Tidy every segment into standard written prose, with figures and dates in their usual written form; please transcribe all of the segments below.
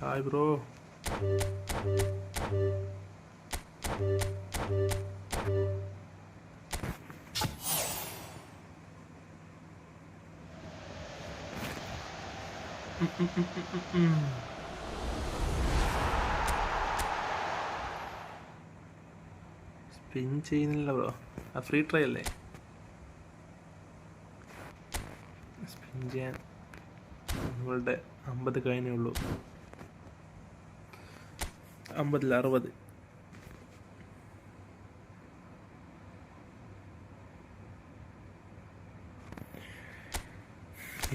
Hi bro. Spin ചെയ്യുന്നില്ല bro. ആ free try അല്ലേ? സ്പിൻ ചെയ്യാൻ നിങ്ങളുടെ 50 കഴിഞ്ഞേ ഉള്ളൂ. 50 60.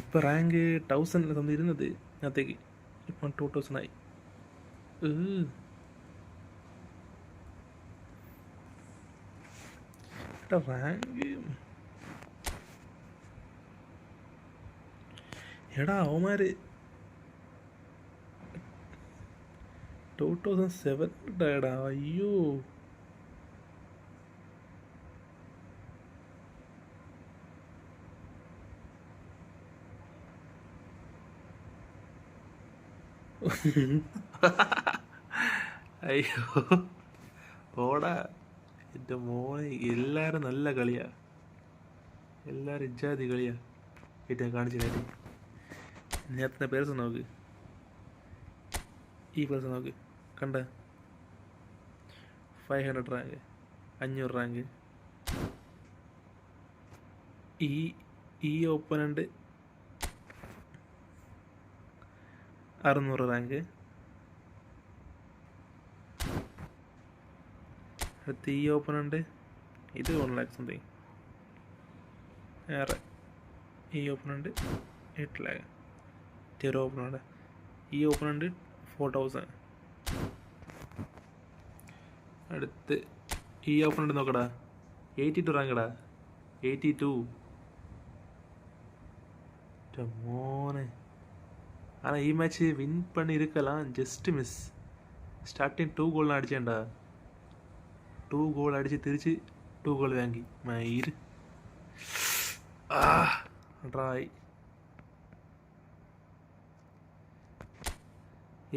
ഇപ്പം റാങ്ക് 1000 തന്നിരുന്നത് അകത്തേക്ക്. ഇപ്പം 2000 ആയി. റാങ്ക് എടാ അവന്മാര് 2007 ഇടാ. അയ്യോ, അയ്യോ ഓടാ എൻ്റെ മോനെ. എല്ലാവരും നല്ല കളിയാ, എല്ലാവരും ഇജാതി കളിയാ. ഏറ്റവും കാണിച്ചു കാര്യം നേരത്തെ പേഴ്സ് നോക്ക്, ഈ പേഴ്സ് നോക്ക്, കണ്ട 500 റാങ്ക്, 500 റാങ്ക്. ഈ ഓപ്പണൻ്റ് 600 റാങ്ക്. അടുത്ത ഈ ഓപ്പണൻ്റ് ഇത് 1 lakh സംതിങ്. വേറെ ഈ ഓപ്പണൻ്റ് 8 lakh. ചെറു ഓപ്പണുണ്ട്. ഈ ഓപ്പണുണ്ട് 4000. അടുത്ത് ഈ ഓപ്പണുണ്ട് നോക്കടാ, 82 റാങ്കടാ. 82. മോനെ. ஆனால் ഈ மேட்ச் வின் பண்ணியிருக்கலாம், ஜஸ்ட் மிஸ். ஸ்டார்டிங் 2 கோல் அடிச்சேன்டா. 2 கோல் அடித்து തിരിച്ച് 2 கோல் வாங்கி മയിര് ഡ്രായ്.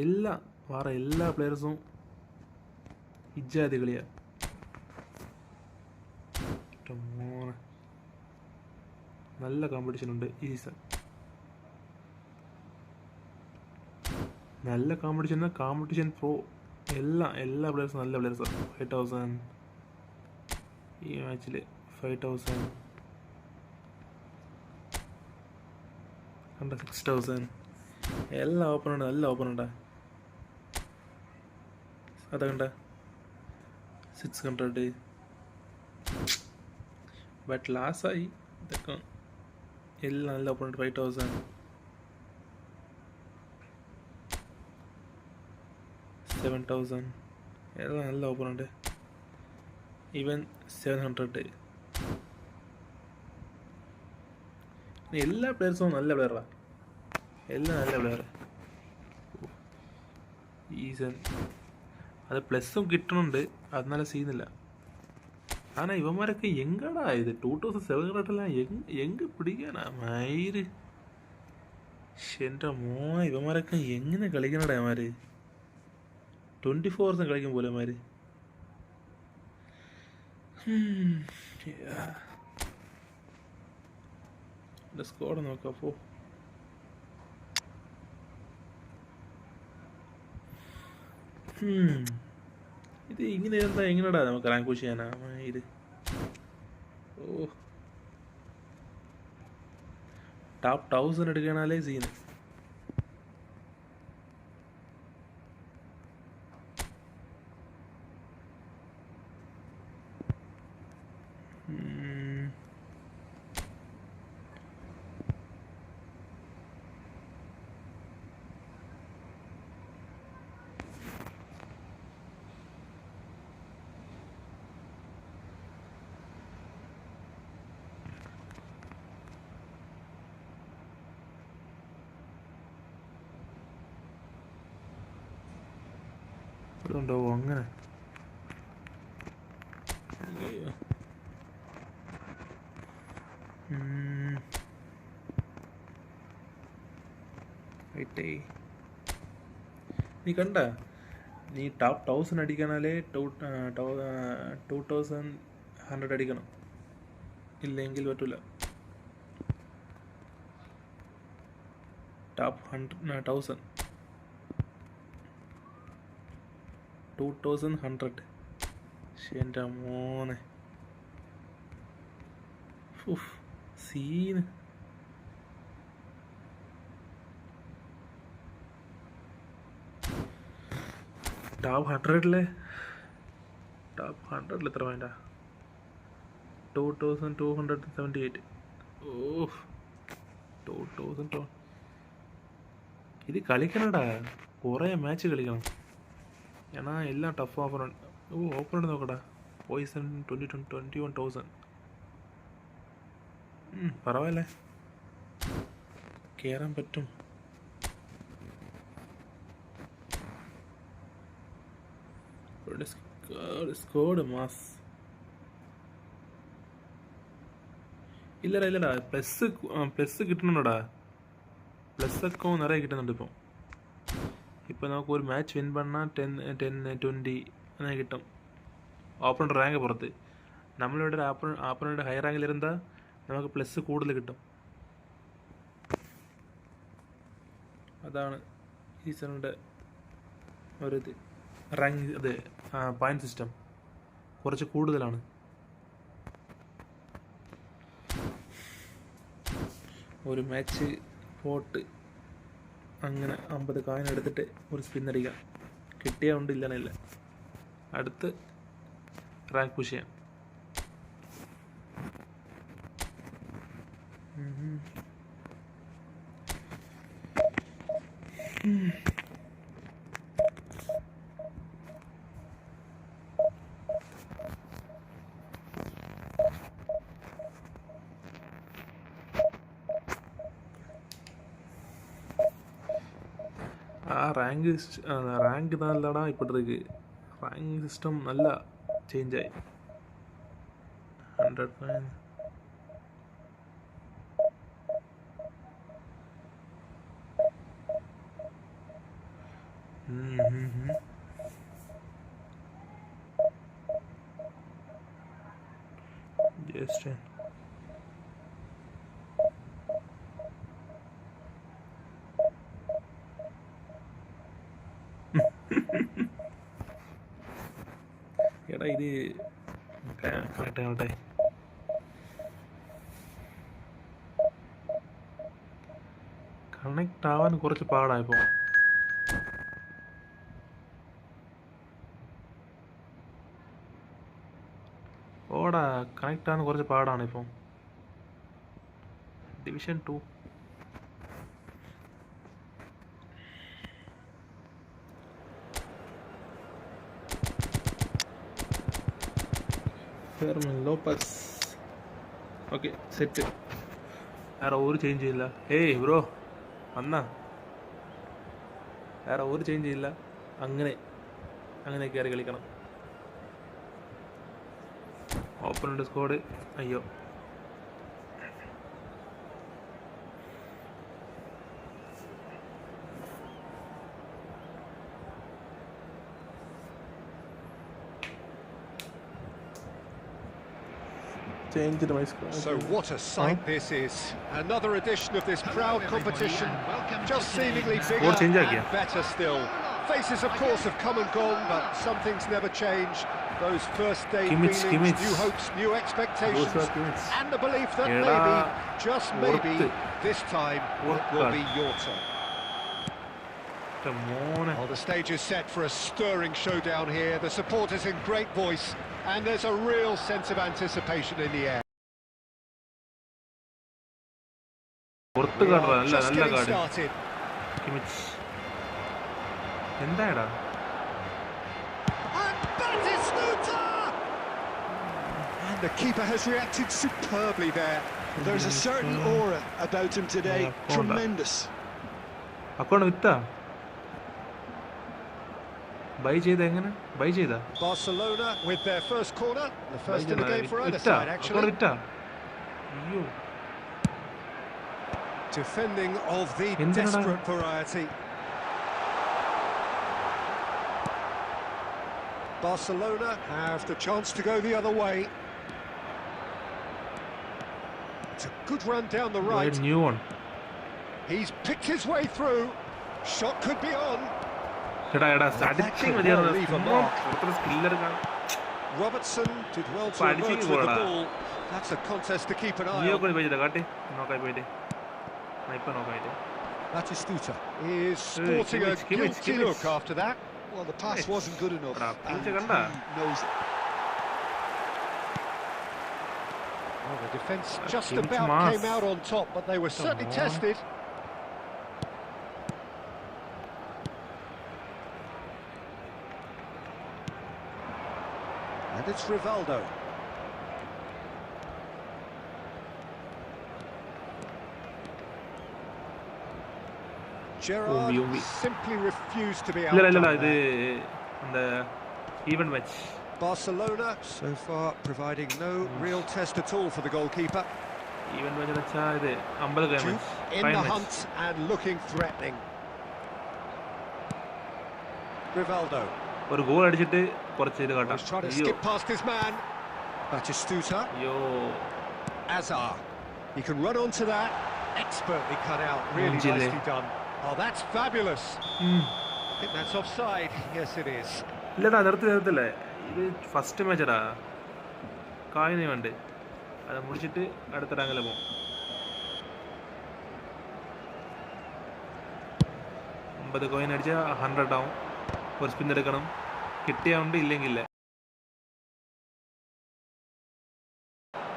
എല്ലാ പ്ലെയേഴ്സും ഇജാതി കളിയാ. മോനെ നല്ല കോമ്പറ്റീഷൻ ഉണ്ട് ഈ സീസൺ. നല്ല കോമ്പറ്റീഷൻ പ്രോ. എല്ലാ പ്ലെയേഴ്സും നല്ല പ്ലെയേഴ്സാണ്. 5000 ഈ മാച്ചിൽ 5000 കണ്ട. 6000. എല്ലാം ഓപ്പണുണ്ട്, നല്ല ഓപ്പണുണ്ടാ. അതാ കണ്ട 600. ബട്ട് ലാസായി ഇതൊക്കെ. എല്ലാം നല്ല ഓപ്പണുണ്ട്. 5000, 7000. എല്ലാം നല്ല ഓപ്പണുണ്ട്. ഈവൻ 700. എല്ലാ പ്ലെയേഴ്സും നല്ല പ്ലെയറാണ്. എല്ലാം നല്ല പ്ലെയർ. ഈസൺ അത് പ്ലസ്സും കിട്ടുന്നുണ്ട്, അത് നല്ല സീനില്ല. ஆனால் ഇവന്മാരൊക്കെ എങ്ങടാ ഇത് 2700 എങ്ക പിടിക്കാനാ മയിര്. എൻ്റെ മോനെ, ഇവന്മാരൊക്കെ എങ്ങനെ കളിക്കണടാ ഇവന്മാര്. 24 hours കളിക്കും പോലെ ഇവന്മാര്. സ്കോഡ് നോക്കാം. അപ്പോൾ ഇത് ഇങ്ങനെ എന്താ എങ്ങനെടാ നമുക്ക് റാങ്ക് പുഷ് ചെയ്യാനാ ഇത്. ടോപ്പ് 1000 എടുക്കണാലേ സീന്. ഉണ്ടാവോ അങ്ങനെ? നീ കണ്ട, നീ ടോപ്പ് 1000 അടിക്കണാലേ 2100 അടിക്കണം, ഇല്ലെങ്കിൽ പറ്റൂല. ടോപ്പ് 1000 2100. എൻ്റെ മോനെ, സീന്. ടോപ്പ് 100 എത്ര വേണ്ട? 2278. 2000. ഇത് കളിക്കണടാ, കുറേ മാച്ച് കളിക്കണം. ഏന്നാ എല്ലാം ടഫ് ഓപ്പറുണ്ട്. ഓപ്പറുണ്ട് നോക്കടാ. പോയിസൺ 21,000. പറവല്ലേ, കയറാൻ പറ്റും. Squad mass. ഇല്ലടാ പ്ലസ് കിട്ടണുണ്ടോടാ. പ്ലസ് ഒക്കെ നിറയെ കിട്ടുന്നുണ്ട് ഇപ്പം നമുക്ക് ഒരു മാച്ച് വിൻ பண்ணால் 10, 20 അങ്ങനെ കിട്ടും. ഓപ്പൺ റാങ്ക് പുറത്ത്. നമ്മളിവിടെ ആപ്പണയുടെ ഹൈ റാങ്കിലിരുന്നാൽ നമുക്ക് പ്ലസ് കൂടുതൽ കിട്ടും. അതാണ് സീസണിൻ്റെ ഒരിത്. റാങ്ക് അത് പോയിന്റ് സിസ്റ്റം കുറച്ച് കൂടുതലാണ്. ഒരു മാച്ച് പോട്ട് അങ്ങനെ 50 കോയിൻ എടുത്തിട്ട് ഒരു സ്പിൻ അടിക്കാം. കിട്ടിയാൽ ഉണ്ട്, ഇല്ലന്നില്ല. അടുത്ത് റാങ്ക് പുഷ് ചെയ്യാം. റാങ്ക് നല്ലടാ. ഇപ്പോഴത്തേക്ക് റാങ്ക് സിസ്റ്റം നല്ല ചേഞ്ചായി. 100 കോയിൻ. ജസ്റ്റ് എടാ ഇത് കറക്റ്റ് ആവട്ടെ. കണക്ട് ആവാൻ കുറച്ച് പാടായിപ്പോൾ. ഓടാ, കണക്ട് ആവാൻ കുറച്ച് പാടാണ് ഇപ്പം. Division 2 Fermin Lopez. Okay, set. വേറെ ഒരു ചേഞ്ച് ചെയ്യില്ല. ഏയ് ബ്രോ വന്നാ, വേറെ ഒരു ചേഞ്ച് ചെയ്യില്ല. അങ്ങനെ കയറി കളിക്കണം. ഓപ്പണുണ്ട് സ്കോഡ്. അയ്യോ, So what a sight this is. Another edition of this proud competition, just seemingly bigger and better still. Faces of course have come and gone, but some things never change. Those first day feelings, new hopes, new expectations, and the belief that maybe, just maybe, this time it will be your turn. Well, the stage is set for a stirring showdown here. The supporters in great voice, and there's a real sense of anticipation in the air. just getting started. എന്താടാ, And that is Snuta! And the keeper has reacted superbly there. There's a certain aura about him today. Tremendous. Account വിറ്റാ. Buy ചെയ്ത എങ്ങനെ by ചെയ്താ Barcelona with their first corner, the first in the game for either വിറ്റാ side actually. വിറ്റാ അയ്യോ Defending of the എന്തിനാടാ? desperate variety. Barcelona have the chance to go the other way. It's a good run down the right. New one He's picked his way through. Shot could be on. എടാ എടാ അടിച്ചിങ് മതിയായിരുന്നു സ്കില്ലർ Robertson did well to Paddy emerge with the ball. That's a contest to keep an eye നീ on. ഒക്കെ പോയിട്ട് കാട്ടി നോക്കായി പോയിട്ട് ഇപ്പൊ നോക്കായിട്ട് Batistuta is sporting a guilty look after that. Well, the pass wasn't good enough. And he കണ്ടാ knows it. Well, the defence just Kim about Maas. came out on top, but they were certainly on. tested. And it's Rivaldo. Gerrard Umbi. simply refused to be ഇല്ല ഇല്ല outdone ഇത് there. എന്താ even match Barcelona so far providing no real test at all for the goalkeeper. Even match വെച്ചാൽ ഇത് 50 game Juve in the hunt and looking threatening. Rivaldo ഒരു goal അടിച്ചിട്ട് കുറച്ച് ഇത് കാട്ടാം was trying to അയ്യോ skip past his man. Batistuta, അയ്യോ Azar. He can run onto that. Expertly cut out. Really Chile. nicely done. Oh, that's fabulous. I think that's offside. Yes, it is. ഇല്ലടാ നിർത്തില്ലേ ഇത് first മാച്ചടാ കായിന് വേണ്ട അത് മുടിച്ചിട്ട് അടുത്ത റാങ്കിലെ പോകും 50 coin അടിച്ചാൽ 100 ആവും ഒരു സ്പിൻ എടുക്കണം കിട്ടിയാവുണ്ട് ഇല്ലെങ്കിൽ ഇല്ല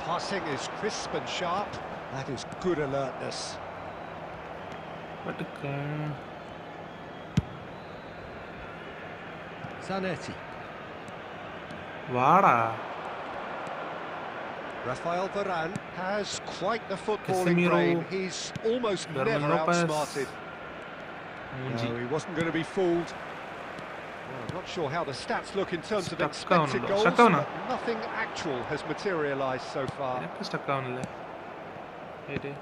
Passing is crisp and sharp. That is good alertness. But Zanetti. വാടാ Rafael Varane has quite the footballing Casemiro. brain. He's almost Fermin never Lopez. outsmarted. മൂഞ്ചി No, he wasn't going to be fooled. Well, I'm not sure how the stats look in terms of Stuck expected down, goals, stuck down. but nothing actual has materialised so far. എനിക്ക് stuck ആവുന്നില്ലേ ഏറ്റ്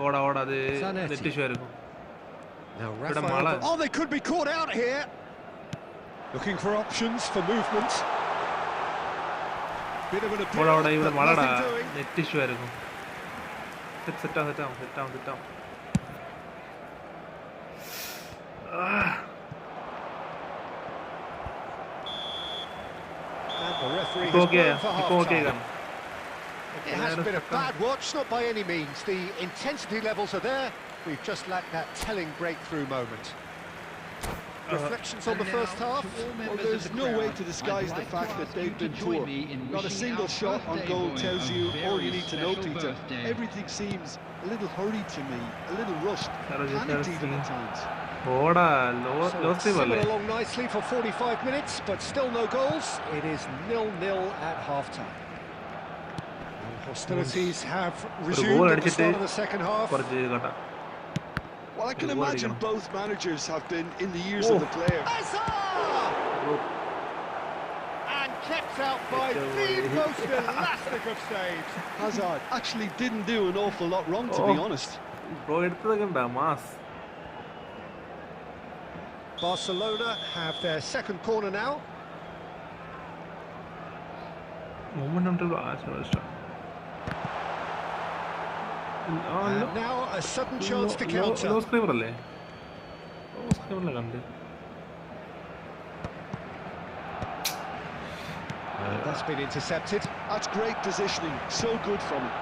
ഓടാ ഓടാ അത് Zanetti. Net issue ആയിരിക്കും Now Bit of Rafael, Mala. oh, they could be caught out here. Looking for options for movement. Bit of an appeal, ഓടാ ഓടാ ഇവിടെ but വളടാ nothing doing. Net issue ആയിരിക്കും സെറ്റാവും And the referee ഇപ്പൊ has okay blown for ഇപ്പൊ okay half-time. It hasn't been a bad watch, not by any means. The intensity levels are there. We've just lacked that telling breakthrough moment. Reflections on the first half? Well, there's no way to disguise the fact that they've been poor. Not a single shot on goal tells you all you need to know, Peter. Everything seems a little hurried to me, a little rushed, panicked even at times. ഓടാ So loss it's team simmered അല്ലേ along nicely for 45 minutes, but still no goals. It is 0-0 at half-time. And hostilities have resumed at the start of the second half. കുറച്ച് കേട്ടാ Well, I can Good imagine work, both managers have been in the ears Oh. of the player. Hazard! And kept out by the most elastic of saves. Hazard actually didn't do an awful lot wrong, to be Oh. honest. Bro എടുത്തതൊക്കെ ഉണ്ടാ mass Barcelona have their second corner now. Movement ഉണ്ടല്ലോ And now a sudden chance to counter. Low screamer അല്ലേ low സ്ക്രീമറിലെ കണ്ട് That's been intercepted. That's great positioning, so good from him.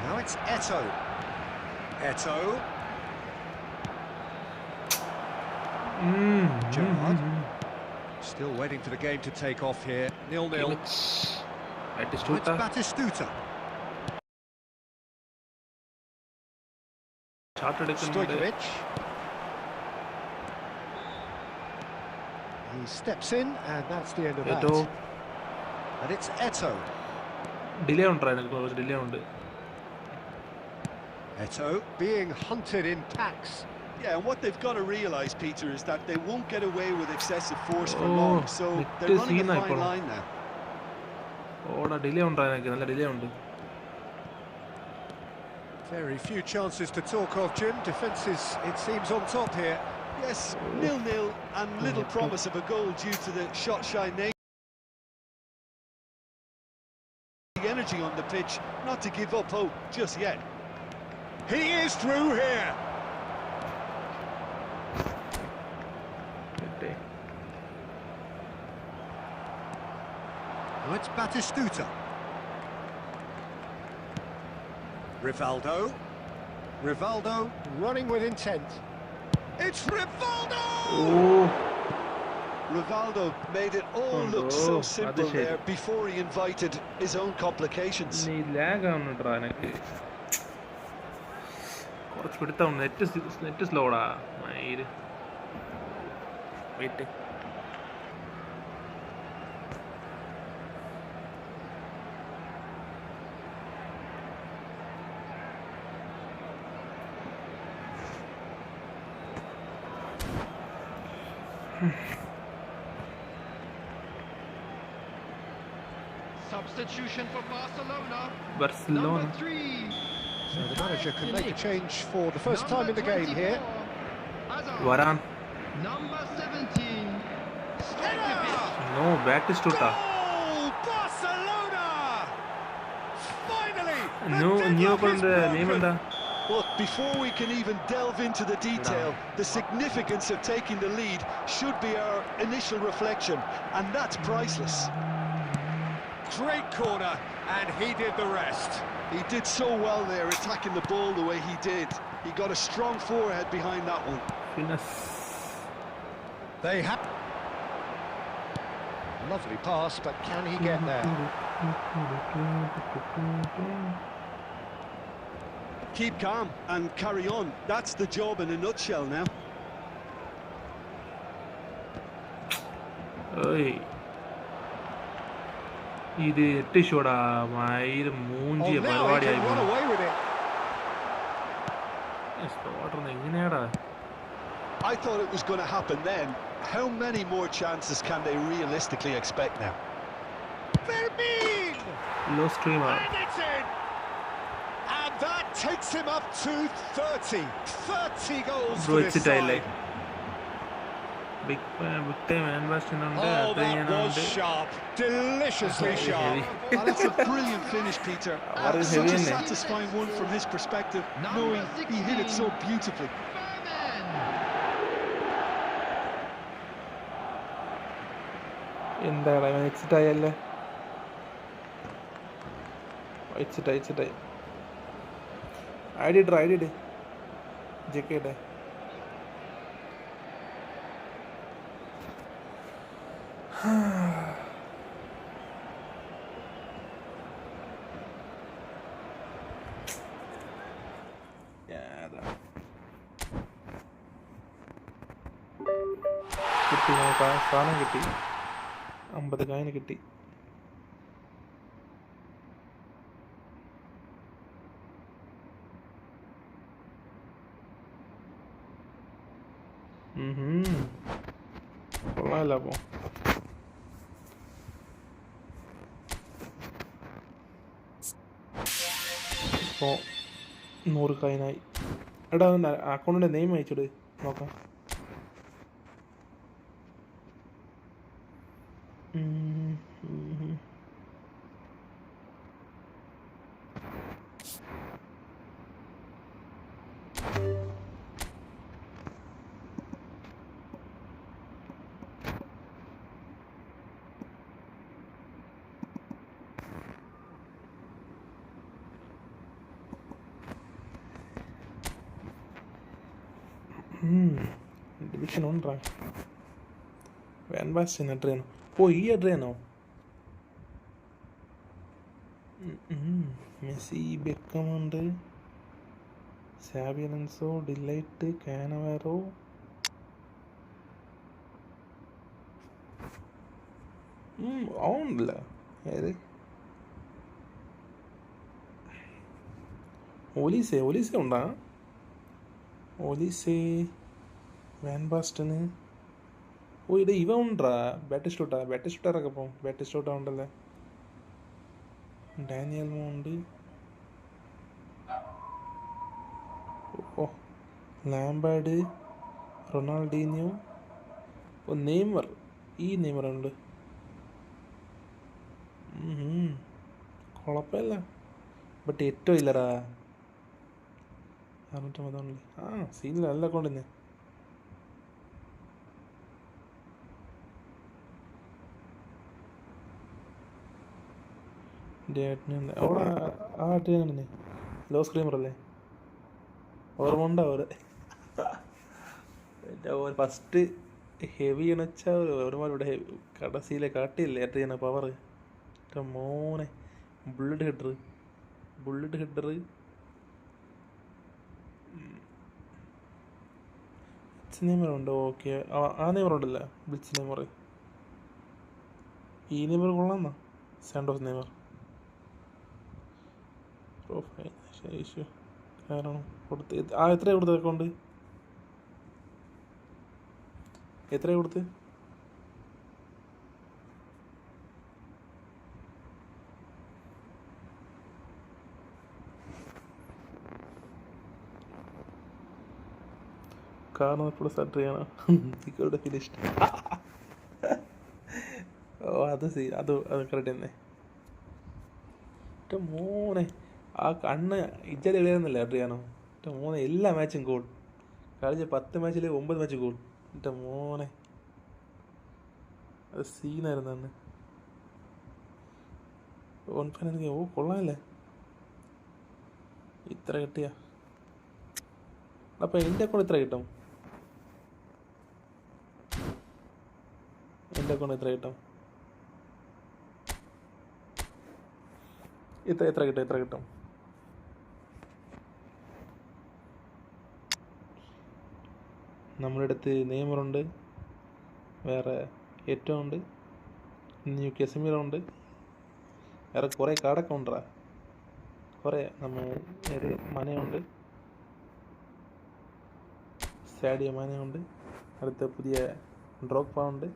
Now it's Eto'o. Eto'o. Gerrard. Still waiting for the game to take off here. 0-0. It's Batistuta. Shot എടുക്കുന്നുണ്ട് Stojkovic. He steps in, and that's the end of that. Eto'o. And it's Eto'o. Delay ഉണ്ടാ എനിക്ക് കുറച്ച് delay ഉണ്ട് Eto'o being hunted in packs. Yeah, and what they've got to realise, Peter, is that they won't get away with excessive force for long, so they're running a fine line now. Delay. Very few chances to talk of, Jim. Defences, it seems, on top here. Yes, 0-0 and little promise of a goal due to the shot-shy nature. The energy on the pitch, not to give up hope just yet. He is through here. Oh, it's Batistuta. Rivaldo running with intent. It's Rivaldo! Oh. Rivaldo made it all look so simple there before he invited his own complications. Net is low. Wait. Substitution for Barcelona. Barcelona. 3. So the manager can make a change for the first time in the game here. Varane. Number 17. No, Batistuta. Goal! Barcelona! Finally! Look, before we can even delve into the detail, the significance of taking the lead should be our initial reflection, and that's priceless. Great corner, and he did the rest. He did so well there, attacking the ball the way he did. He got a strong forehead behind that one. They have... Lovely pass, but can he get there? Keep calm and carry on. That's the job in a nutshell now. Hey. This is what my moonji now he can run away with it. I thought it was going to happen then. How many more chances can they realistically expect now? Fermin! Low streamer. And it's in! And that takes him up to 30. 30 goals for this side. Big time investment on that. Oh, that was sharp. Deliciously sharp. Oh, that's a brilliant finish, Peter. Such a satisfying one from his perspective, knowing he hit it so beautifully. It's a tie. I did. JK. സാധനം കിട്ടി 50 കായിന് കിട്ടി. കൊള്ളാമല്ലോ. അപ്പോൾ 100 കായിനായി. എടാ അക്കൗണ്ടിൻ്റെ name അയച്ചിട് നോക്കാം. Division ഉണ്ടാ വാൻബാസ്റ്റൻ എത്രയാണോ? ഈ എത്രയാണോ? മെസ്സി, ബെക്കമുണ്ട്, സാബി അലോൻസോ, ഡിലൈറ്റ്, കാനവാരോ. అవునులే ఏది ఒలీసే ఉందా? ഒലിസേ വാൻ ബാസ്റ്റന്. ഓ ഇത് ഇവ ഉണ്ടാ ബാറ്റിസ്റ്റോട്ടൊക്കെ പോകും. ബാറ്റിസ്റ്റോട്ട ഉണ്ടല്ലേ. ഡാനിയൽ മോ ഉണ്ട്. ഓ ലാംബാർഡ്, റൊണാൾഡീനിയോ, ഓ നെയ്മർ. ഈ നെയ്മറുണ്ട്. കുഴപ്പമില്ല. ബട്ട് ഏറ്റവും ഇല്ലടാ 650. ആ സീനില്ല, നല്ല അക്കൗണ്ട് തന്നെ. അവിടെ ആ ആട്ടിനെ ലോ സ്ക്രീമർ അല്ലേ, ഓർമ്മ ഉണ്ടാവും. ഫസ്റ്റ് ഹെവി എണച്ചാൽ ഒരുപാട് കടസിയിലെ കാട്ടിയില്ലേ ഏറ്റവും പവർ. മോനെ ബുള്ളറ്റ് ഹെഡർ നെയ്മറുണ്ട്. ഓക്കെ ആ നെയ്മറുണ്ടല്ലേ, ബ്ലിച്ച് നെയ്മർ. ഈ നെയ്മർ കൊള്ളാമെന്നാ, സാൻഡോസ് നെയ്മർ. പ്രൊഫൈൽ ശേഷം കാരണം കൊടുത്ത് എത്രയാണ് കൊടുത്തത് അക്കൗണ്ട്? എത്രയാണ് കൊടുത്ത്? കാരണം എപ്പോഴും സെർട്ട് ചെയ്യണം. ഇക്കോടെ ഫിനിഷ്ഡ്. ഓ അത് കറക്റ്റ് തന്നെ. മോനെ ആ കണ്ണ് ഇജ്ജൽ എഴുതുന്നില്ല അറിയാനോ. മോനെ എല്ലാ മാച്ചും ഗോൾ. കളിച്ച 10 മാച്ചിൽ 9 മാച്ച് ഗോൾ. മോനെ അത് സീനായിരുന്നു അന്ന്. ഓ കൊള്ളാമല്ലേ ഇത്ര കിട്ടിയ. അപ്പം എൻ്റെ അക്കൗണ്ട് എത്ര കിട്ടും? എൻ്റെ അക്കൗണ്ട് എത്ര കിട്ടും? എത്ര കിട്ടും? നമ്മുടെ അടുത്ത് നെയ്മറുണ്ട്, വേറെ ഏറ്റവും ഉണ്ട്, ന്യൂ കെസിമിറുണ്ട്, വേറെ കുറേ കാർഡൊക്കെ ഉണ്ടാ. കുറേ നമ്മൾ ഒരു മനയുണ്ട്, സാഡിയോ മനയുണ്ട്, അടുത്ത പുതിയ ഡ്രോഗ്ബ ഉണ്ട്.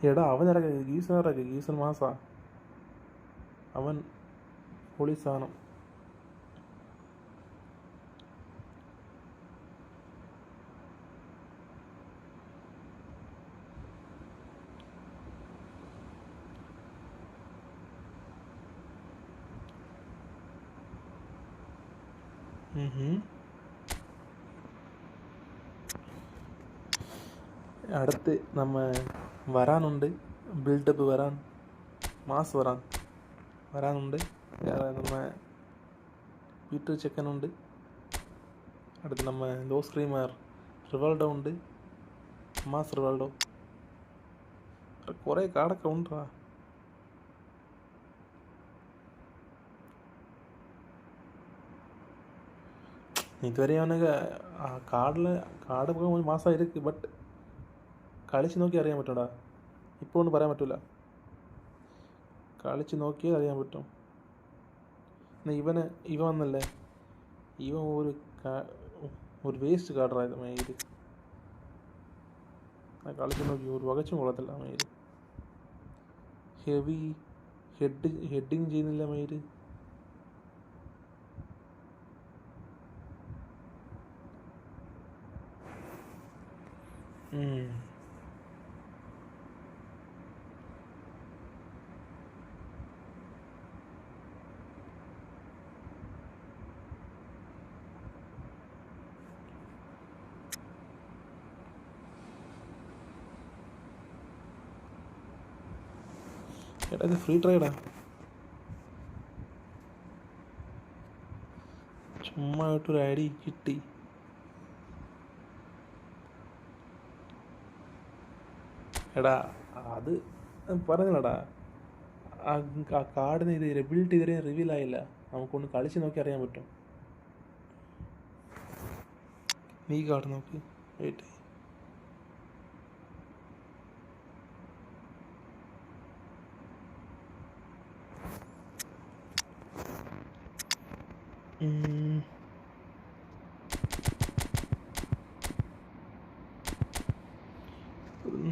എടാ അവൻ ഗീസൺ മാസാ, അവൻ പൊളി സാധനം. അടുത്ത് നമ്മ വരാനുണ്ട്, ബിൽഡപ്പ് വരാൻ, മാസ് വരാനുണ്ട്. നമ്മ പീറ്റർ ചെക്കനുണ്ട്. അടുത്ത് നമ്മ ലോ സ്ക്രീമർ റിവാൾഡോ ഉണ്ട്, മാസ് റിവാൾഡോ. കുറേ കാർഡൊക്കെ ഉണ്ടാ. ഇതുവരെ അവനൊക്കെ കാർഡ് പോകാൻ ഒരു മാസം ഇരിക്കും. ബട്ട് കളിച്ച് നോക്കി അറിയാൻ പറ്റുമടാ. ഇപ്പോൾ ഒന്നും പറയാൻ പറ്റില്ല, കളിച്ച് നോക്കിയാൽ അറിയാൻ പറ്റും. ഇവൻ വന്നല്ലേ, ഇവൻ ഒരു വേസ്റ്റ് കാർഡറായത് മയില്. കളിച്ച് നോക്കി ഒരു വകച്ചും കൊള്ളത്തില്ല മയില്. ഹെവി ഹെഡിങ് ചെയ്യുന്നില്ല മയില്. എടാ ഇത് ഫ്രീ ട്രൈഡാ, ചുമ്മാ ആയിട്ടൊരു ഐഡി കിട്ടി. എടാ അത് പറഞ്ഞില്ലടാ, ആ കാർഡിന് ഇത് ബിൽഡ് ഇതുവരെ റിവീൽ ആയില്ല. നമുക്കൊന്ന് കളിച്ച് നോക്കി അറിയാൻ പറ്റും. നീ കാർഡ് നോക്ക്. വെയിറ്റ്.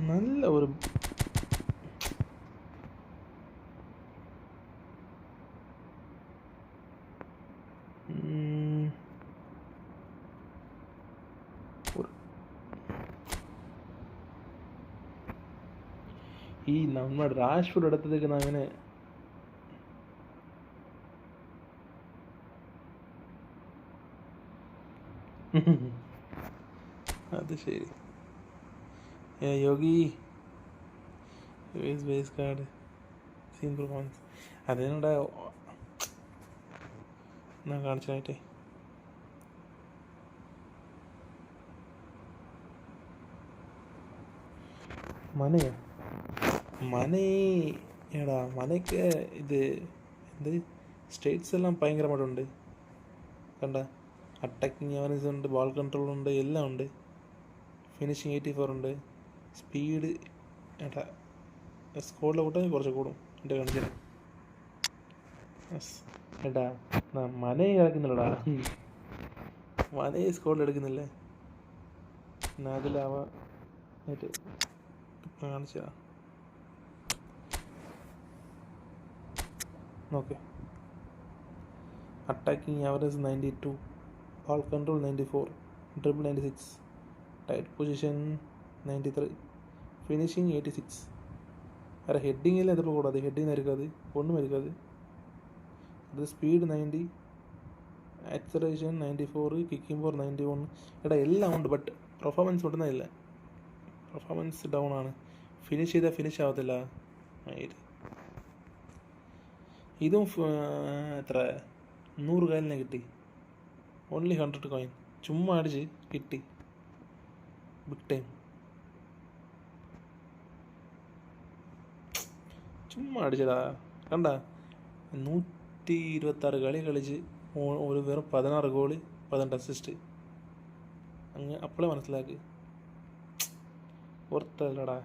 നല്ല ഒരു ഈ നമ്മുടെ രാഷ്ഫോർഡ് എടുത്തതൊക്കെ അങ്ങനെ അത് ശരി. യോഗി ബേസ് കാർഡ് സീൻ പെർഫോമൻസ് അതിനുണ്ടാ ഞാൻ കാണിച്ചായിട്ടേ. മനയോ മന എടാ മനയ്ക്ക് ഇത് എന്ത് സ്റ്റേറ്റ്സ് എല്ലാം ഭയങ്കരമായിട്ടുണ്ട്. കണ്ട അറ്റാക്കിങ് അവനസ് ഉണ്ട്, ബോൾ കൺട്രോൾ ഉണ്ട്, എല്ലാം ഉണ്ട്. ഫിനിഷിങ് 84 ഉണ്ട്. സ്പീഡ് ഏട്ടാ സ്കോഡിലെ കൂട്ടാൻ കുറച്ച് കൂടും എൻ്റെ കണക്കിന്. ഏട്ടാ മനയെ കളിക്കുന്നില്ലടാ, മനയെ സ്കോഡിൽ എടുക്കുന്നില്ലേ. പിന്നെ അതിലാവ കാണിച്ചാ നോക്കെ. Attacking average 92, ball control 94, dribble 96, tight position 93, finishing 86. வேறு ஹெட்டிங்கெல்லாம் எதிர்பார்க்கக்கூடாது, ஹெட்டிங் இருக்காது, ஒன்றும் இருக்காது. அது ஸ்பீடு 90, ஆக்சலேஷன் 94, கிக்கிங் பவர் 91. എടാ എല്ലാം ഉണ്ട്, ബട്ട് പെർഫോമൻസ് மட்டும்தான் ഇല്ല. പെർഫോമൻസ് ഡൗൺ ആണ്. ഫിനിഷ് ചെയ്താൽ ഫിനിഷ് ആവത്തില്ല. ഇതും എത്ര 100 കാലിനെ കിട്ടി. ഓൺലി 100 കോയിൻ ചുമ്മാ അടിച്ച് കിട്ടി. ബിഗ് ടൈം ചുമ്മാ അടിച്ചടാ. കണ്ട 126 കളി കളിച്ച് ഒരു വെറും 16 ഗോള് 18 അസിസ്റ്റ്. അങ്ങ് അപ്പോഴേ മനസ്സിലാക്ക് ഓർത്തല്ലടാ.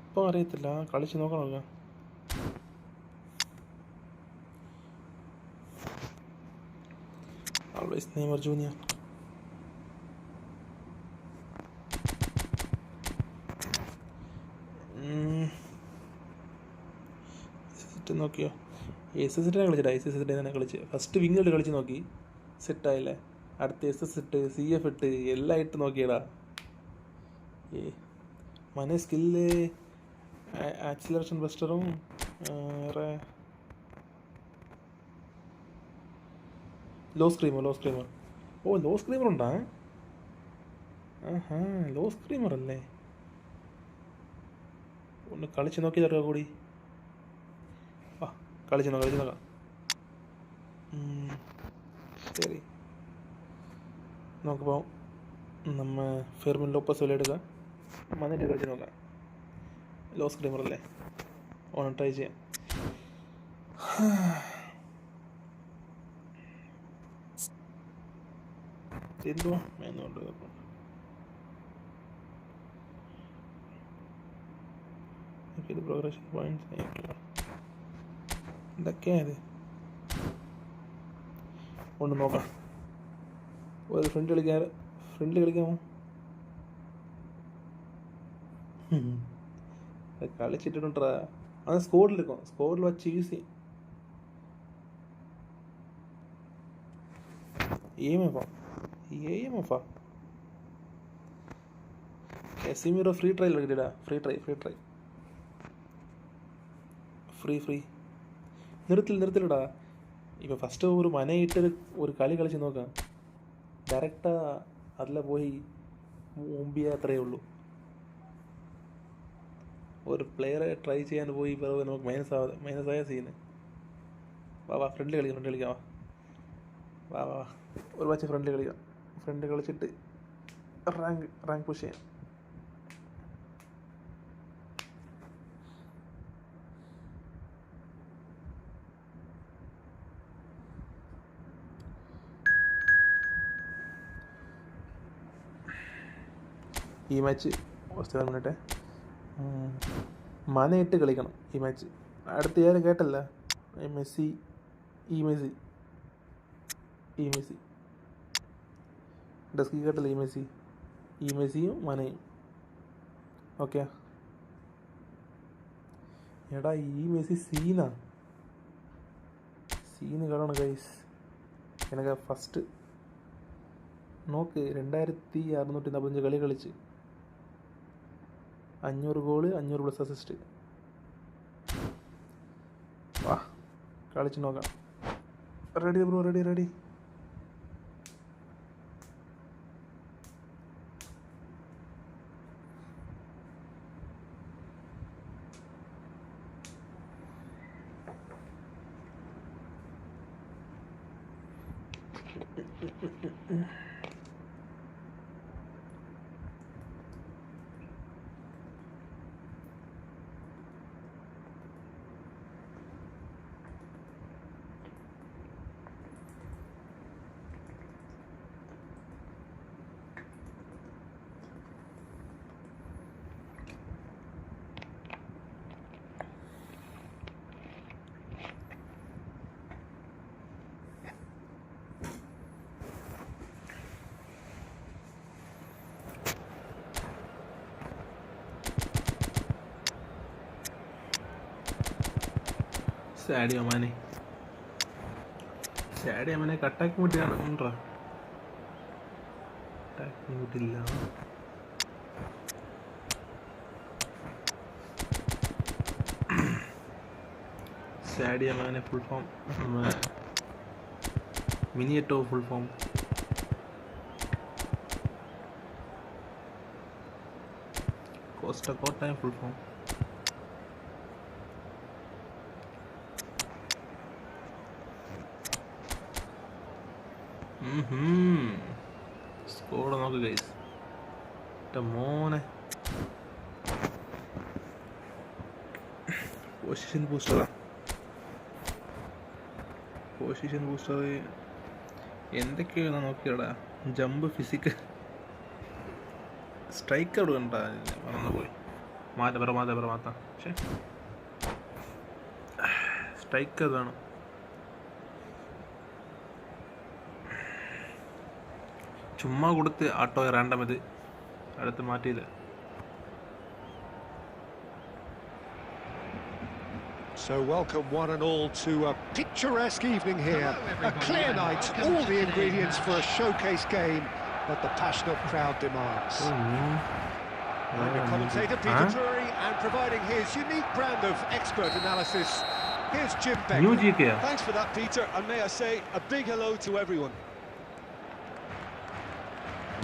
ഇപ്പം അറിയത്തില്ല, കളിച്ച് നോക്കണം. Always Neymar Junior. നോക്കിയോ SS കളിച്ചിട്ടാ. SS തന്നെ കളിച്ച് ഫസ്റ്റ് വിങ്ങിട്ട് കളിച്ച് നോക്കി, സെറ്റായില്ലേ. അടുത്ത് SS ഇട്ട് CF ഇട്ട് എല്ലാം ഇട്ട് നോക്കിയടാ. മന സ്കില്ല് ആക്സിലറേഷൻ ബസ്റ്ററും വേറെ ലോ സ്ക്രീമർ. ഓ ലോ സ്ക്രീമർ ഉണ്ടാ. ആഹാ ലോ സ്ക്രീമർ അല്ലേ. ഒന്ന് കളിച്ച് നോക്കി തരുക കൂടി. ആ കളിച്ച് നോക്കാം. ശരി നോക്കുമ്പോൾ നമ്മ ഫെർമിൻ ലോപ്പസ് വില എടുക്കുക, വന്നിട്ട് കളിച്ച് നോക്കാം. ലോ സ്ക്രീമർ അല്ലേ, ഓണം ട്രൈ ചെയ്യാം. എന്തുവാ എന്നുകൊണ്ട് പ്രോഗ്രഷൻ പോയിന്റ്സ് ഇതൊക്കെയാണ്. ഒന്ന് നോക്കാം. ഒരു ഫ്രണ്ട് കളിക്കാമോ? കളിച്ചിട്ടുണ്ടാ. അത് സ്കോഡിലെടുക്കും, സ്കോഡിൽ വച്ച് യൂസ് ചെയ്യും. കസിമീറോ ഫ്രീ ട്രയൽ കിട്ടിയടാ. ഫ്രീ നിർത്തില്ലടാ. ഇപ്പം ഫസ്റ്റ് ഒരു മനയിട്ട് ഒരു കളി കളിച്ച് നോക്കാം. ഡയറക്റ്റാ അതിൽ പോയി മുമ്പിയ അത്രയേ ഉള്ളൂ. ഒരു പ്ലെയറെ ട്രൈ ചെയ്യാൻ പോയി പിറകെ നമുക്ക് മൈനസായ സീന്. വാ ഫ്രണ്ട് കളിക്കാം. വാ ഒരു വച്ച് ഫ്രണ്ട് കളിച്ചിട്ട് റാങ്ക് പുഷ് ചെയ്യാം. ഈ മാച്ച് ഫസ്റ്റ് പറഞ്ഞിട്ടെ മനയിട്ട് കളിക്കണം ഈ മാച്ച്. അടുത്ത ആരും കേട്ടല്ല, മെസ്സി ഈ മെസ്സി ഡെസ്കി കേട്ടല്ല, ഈ മെസ്സിയും മനയും. ഓക്കെ എടാ ഈ മെസ്സി സീന് കാണണം ഗൈസ്. എനിക്ക് ഫസ്റ്റ് നോക്ക് 2645 കളി കളിച്ച് 500 ഗോള് 500+ അസിസ്റ്റ്. വാ കളിച്ച് നോക്കാം. Ready bro, ready. സാഡിയോ മാനെ കട്ടാക്കി മുട്ടിയാണ് ഉണ്ടോ? അറ്റാക്കി മുട്ടില്ല. സാഡിയോ മാനെ ഫുൾ ഫോം, മിനിയറ്റോ full form, Kottayam full form. Squad നോക്ക് ഗൈസ്. മോനെ പൊസിഷൻ ബൂസ്റ്റർ എന്തൊക്കെയാണ് നോക്കിയടാ. ജമ്പ്, ഫിസിക്കൽ, സ്ട്രൈക്ക് ഔട്ട് കണ്ടാ മറന്നുപോയി. മാറ്റാം പക്ഷേ സ്ട്രൈക്ക് അതാണ്. ചുമ്മാ കൊടുത്ത് ആട്ടോ റാൻഡം ഇത് അടുത്ത് മാറ്റിയില്ല. So welcome one and all to a picturesque evening here. A clear night, all the ingredients for a showcase game that the passionate crowd demands. And your commentator Peter Drury, and providing his unique brand of expert analysis, here's Jim Beck. Thanks for that, Peter, and may I say a big hello to everyone.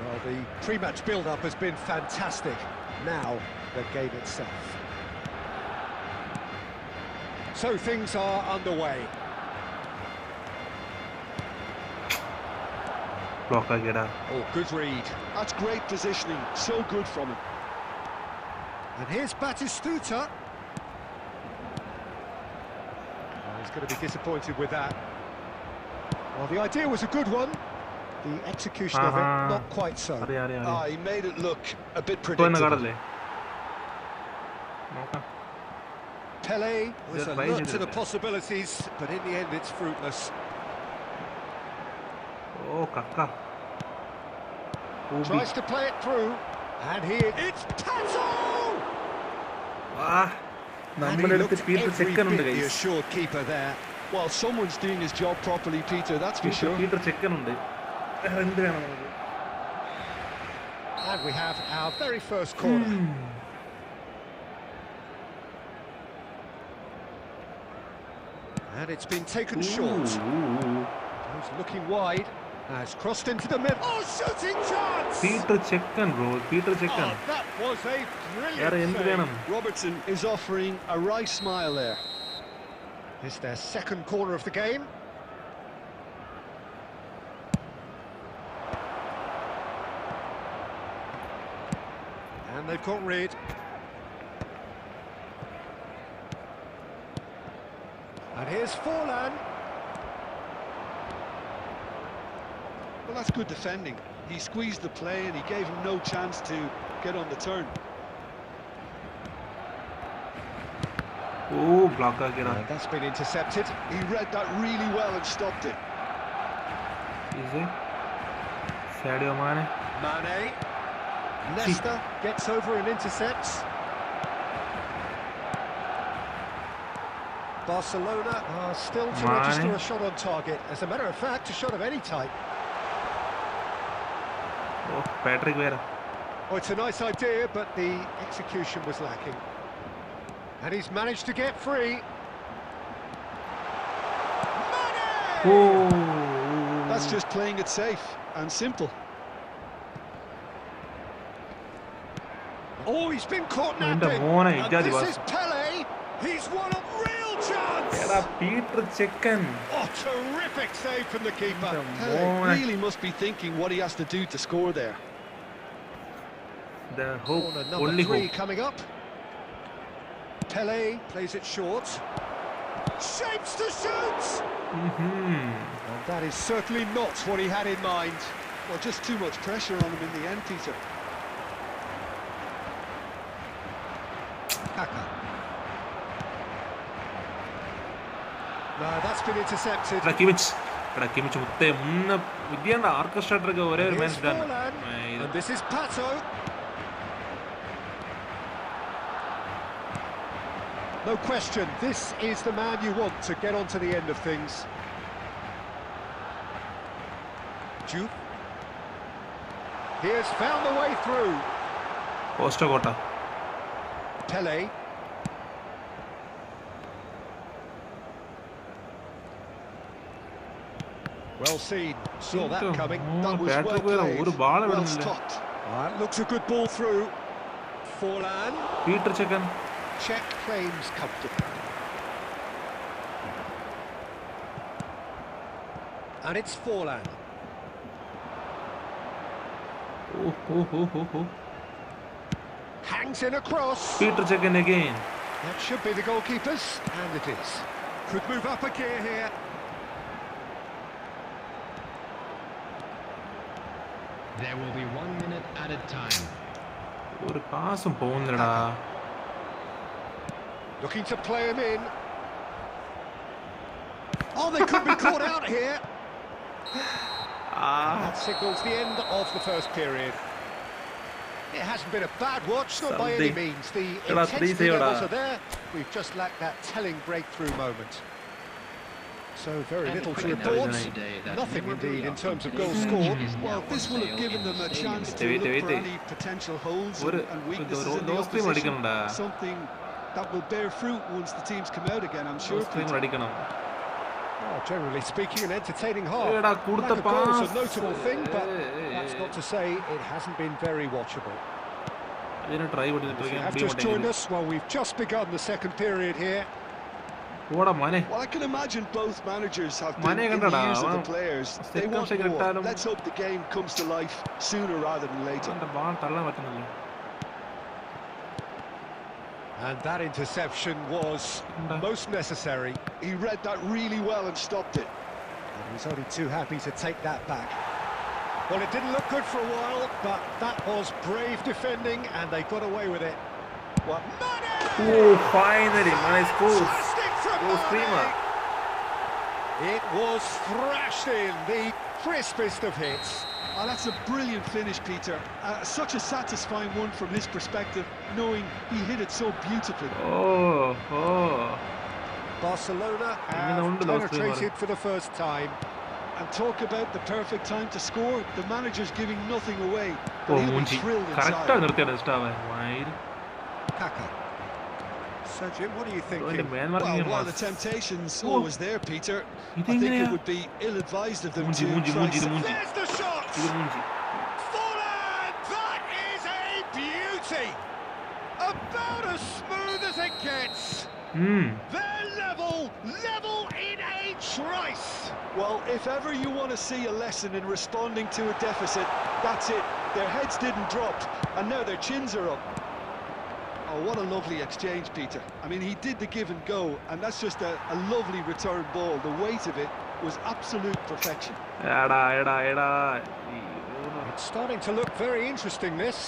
Well, the pre-match build-up has been fantastic. Now, the game itself. So things are underway. Oh, good read. That's great positioning. So good from him. And here's Batistuta. Oh, he's going to be disappointed with that. Well, the idea was a good one. The execution of it, not quite so. He made it look a bit predictable. Pele was alert to the possibilities, but in the end it's fruitless. Oh, Kaka. Tries to play it through, and here it's Tato! And he looked every bit the assured keeper there. Well, someone's doing his job properly, Peter, that's for sure. And we have our very first corner. And it's been taken short. He's looking wide. Has crossed into the middle. Oh, shooting chance! Peter Chekan, bro. Oh, that was a brilliant save. Robertson is offering a wry smile there. It's their second corner of the game. And they've got rid. And here's Forlan. Well, that's good defending. He squeezed the play and he gave him no chance to get on the turn. Oh, block again. That's been intercepted. He read that really well and stopped it. Easy. Sadio Mane. Mane. Leicester gets over and intercepts. Barcelona are still to register a shot on target. As a matter of fact, a shot of any type. Oh, Patrick Vieira. Oh, it's a nice idea, but the execution was lacking. And he's managed to get free. Mane! Oh. That's just playing it safe and simple. Oh, he's been caught And napping. And this is Pele. He's won a real chance. Peter Chekan. Oh, terrific save from the keeper. Pele really must be thinking what he has to do to score there. The hope, Corner number only 3 hope. coming up. Pele plays it short. Shapes to shoot! And that is certainly not what he had in mind. Well, just too much pressure on him in the end, Peter. Kaka. No, that's been intercepted. Kimmich mutte munna vidiyanda orchestra ore oru match done. And this is Pato. No question, this is the man you want to get onto the end of things. Juve. He has found the way through. Costa Gota. Pele. Well seen, saw that coming. That was well played, well stopped. That looks a good ball through. Forlan. Peter Chekan. Check claims comfortably. And it's Forlan. Oh. Hangs in across. Peter Chekan again. That should be the goalkeeper's, and it is. Could move up a gear here. There will be 1 minute added time. Oru paasum povundada. Looking to play him in. Oh, they could be caught out here. That signals the end of the first period. It hasn't been a bad watch, not by any means. The intensity levels are there. We've just lacked that telling breakthrough moment. So very little to report. Nothing indeed in terms of goals scored. Well, this will have given them a chance to look for any potential holes and weaknesses in the opposition. Something that will bear fruit once the teams come out again, I'm sure. Well, generally speaking, an entertaining half. Lack of goals is a notable thing, but that's not to say it hasn't been very watchable. If you have just joined us, well, we've just begun the second period here. Well, I can imagine both managers have been in the ears of the players. They want more. Let's hope the game comes to life sooner rather than later. And that interception was most necessary. He read that really well and stopped it. And he's only too happy to take that back. Well, it didn't look good for a while, but that was brave defending, and they got away with it. What? Mane! Oh, finally, Mane scores. Mane. It was thrashed in, the crispest of hits. Oh, that's a brilliant finish, Peter. Such a satisfying one from his perspective, knowing he hit it so beautifully. Barcelona have penetrated for the first time. And talk about the perfect time to score. The manager's giving nothing away. But he'll be thrilled inside. Kaka. So, Jim, what are you thinking? Well, while the temptation's always there, Peter, I think it would be ill-advised of them to try... There's the shot! Forlan! That is a beauty! About as smooth as it gets. They're level in a trice. Well, if ever you want to see a lesson in responding to a deficit, that's it. Their heads didn't drop, and now their chins are up. Oh, what a lovely exchange, Peter. I mean, he did the give and go, and that's just a lovely return ball. The weight of it was absolute perfection. It It's starting to look very interesting, this.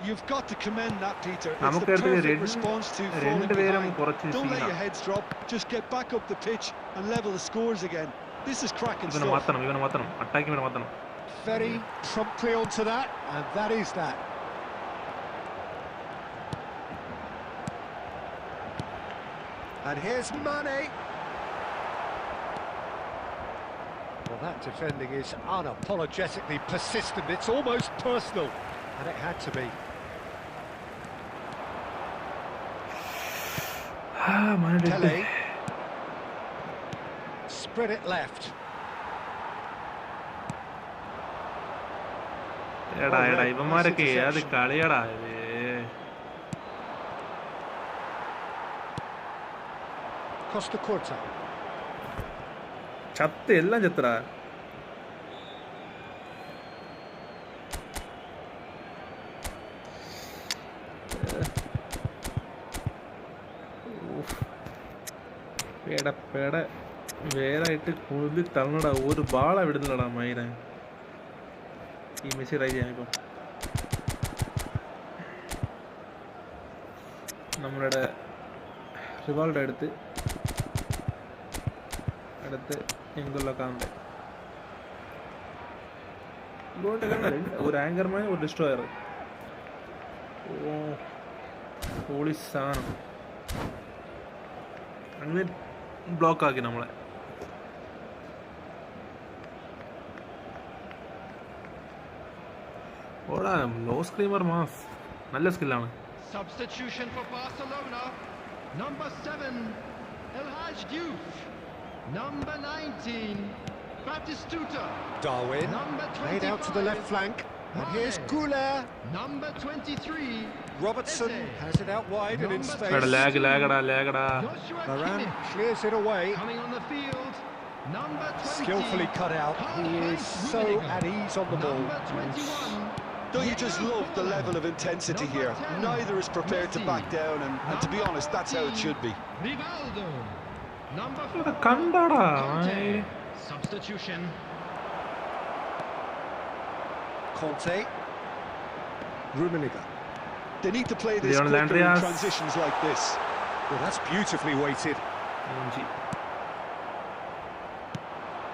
You've got to commend that, Peter. It's the നമുക്ക് perfect response to falling രണ്ടുപേരും behind. കുറച്ച് Don't let സീനാണ്. your heads drop. Just get back up the pitch and level the scores again. This is cracking ഇവനെ stuff. മാറ്റണം attack ഇവനെ മാറ്റണം. Very promptly onto that, and that is that. And here's Mane. Well, that defending is unapologetically persistent. It's almost personal, and it had to be. Pele. Spread it left. എടാ ഇവന്മാരൊക്കെ അത് കളിയടാ. Costa Curta. ചത്ത് എല്ലാം ചത്തടാ. വേറായിട്ട് കൊല്ലി തള്ളടാ. ഒരു ബാളാ വിടുന്നില്ലടാ മൈനെ. ഈ Messi try ചെയ്യാം. ഇപ്പം നമ്മളുടെ റിവാൾഡോ എടുത്ത് എങ്കുള്ള കാന്ത ഇങ്ങോട്ട് കണ്ടത് ഒരു ആങ്കർമാൻ ഒരു ഡിസ്ട്രോയർ. ഓ പോളി സാധനം അങ്ങനെ ബ്ലോക്ക് ആക്കി നമ്മളെ. ഓടാ ലോ സ്ക്രീമർ മാസ് നല്ല സ്കില്ലാണ്. Substitution for Barcelona. Number 7, El Hadj Diouf. Number 19, Batistuta. Darwin. Number 25, Played out to the left flank. And here's Goulet. Number 23, Robertson has it out wide and in space. ലാഗടാ. Varane clears it away. coming on the field. Number 20, Skillfully cut out. He is so at ease on the ball. Number 21. Don't you just love the level of intensity here? Neither is prepared to back down, and to be honest, that's how it should be. Rivaldo. Number കണ്ടാടാ. substitution. Conte. Rummenigge. They need to play this Leon quicker in Landreas. transitions like this. Well, that's beautifully weighted.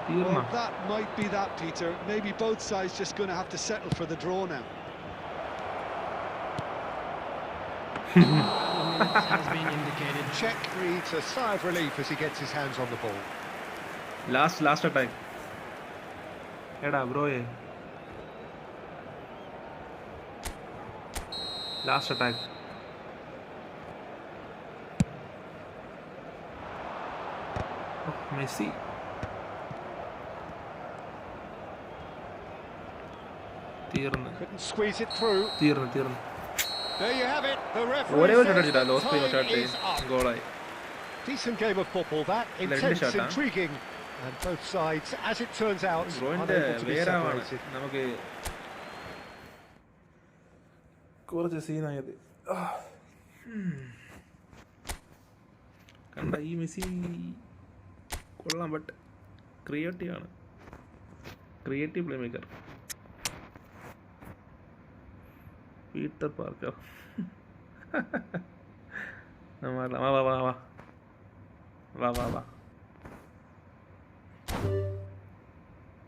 Well, that might be that, Peter. Maybe both sides just going to have to settle for the draw now. Has been indicated. Czech breathes a sigh of relief as he gets his hands on the ball. Last attack. എടാ ബ്രോയെ last attack. Messi തീർന്നു. Couldn't squeeze it through. തീർന്നു. There you have it. The ഒരേ referee ഒരു shot അടിച്ചിട്ടാ says loss time shot is up. ഗോളായി. Decent game of football, that. Intense, intriguing, and both sides, as it turns out, ബ്രോയിന്റെ unable to be വേരാവാണ് separated. നമുക്ക് കുറച്ച് സീനായത്. കണ്ട ഈ മെസ്സി കൊള്ളാം. ബട്ട് ക്രിയേറ്റീവ് ആണ്. Creative playmaker Peter Parker. വാ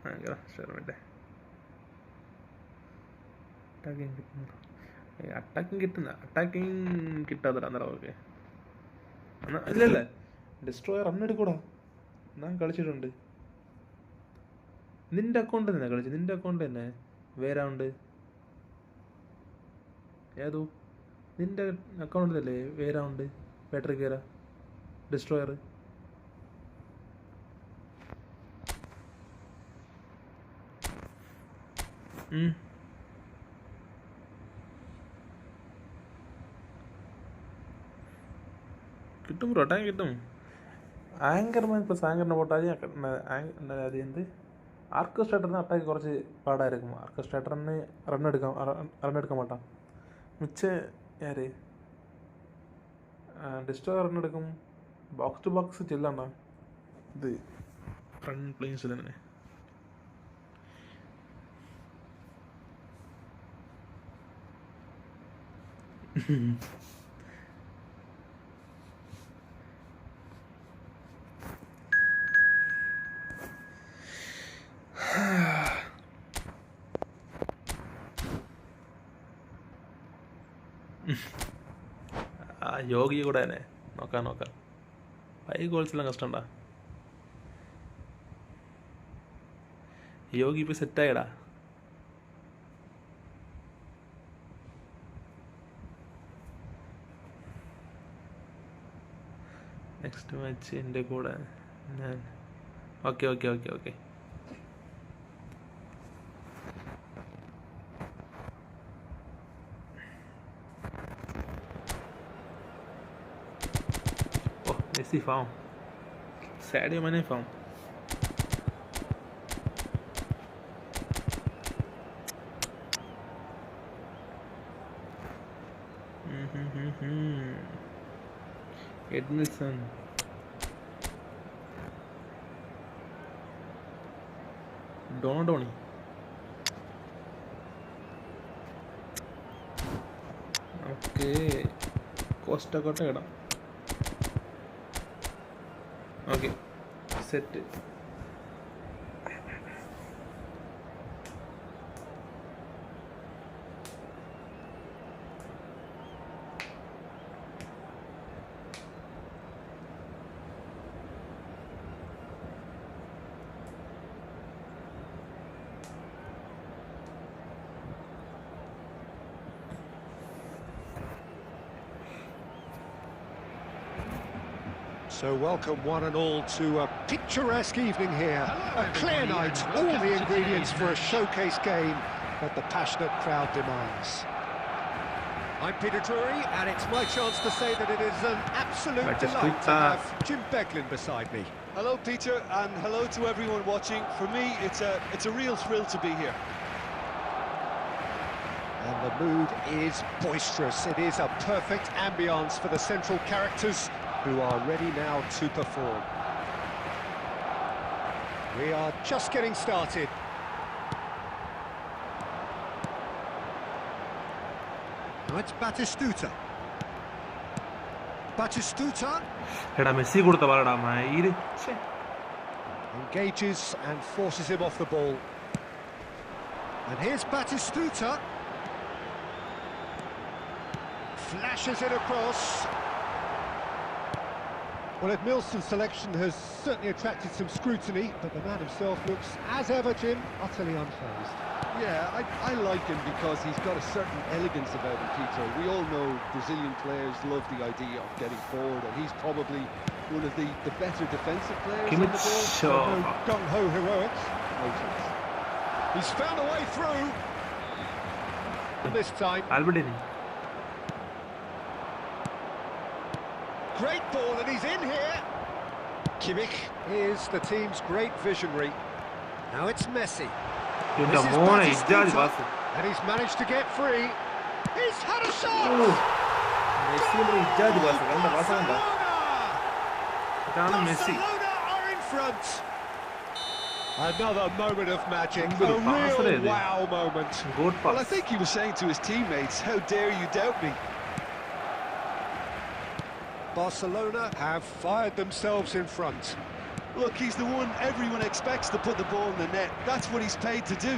ഭയങ്കര ഷെർമിൻ്റെ അറ്റാക്കിങ് കിട്ടാത്തടാ അന്നേരം. ഓക്കെ ഇല്ലല്ലേ ഡിസ്ട്രോയർ റണ്ണെടുക്കൂടാ. ഞാൻ കളിച്ചിട്ടുണ്ട്. നിന്റെ അക്കൗണ്ട് തന്നെ കളിച്ചു. നിന്റെ അക്കൗണ്ട് തന്നെ വേറെ ഉണ്ട്. ഏതോ നിന്റെ അക്കൗണ്ട് തന്നെ വേറെ ഉണ്ട്. പാട്രിക് വേറെ ഡിസ്ട്രോയർ. കിട്ടും ബ്രോ, ടൈം കിട്ടും. ആങ്കർമാൻ പ്ലസ് ആങ്കറിനെ പോട്ടാൽ അത് എന്ത് ആർക്കസ്ട്രേറ്ററിന് അറ്റാക്ക് കുറച്ച് പാടായിരിക്കും. ആർക്കസ്ട്രേറ്ററിന് റണ്ണെടുക്കാൻ മാട്ടാം. മിച്ച ആര് ഡിസ്ട്രോയർ റണ്ണെടുക്കും. ബോക്സ് ടു ബോക്സ് ചെല്ലണ്ട. ഇത് ഫ്രണ്ട് പ്ലേസ് തന്നെ ആ യോഗി കൂടെ തന്നെ നോക്കാം 5 ഗോൾസെല്ലാം കഷ്ടണ്ടാ. യോഗി ഇപ്പോൾ സെറ്റായടാ. നെക്സ്റ്റ് മാച്ച് എൻ്റെ കൂടെ ഞാൻ. Okay. Messi found. Sadio Mane found. Edmilson. Donadoni. Okay. Costa ഇടാം. Okay set. So welcome one and all to a picturesque evening here. A clear night, all the ingredients for a showcase game that the passionate crowd demands. I'm Peter Drury, and it's my chance to say that it is an absolute delight to have Jim Beglin beside me. Hello, Peter, and hello to everyone watching. For me, it's a real thrill to be here. And the mood is boisterous. It is a perfect ambience for the central characters, who are ready now to perform. We are just getting started. Now it's Batistuta. എടാ Messi കൊടുത്ത പാടാ മയില്. Engages and forces him off the ball. And here's Batistuta. Flashes it across. Well, Edmilson's selection has certainly attracted some scrutiny, but the man himself looks, as ever, Jim, utterly unfazed. Yeah, I like him because he's got a certain elegance about him, Peter. We all know Brazilian players love the idea of getting forward, and he's probably one of the better defensive players on the ball. No gung-ho heroics. No chance. He's found a way through. And this time... Albertini. Great ball, and he's in here. Kimmich is the team's great visionary. Now it's Messi. This is Batistuta, and he's managed to get free. He's had a shot! Barcelona are in front. Another moment of magic, a real wow moment. Well, I think he was saying to his teammates, how dare you doubt me? Barcelona have fired themselves in front. Look, he's the one everyone expects to put the ball in the net. That's what he's paid to do.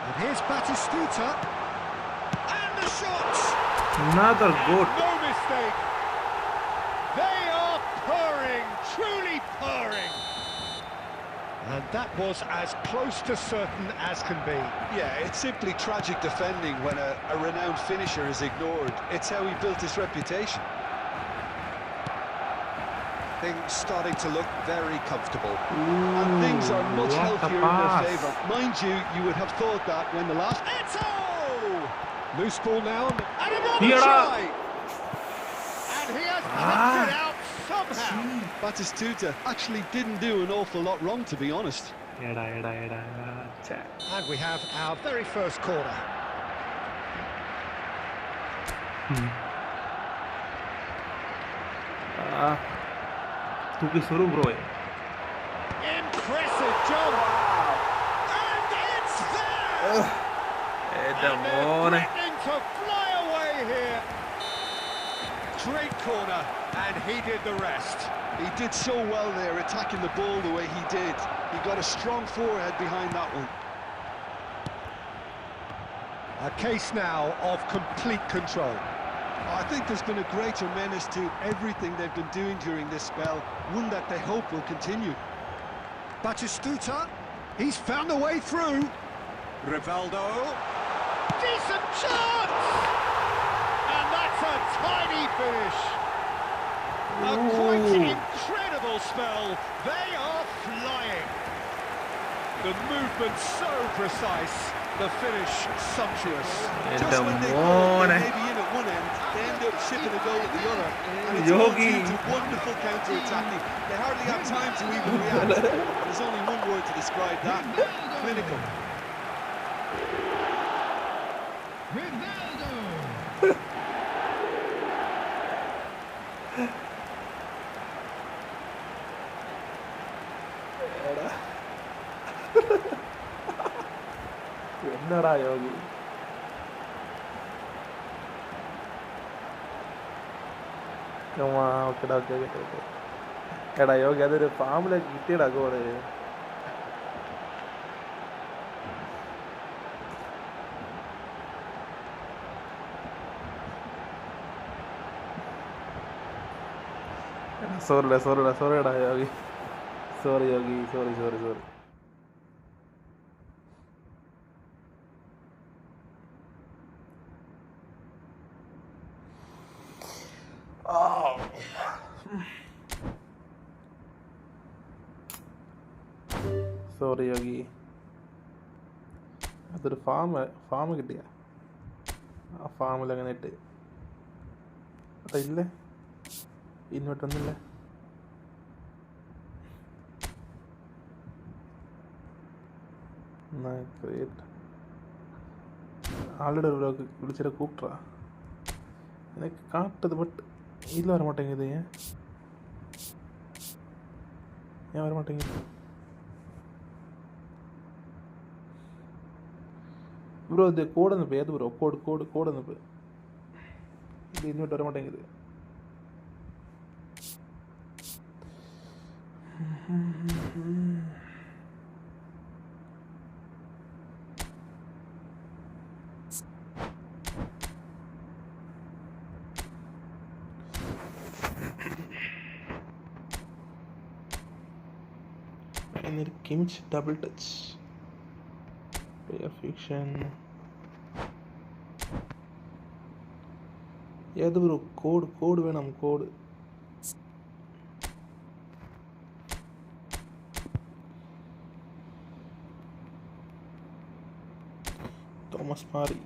And here's Batistuta. And the shot! Another goal. No mistake. They are purring, truly purring. And that was as close to certain as can be. Yeah, it's simply tragic defending when a renowned finisher is ignored. It's how he built his reputation. Things starting to look very comfortable. And things are much healthier in their favour. Mind you, you would have thought that when the last... Eto'o! Loose ball now, and another try! And he has knocked it out somehow! Batistuta actually didn't do an awful lot wrong, to be honest. And we have our very first corner. Impressive job! And it's there! And they're threatening to fly away here! Great corner, and he did the rest. He did so well there, attacking the ball the way he did. He got a strong forehead behind that one. A case now of complete control. I think there's been a greater menace to everything they've been doing during this spell, one that they hope will continue. Batistuta, he's found a way through. Rivaldo, decent chance! And that's a tiny finish. A quite incredible spell. They are flying. The movement so precise, the finish sumptuous. Just when they thought they may be in at one end, they end up shipping a goal at the other. And it's all due to wonderful counter-attacking. They hardly have time to even react. There's only one word to describe that: clinical. Rivaldo. എന്നടാ യോഗി എടാ യോഗി അതൊരു ഫാമിലേക്ക് കിട്ടിയടാ goal. സോറിടാ യോഗി. Sorry യോഗി, sorry. Sorry യോഗി, അതൊരു farm കിട്ടിയ ആ ഫാമിൽ അങ്ങനെ ഇട്ട് ഇല്ലേ, ഇന്നോട്ടൊന്നില്ല. ஆல்ரெடி ஒரு விളിച്ചിട്ട് கூப்பிட்றா, எனக்கு காட்டுது பட் இதில் வர மாட்டேங்குது. ஏன் வர மாட்டேங்குது ப்ரோ? இது கோடு அனுப்பு. ஏது ப்ரோ? கோடு அனுப்பு. இது இன்னொட்டு வர மாட்டேங்குது. Kimmich double touch. Player fiction. ഏത് ബ്രോ? കോഡ് വേണം. കോഡ് തോമസ് മാറി.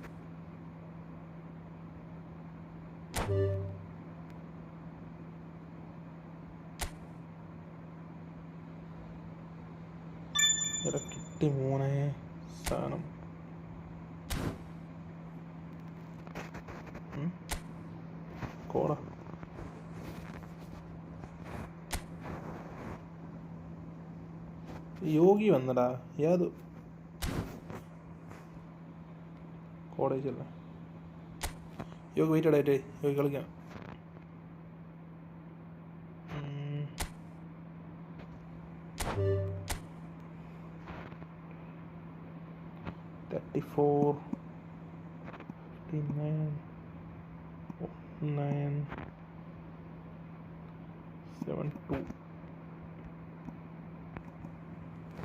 കിട്ടി മോനെ സാധനം. കോട യോഗി വന്നടാ. ഏത് കോളേജല്ല യോഗി? വെയിറ്റ് ഇടായിട്ട് യോഗി കളിക്കാം. Four 59 9 7 2.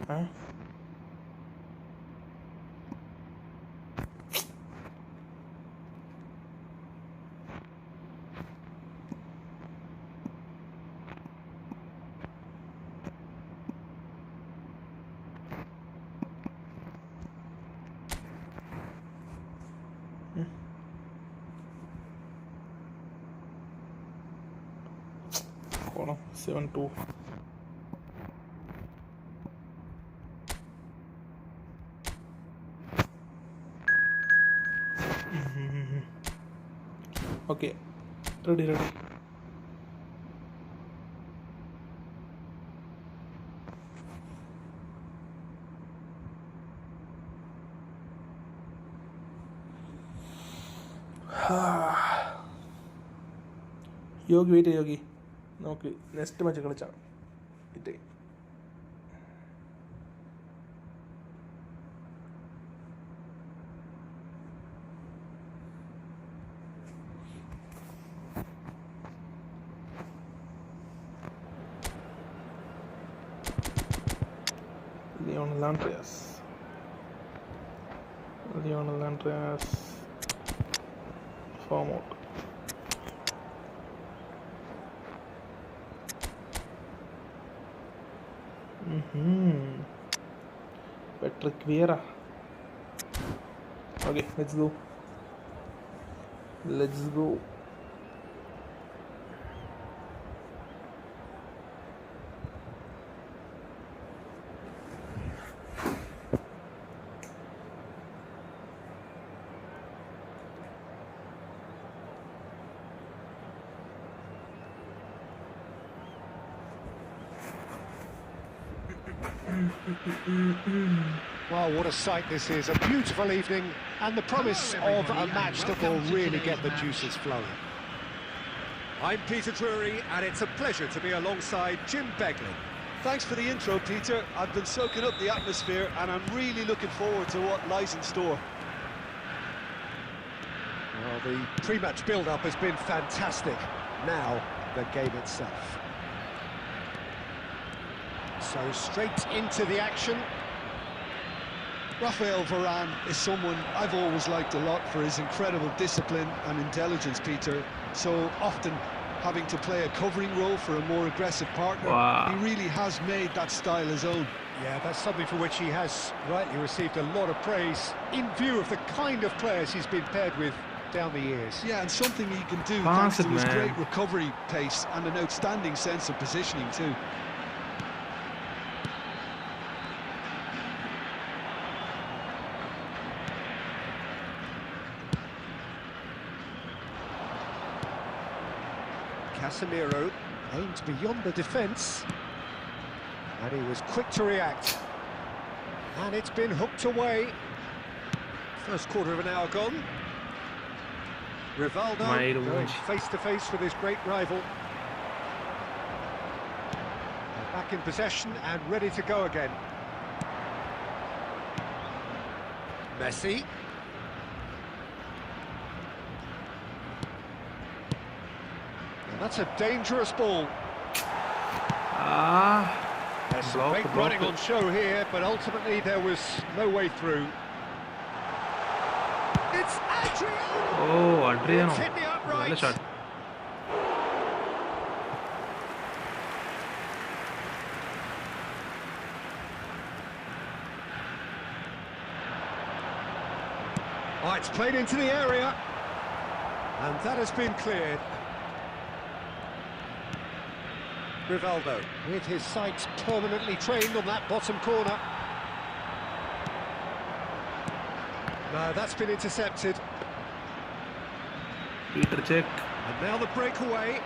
Huh? Corner 7-2. Okay, ready. യോഗി വെയിറ്റ് യോഗി നമുക്ക് നെക്സ്റ്റ് മാച്ച് കളിച്ചാണ് ഇട്ടേ. Lionel Andreas form out. Patrick Vieira. Okay, let's go. Well, what a sight this is. A beautiful evening and the promise of a match that will really get the juices flowing. I'm Peter Drury and it's a pleasure to be alongside Jim Beglin. Thanks for the intro, Peter. I've been soaking up the atmosphere and I'm really looking forward to what lies in store. Well, the pre-match build-up has been fantastic. Now, the game itself. So straight into the action. Rafael Varane is someone I've always liked a lot for his incredible discipline and intelligence, Peter. So often having to play a covering role for a more aggressive partner, he really has made that style his own. Yeah, that's something for which he has rightly received a lot of praise in view of the kind of players he's been paired with down the years. Yeah, and something he can do thanks to his great recovery pace and an outstanding sense of positioning too. Casemiro aimed beyond the defence, and he was quick to react, and it's been hooked away. First quarter of an hour gone. Rivaldo going face to face with his great rival. They're back in possession and ready to go again. Messi. That's a dangerous ball. There's some great running on show here, but ultimately there was no way through. It's Adriano! Oh, Adriano. It's hit the upright. Well shot. Oh, it's played into the area. And that has been cleared. Rivaldo, with his sights permanently trained on that bottom corner. No, that's been intercepted. Peter check. And now the breakaway.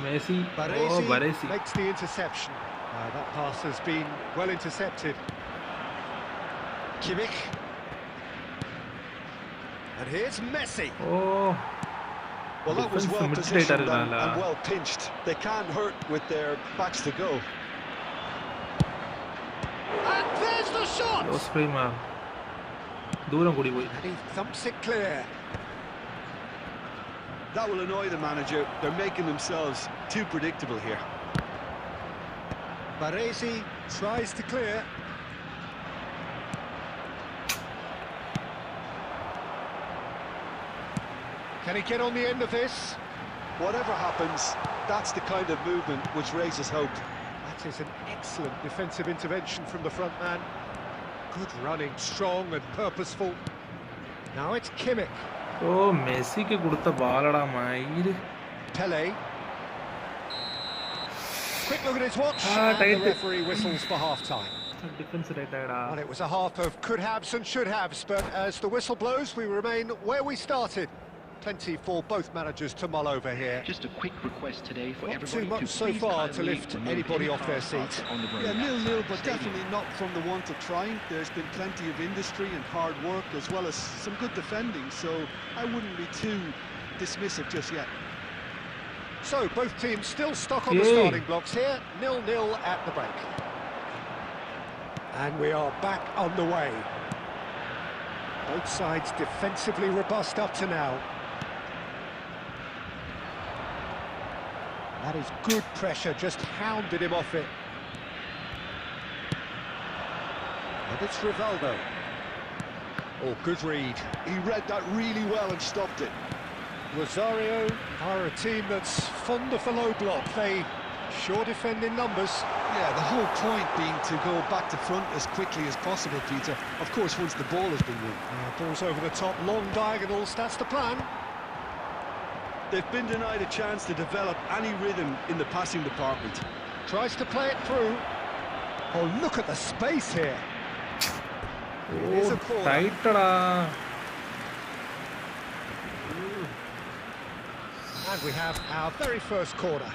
Messi. Baresi makes the interception. That pass has been well intercepted. Kimmich. And here's Messi. Oh. Well, that was well positioned and well pinched. They can't hurt with their backs to go. And there's the shot! And he thumps it clear. That will annoy the manager. They're making themselves too predictable here. Baresi tries to clear. Can he get on the end of this? Whatever happens, that's the kind of movement which raises hope. That is an excellent defensive intervention from the front man. Good running, strong and purposeful. Now it's Kimmich. Oh, Messi ke kudutha ballada maayir. Pele. Quick look at his watch. And the referee whistles for half-time. Defense right. Well, it was a half of could-haves and should-haves, but as the whistle blows, we remain where we started. Plenty for both managers to mull over here. Just a quick request today for not everybody too much to so far to lift anybody off their seat. Yeah, 0-0, but definitely not from the want of trying. There's been plenty of industry and hard work, as well as some good defending, so I wouldn't be too dismissive just yet. So both teams still stuck on the starting blocks here, 0-0 at the break. And we are back on the way. Both sides defensively robust up to now. That is good pressure, just hounded him off it. And it's Rivaldo. Oh, good read. He read that really well and stopped it. Rosario are a team that's fond of the low block. They sure defend in numbers. Yeah, the whole point being to go back to front as quickly as possible, Peter. Of course, once the ball has been won. Ball's over the top, long diagonals, that's the plan. They've been denied a chance to develop any rhythm in the passing department. Tries to play it through. Oh, look at the space here. It is a corner. Tight. And we have our very first corner.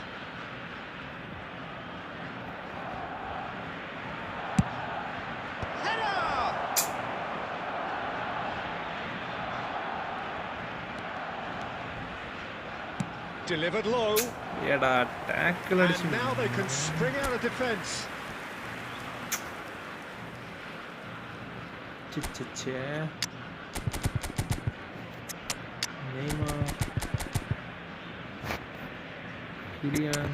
Header! Delivered low. Yeah, tackle. And now they can spring out of defence. Neymar. Kylian.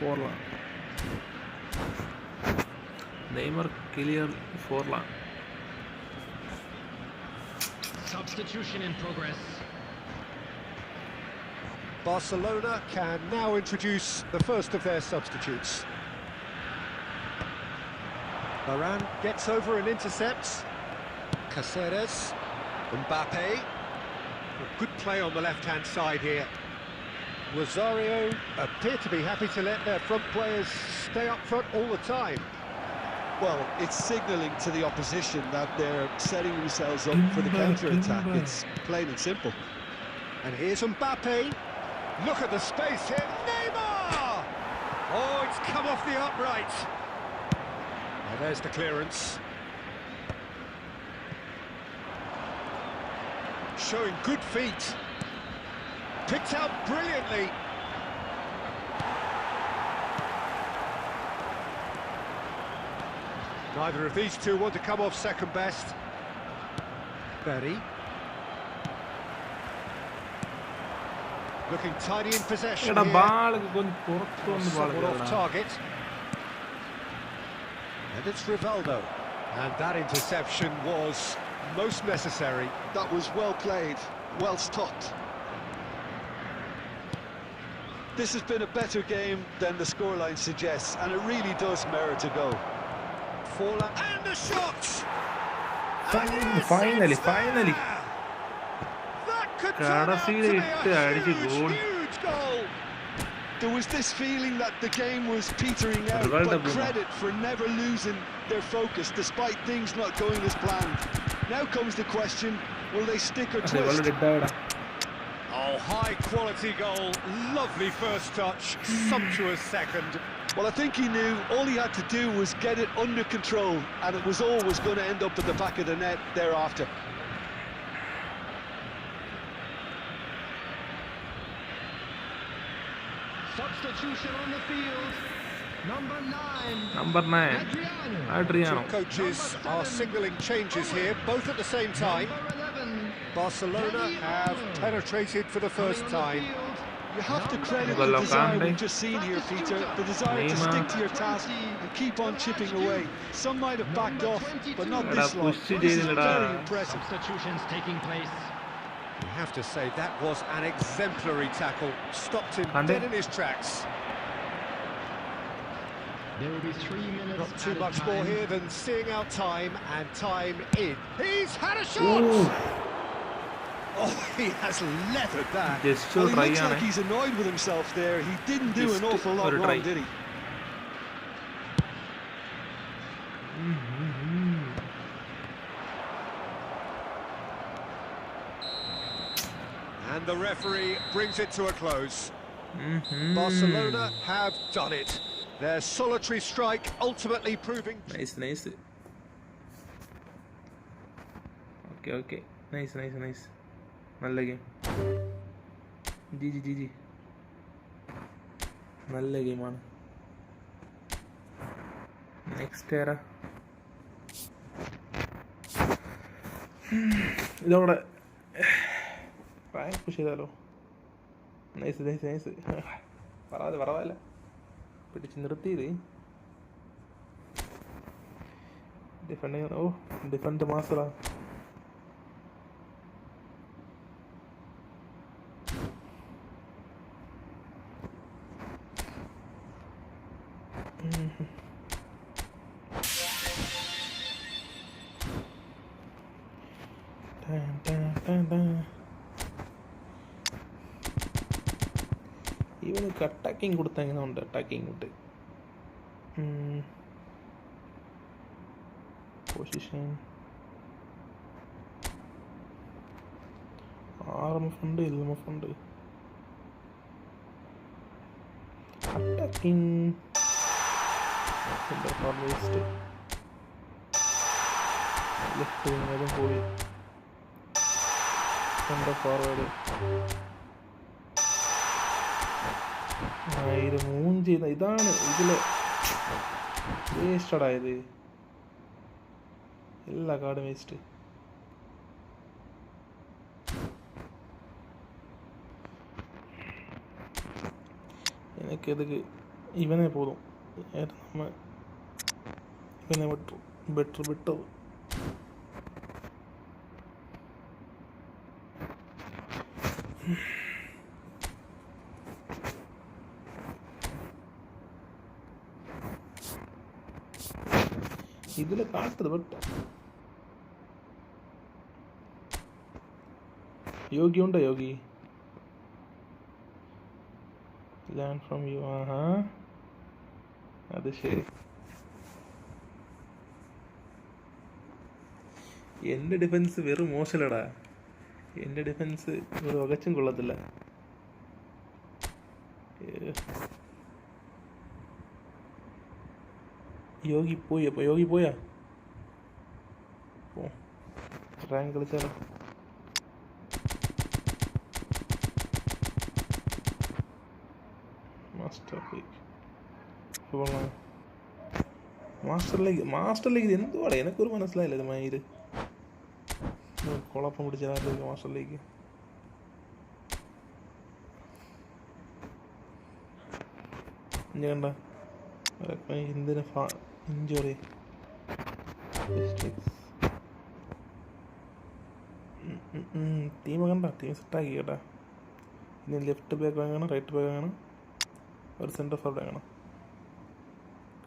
Forlan. Neymar, Kylian, Forlan. Substitution in progress. Barcelona can now introduce the first of their substitutes. Varane gets over and intercepts. Caceres. Mbappe. A good play on the left-hand side here. Rosario appear to be happy to let their front players stay up front all the time. Well, it's signalling to the opposition that they're setting themselves up for the counter-attack. It's plain and simple. And here's Mbappe. Look at the space here. Neymar! Oh, it's come off the upright. Now there's the clearance. Showing good feet. Picked out brilliantly. Neither of these two want to come off second best. Berry. Looking tidy in possession here. Somewhat off target. And it's Rivaldo. And that interception was most necessary. That was well played, well stopped. This has been a better game than the scoreline suggests, and it really does merit a go. Forlan and the shot! Finally. That could turn out to be a huge goal. There was this feeling that the game was petering out, but credit for never losing their focus despite things not going as planned. Now comes the question, will they stick or twist? Oh, high-quality goal, lovely first touch, sumptuous second. Well, I think he knew all he had to do was get it under control, and it was always going to end up at the back of the net thereafter. Substitution on the field. Number 9. Adriano. Two coaches are signalling changes here, both at the same time. Barcelona have penetrated for the first time. You have to credit the desire we've just seen here, Peter. The desire to stick to your task and keep on chipping away. Some might have backed off, but not this long. This is very impressive. Substitutions taking place. You have to say that was an exemplary tackle. Stopped him dead in his tracks. There will be 3 minutes. Not too much more here than seeing out time and time in. He's had a shot! Ooh. Oh, he has leathered that. Well, he looks like he's annoyed with himself there. He didn't do an awful lot wrong, did he? And the referee brings it to a close. Barcelona have done it. Their solitary strike ultimately proving... Nice. Okay. Nice. നല്ല game. G നല്ല ഗെയിമാണ്. Next ആരാ? ഇതവിടെ rank push ചെയ്താലോ? Nice പറവാല്ല പിടിച്ച് നിർത്തിയത്. Defend മാസ്റ്ററാ. ഇവനക്ക് attacking കൊടുത്ത എങ്ങനെ ഉണ്ട്? അറ്റാക്കിങ് ഉണ്ട്. പൊസിഷൻ RMF ഉണ്ട്, LMF ഉണ്ട്. അറ്റാക്കിങ് ലെഫ്റ്റ് വിങ്ങതും പോയി. സെൻട്രൽ ഫോർവേഡ് ഇത് മൂഞ്ച് ചെയ്യുന്ന ഇതാണ് ഇതില് വേസ്റ്റഡായത്. എല്ലാ കാർഡും വേസ്റ്റ്. എനിക്കത് ഇവനെ പോതും. നമ്മ ഇവനെ ബെറ്റർ ഇതില് കാട്ടത്. ബട്ട് യോഗി ഉണ്ടോ? യോഗി ലേൺ ഫ്രം യു. അത് ശരി. എൻ്റെ ഡിഫൻസ് വെറും മോശമല്ലടാ. എൻ്റെ ഡിഫൻസ് ഒരു വകച്ചും കൊള്ളത്തില്ല. യോഗി പോയി. അപ്പോൾ യോഗി പോയാ റാങ്ക് കളിച്ചാലോ? മാസ്റ്റർ ലീഗ് എന്തുവാടെ? എനക്കൊരു മനസ്സിലായില്ല. ഇത് മയില് കുഴപ്പം പിടിച്ച മാസ്റ്റർ ലീഗ്. കണ്ട എന്തിനാ ഇഞ്ചുറി? ടീം കണ്ട ടീം സെറ്റാക്കി കേട്ടാ. ഇനി ലെഫ്റ്റ് ബാക്ക് വാങ്ങണം, റൈറ്റ് ബാക്ക് വാങ്ങണം, ഒരു സെൻറ്റർ ഫോർവേഡ് വാങ്ങണം.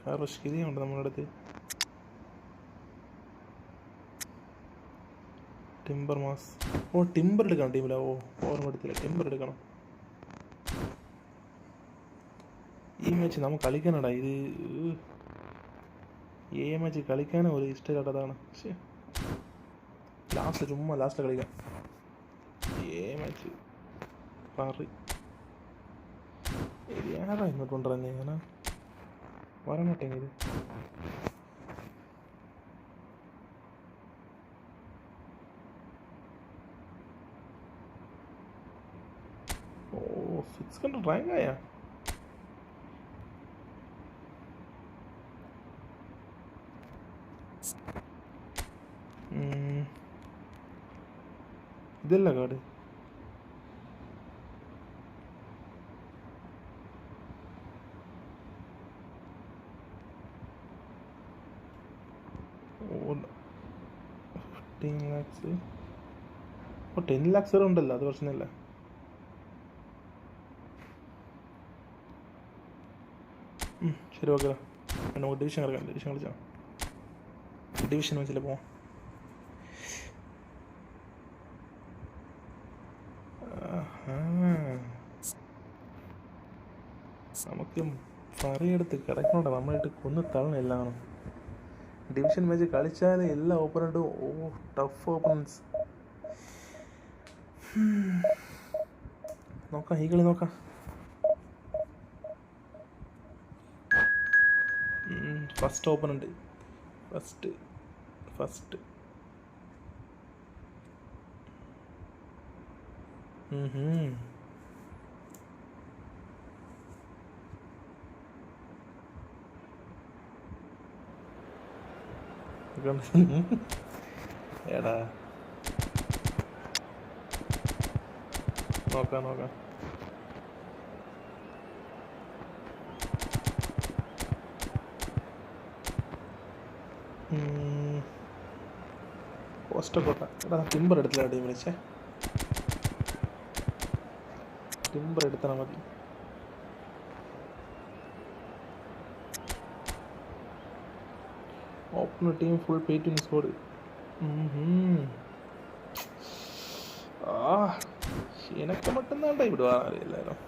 കാർഷികതയുണ്ട് നമ്മുടെ അടുത്ത്. Timber mass. ടിംബർ എടുക്കണം ടീമില. ഓർമ്മ എടുത്തില്ല. ടിംബർ എടുക്കണം. ഈ മാച്ച് നമുക്ക് കളിക്കാനടാ. ഇത് മാച്ച് കളിക്കാനും ഒരു ഇഷ്ടമില്ലാത്തതാണ്. പക്ഷേ ലാസ്റ്റ് കളിക്കാം. മാച്ച് ആരാ ഇങ്ങോട്ട് കൊണ്ടുവന്നെ? അങ്ങനെ വരമാട്ടെങ്കിൽ ഓ 600 റാങ്ക് ആയാ? ഇതല്ല കാർഡ്. ഓ 10 lakhs വരെ ഉണ്ടല്ലോ. അത് പ്രശ്നമില്ല. ശരി ഓക്കെ. നമുക്ക് ഡിവിഷൻ കളിച്ചാൽ ഡിവിഷൻ വെച്ചില്ല പോവാം. നമുക്ക് പറയെടുത്ത് കിടക്കണോട്ടെ. നമ്മളിട്ട് കൊന്ന് തള്ളണം എല്ലാം. ഡിവിഷൻ മാച്ച് കളിച്ചാൽ എല്ലാ ഓപ്പണൻറ്റും ടഫ് ഓപ്പണൻസ്. നോക്കാം, ഈ കളി നോക്കാം. ഫസ്റ്റ് ഓപ്പണൻറ്റ് ഫസ്റ്റ് എടാ നോക്കാം നോക്കാം. കോസ്റ്റക്കോട്ട എടാ ടിമ്പർ എടുത്തില്ല അടി വിളിച്ചേ. ടിമ്പർ എടുത്താൽ മതി. Open team full pay to squad. எனக்கு மட்டும்தான்டா இப்படி வராது எல்லாரும்.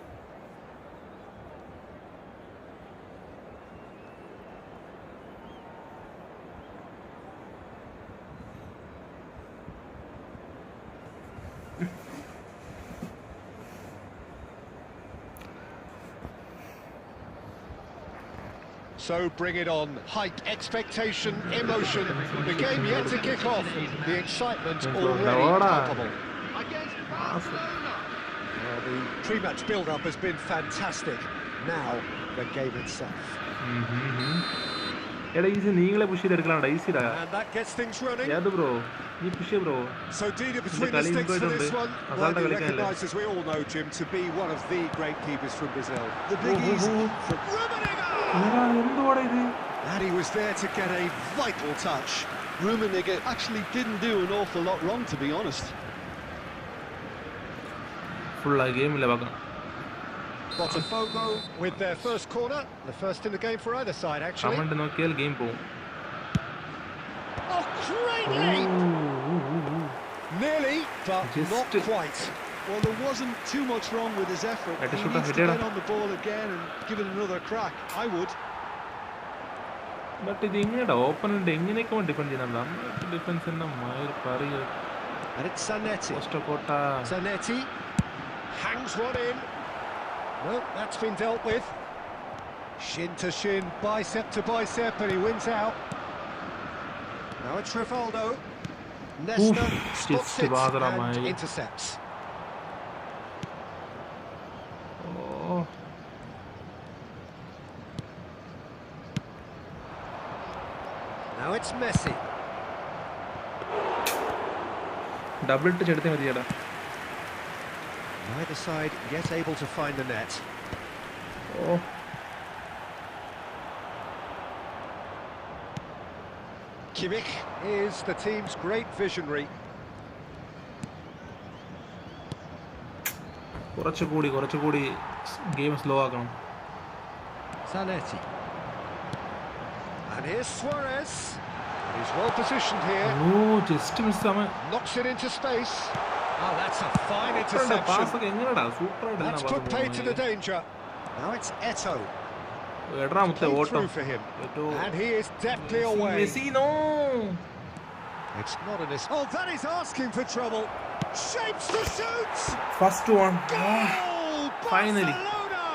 So bring it on. Hype, expectation, emotion. The game yet to kick off. The excitement already palpable. The pre-match build-up has been fantastic. Now the game itself. എടാ easy നീങ്ങളെ push ചെയ്തെടുക്കലാണ്ടാ ഈസിടാ. And that gets things running. ഏത് bro നീ push ചെയ്യ bro. So Dida between the sticks for this one. Well, recognised, as we all know, Jim, to be one of the great keepers from Brazil. The big easy from Rummenigge. And he was there to get a vital touch. Rummenigge actually didn't do an awful lot wrong, to be honest. Full game il vaga. Botafogo with their first corner, the first in the game for either side actually. Command നോക്കിയാൽ game പോകും. Oh, great leap! Nearly, but not quite. Well, there wasn't too much wrong with his effort. He needs to get on the ball again and give it another crack. I would. But ഇത് എങ്ങനെയാ opponent എങ്ങനെയൊക്കെ defend ചെയ്യുന്നുണ്ട്. നമ്മുടെ ഡിഫൻസിന്റെ Maier പറയ. And it's Zanetti. കോസ്റ്റക്കോട്ട. Zanetti hangs one in. No, that's been dealt with. Shin to shin, bicep to bicep, and he wins out. Now it's Rivaldo. Nesta spots it and intercepts. Oh. Now it's Messi. Double touch എടുത്തേ മതിയടാ. Neither side yet able to find the net. Oh. Kimmich is the team's great visionary. കുറച്ചുകൂടി game slow ആക്കണം. Zanetti. And here's Suarez. He's well positioned here. Oh, just miss him. Knocks it into space. Oh, that's a fine interception. That's put paid to the danger. Now it's Eto'o. Through for him. And he is deftly away. It's not an issue. Oh, that is asking for trouble. Shapes to shoot. First one. Goal! Finally. Barcelona!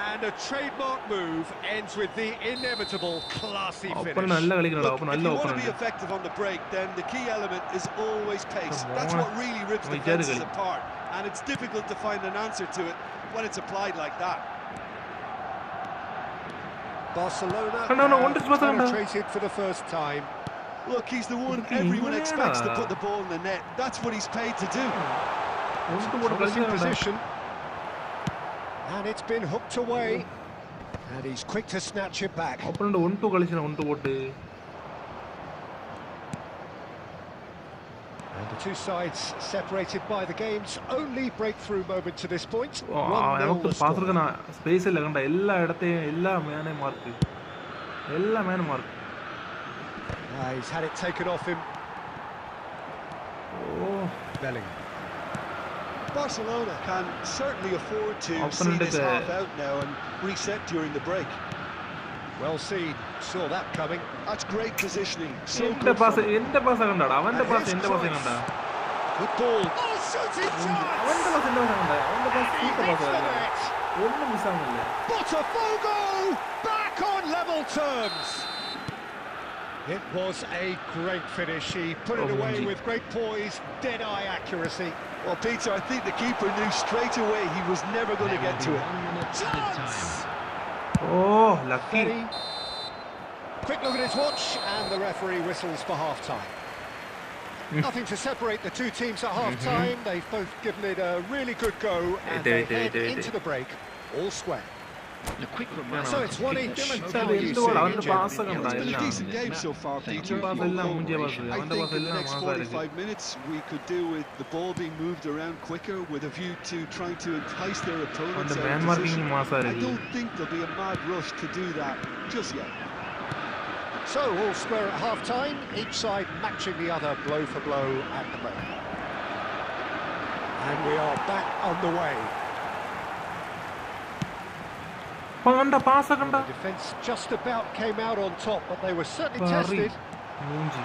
And a trademark move ends with the inevitable classy finish. Look, if you want to be effective on the break, then the key element is always pace. That's what really rips defenses apart. And it's difficult to find an answer to it when it's applied like that. Barcelona penetrated for the first time. Look, he's the one everyone expects to put the ball in the net. That's what he's paid to do. Promising position. And it's been hooked away. And he's quick to snatch it back. And the two sides separated by the game's only breakthrough moment to this point. 1-0 space he's had it taken off him. Bellingham. Barcelona can certainly afford to see this half out now and reset during the break. Well seen, saw that coming. That's great positioning. So good Good ball. Oh, shooting chance! Botafogo back on level terms. It was a great finish. He put it away with great poise, dead-eye accuracy. Well, Peter, I think the keeper knew straight away he was never going to get to it. Chance! Oh, lucky. quick look at his watch, and the referee whistles for half-time. Nothing to separate the two teams at half-time. They've both given it a really good go, and they head into the break, all square. A quick reminder. So it's one each. How are you It's seeing it, Jim? been a decent game so far, Peter. Although I think in the next 45 minutes we could do with the ball being moved around quicker with a view to trying to entice their opponents out of position. I don't think there'll be a mad rush to do that just yet. So all square at half-time, each side matching the other blow for blow at the break. And we are back on the way. The defence just about came out on top, but they were certainly tested.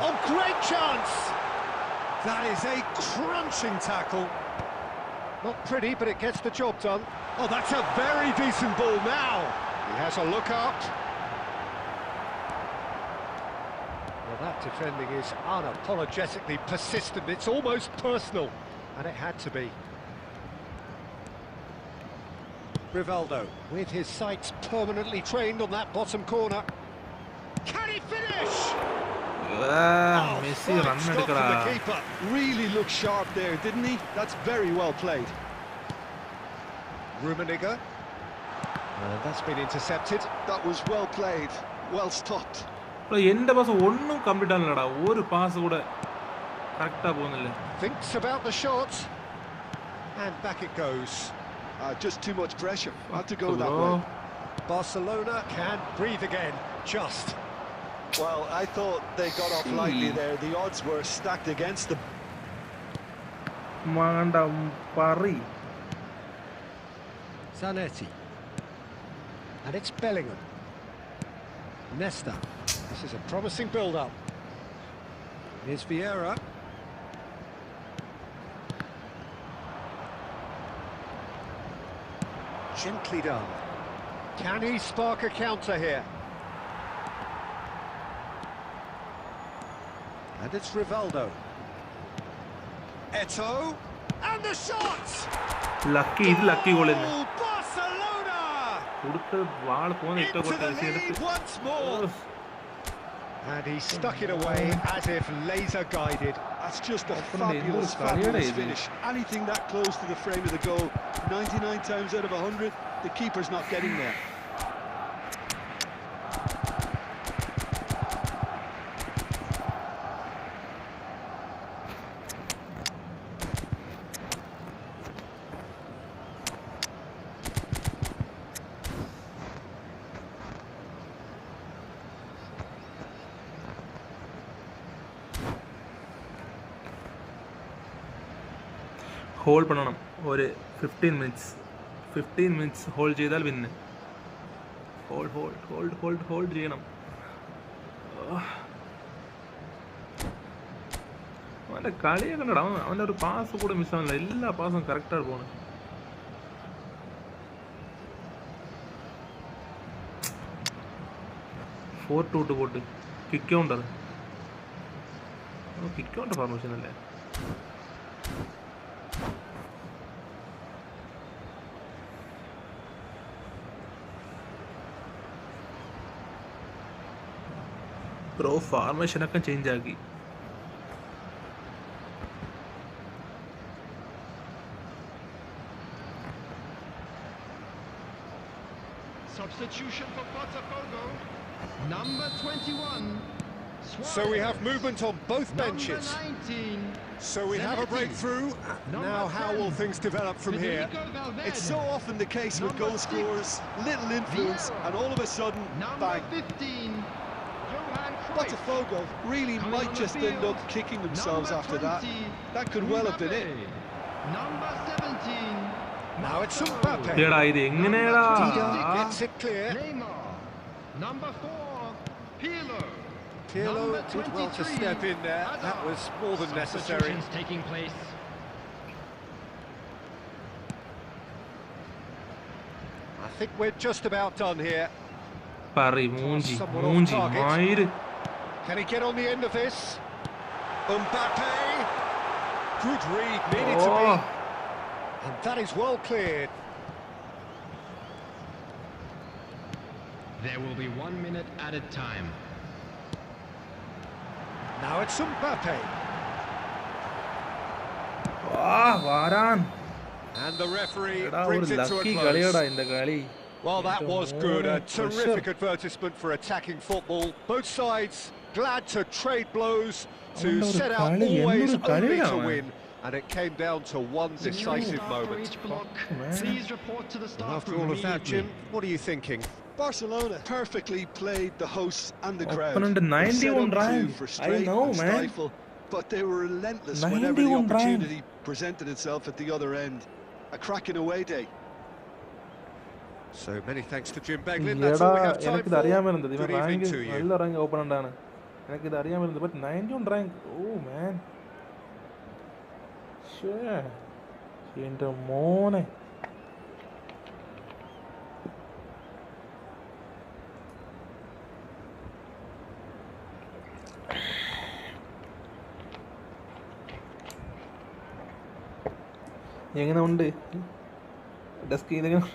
Oh, great chance! That is a crunching tackle. Not pretty, but it gets the job done. Oh, that's a very decent ball now. He has a look out. Well, that defending is unapologetically persistent. It's almost personal, and it had to be. Rivaldo, with his sights permanently trained on that bottom corner. Can he finish? Messi run stop from the keeper. Really looked sharp there, didn't he? That's very well played. Rummenigge. That's been intercepted. That was well played. Well stopped. Thinks about the shot. And back it goes. Just too much pressure. Had to go that way. Barcelona can breathe again. Just. Well, I thought they got off lightly there. The odds were stacked against them. Zanetti. And it's Bellingham. Nesta. This is a promising build-up. Here's Vieira. Gently done. Can he spark a counter here? And it's Rivaldo. Eto'o. And the shot! Lucky goal in there. Barcelona! Into the lead once more! And he stuck it away as if laser-guided. That's just a fabulous finish. Anything that close to the frame of the goal, 99 times out of 100, the keeper's not getting there. Hold பண்ணனும் ஒரு 15 minutes hold ചെയ്താൽ win. hold ചെയ്യണം. അവന്റെ കളിയെ കണ്ടടാ, അവന്റെ ഒരു pass കൂടെ miss ആവുന്നില്ല, എല്ലാ പാസും കറക്റ്റ് ആയിട്ട് പോണ്. പോട്ട് കിക്ക് കൗണ്ടർ ഫോർമേഷൻ അല്ലേ? ബ്രോ ഫാർമേഷനൊക്കെ ചേഞ്ച് ആക്കി. Substitution for Botafogo. Number 21. So we have movement on both benches. So we have a breakthrough. Now how will things develop from here? It's so often the case with goal scorers, little influence, and all of a sudden, bang. Botafogo really might just end up kicking themselves after that. That could well have been it. Number 17. Now it's Mbappe. Gets it clear. Neymar. Number 4. Pirlo. Pirlo did well to step in there. That was more than necessary. Taking place. I think we're just about done here. Munji, can he get on the end of this? Mbappe. Good read, needed to be. And that is well cleared. There will be 1 minute added time. Now it's Mbappe. Varan. And the referee Eda brings oru it to a lucky close. kaliyada inda kali. Well, that was good. A terrific advertisement for attacking football. Both sides glad to trade blows, to set out always only to win. And it came down to one decisive moment. Please report to the staff After all of that, Jim, what are you thinking? Barcelona perfectly played the hosts and the crowd. Opponent 91 rank. I know, man. Stifle, but they were relentless whenever the opportunity presented itself at the other end. A cracking away day. So many thanks to Jim Beglin. That's all we have time for. Good evening to you. Nalla rank opponent aanu. Enakku idu ariyamirundu, but 91 rank. Oh man. Sure. Enta mone. എങ്ങനെ ഉണ്ട് desk ഇതെങ്ങനെ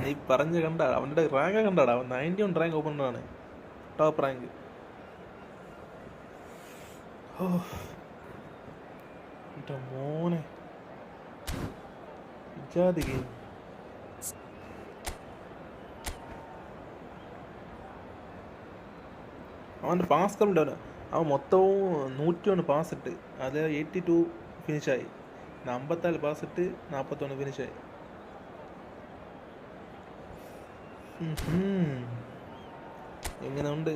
നീ പറഞ്ഞ് കണ്ട അവൻ്റെ rank കണ്ടാടാ അവൻ 91 rank ഓപ്പണറാണ് top rank എൻ്റെ മോനെ ഇജാതി ഗെയിം അവൻ്റെ പാസ് കമ്മില്ല അവൻ മൊത്തവും 101 പാസ് ഇട്ട് അത് 82 ഫിനിഷായി 54 പാസ് ഇട്ട് 41 ഫിനിഷായി എങ്ങനെ ഉണ്ട്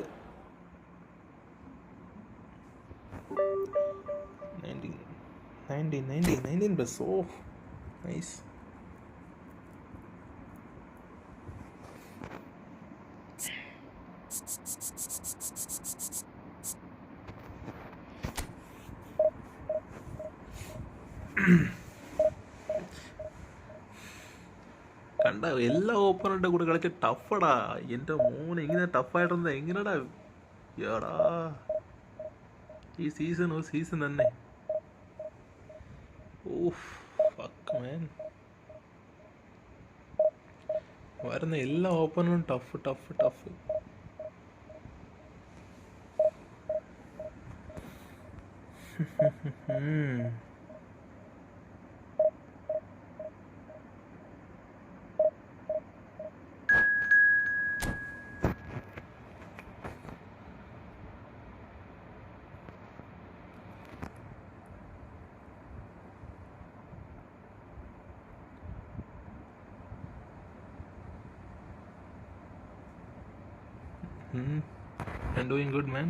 19 പ്ലസ് ഓ നൈസ് കണ്ട എല്ലാ ഓപ്പണറിൻ്റെ കൂടെ കളിച്ച ടഫടാ എൻ്റെ മോനെ ഇങ്ങനെ ടഫായിട്ടിരുന്ന എങ്ങനെടാ എടാ ഈ സീസൺ ഒരു സീസൺ തന്നെ ഓഫ് ഫക്ക് മാൻ വരുന്ന എല്ലാ ഓപ്പണറും tough tough tough I'm doing good, man.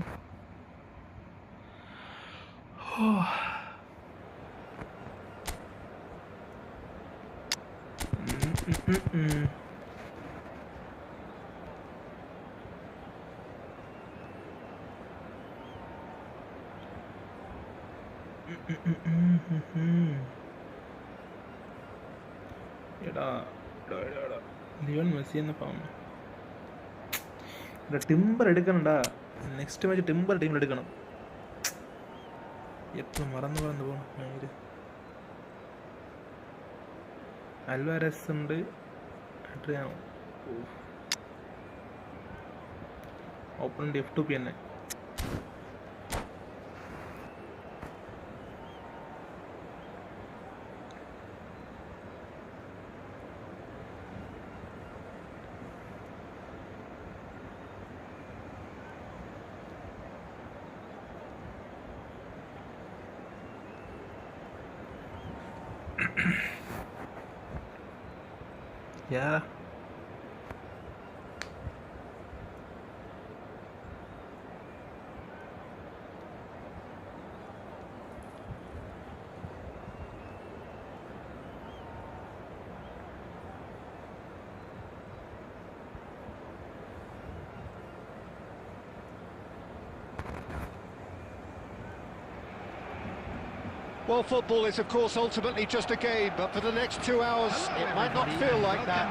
Leon Messi എന്ന പാവം ടിംബർ എടുക്കണണ്ടാ നെക്സ്റ്റ് മാച്ച് ടിംബർ ടീമിൽ എടുക്കണം എപ്പോഴും മറന്നു പോകണം ഭയങ്കര അൽവാരസ് ഉണ്ട് ഓപ്പൺ F2P തന്നെ Yeah. Well, football is, of course, ultimately just a game, but for the next 2 hours, it might not feel like that.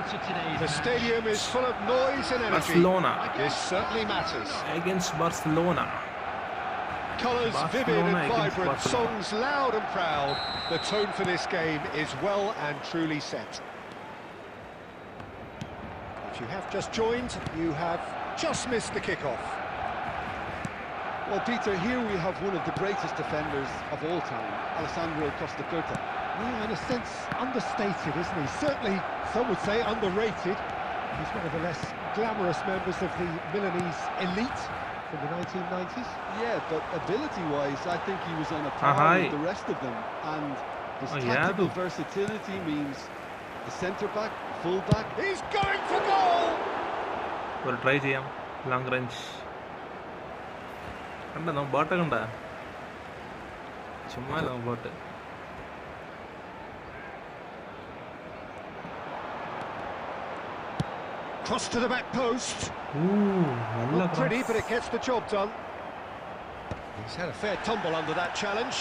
The stadium is full of noise and energy. Barcelona. This certainly matters. Against Barcelona. Colours vivid and vibrant, songs loud and proud. The tone for this game is well and truly set. If you have just joined, you have just missed the kickoff. Well, Peter, here we have one of the greatest defenders of all time, Alessandro Costa Curta. Yeah, in a sense, understated, isn't he? Certainly, some would say underrated. He's one of the less glamorous members of the Milanese elite from the 1990s. Yeah, but ability-wise, I think he was on a par with the rest of them. And his tactical versatility means the centre-back, full-back. He's going for goal! We'll try ചെയ്യാം long range. കണ്ട നമ്മ boat കണ്ട ചുമ്മാ നമ്മ boat Cross to the back post. Not pretty, but it gets the job done. He's had a fair tumble under that challenge.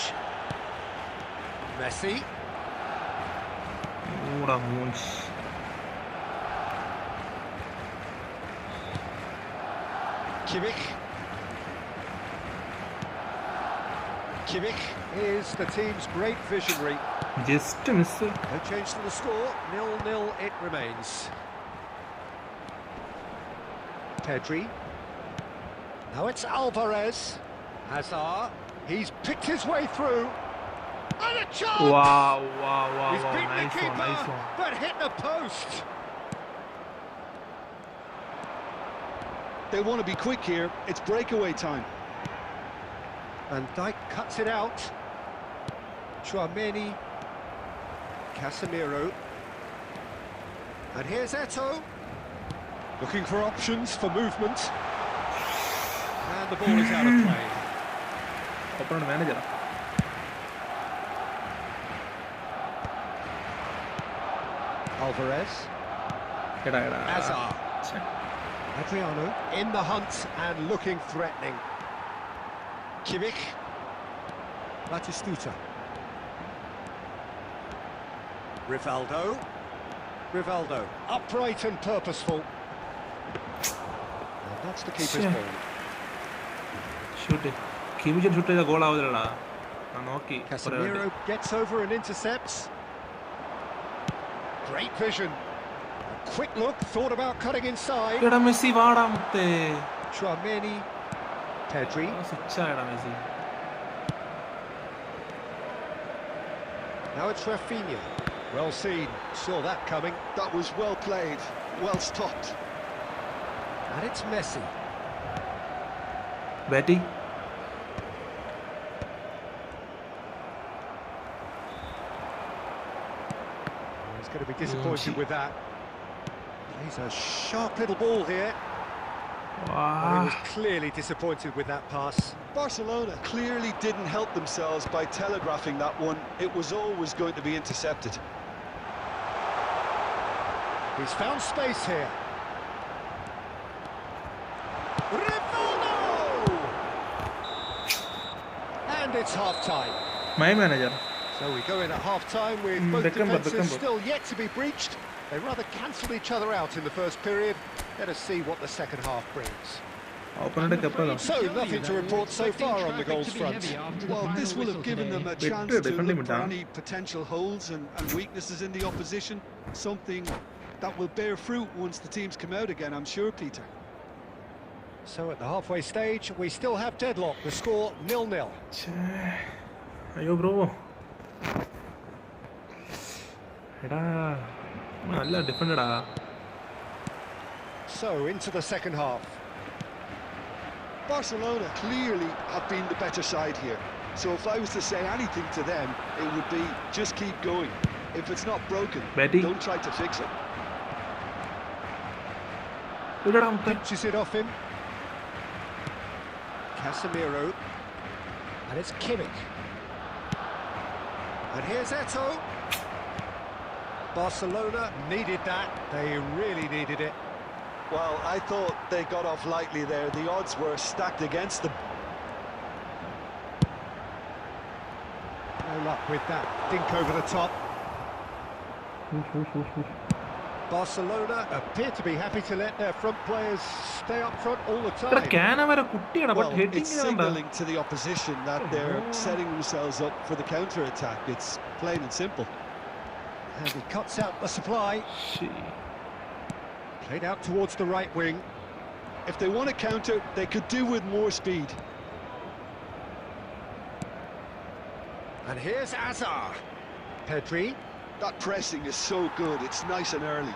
Messi. Kimmich is the team's great visionary. Just a miss. No change to the score. 0-0 it remains. Pedri. Now it's Alvarez. Hazard. He's picked his way through. And a chance! Wow. He's beaten Nice the keeper, one. but hit the post. They want to be quick here. It's breakaway time. Van Dijk cuts it out. Tchouaméni. Casemiro. And here's Eto'o. Looking for options for movement. And the ball is out of play. Opponent manager. Alvarez. Hazard. Adriano in the hunt and looking threatening. Kimmich. Batistuta. Rivaldo. Upright and purposeful. And that's the keeper's ball. Shoot it. Kimmich shoot the goal avudalla. Noki. Casemiro gets over and intercepts. Great vision. A quick look, thought about cutting inside. Eda Messi vaada mutte. Tchouaméni. Pedri. Messi. Now it's Rafinha. Well seen, saw that coming. That was well played, well stopped. And it's Messi. Betty. He's going to be disappointed with that. He's a sharp little ball here. He was clearly disappointed with that pass. Barcelona clearly didn't help themselves by telegraphing that one. It was always going to be intercepted. He's found space here. Rivaldo! And it's half-time. My manager. So we go in at half-time with both defences still yet to be breached. They rather cancelled each other out in the first period. Let us see what the second half brings. So, nothing to report so far on the goals front. Well, this will have given them a chance to look for any potential holes and weaknesses in the opposition. Something that will bear fruit once the teams come out again, I'm sure, Peter. So, at the halfway stage, we still have deadlock. The score 0-0. Ayo, bro. Nalla defended. So, into the second half. Barcelona clearly have been the better side here. So if I was to say anything to them, it would be just keep going. If it's not broken, don't try to fix it. Pinches it off him. Casemiro. And it's Kimmich. And here's Eto'o. Barcelona needed that. They really needed it. Well, I thought they got off lightly there. The odds were stacked against them. No luck with that. Dink over the top. Barcelona appear to be happy to let their front players stay up front all the time. Well, it's signalling to the opposition that they're setting themselves up for the counter-attack. It's plain and simple. And he cuts out the supply. Played out towards the right wing. If they want to counter, they could do with more speed. And here's Azar. Pedri. That pressing is so good, it's nice and early.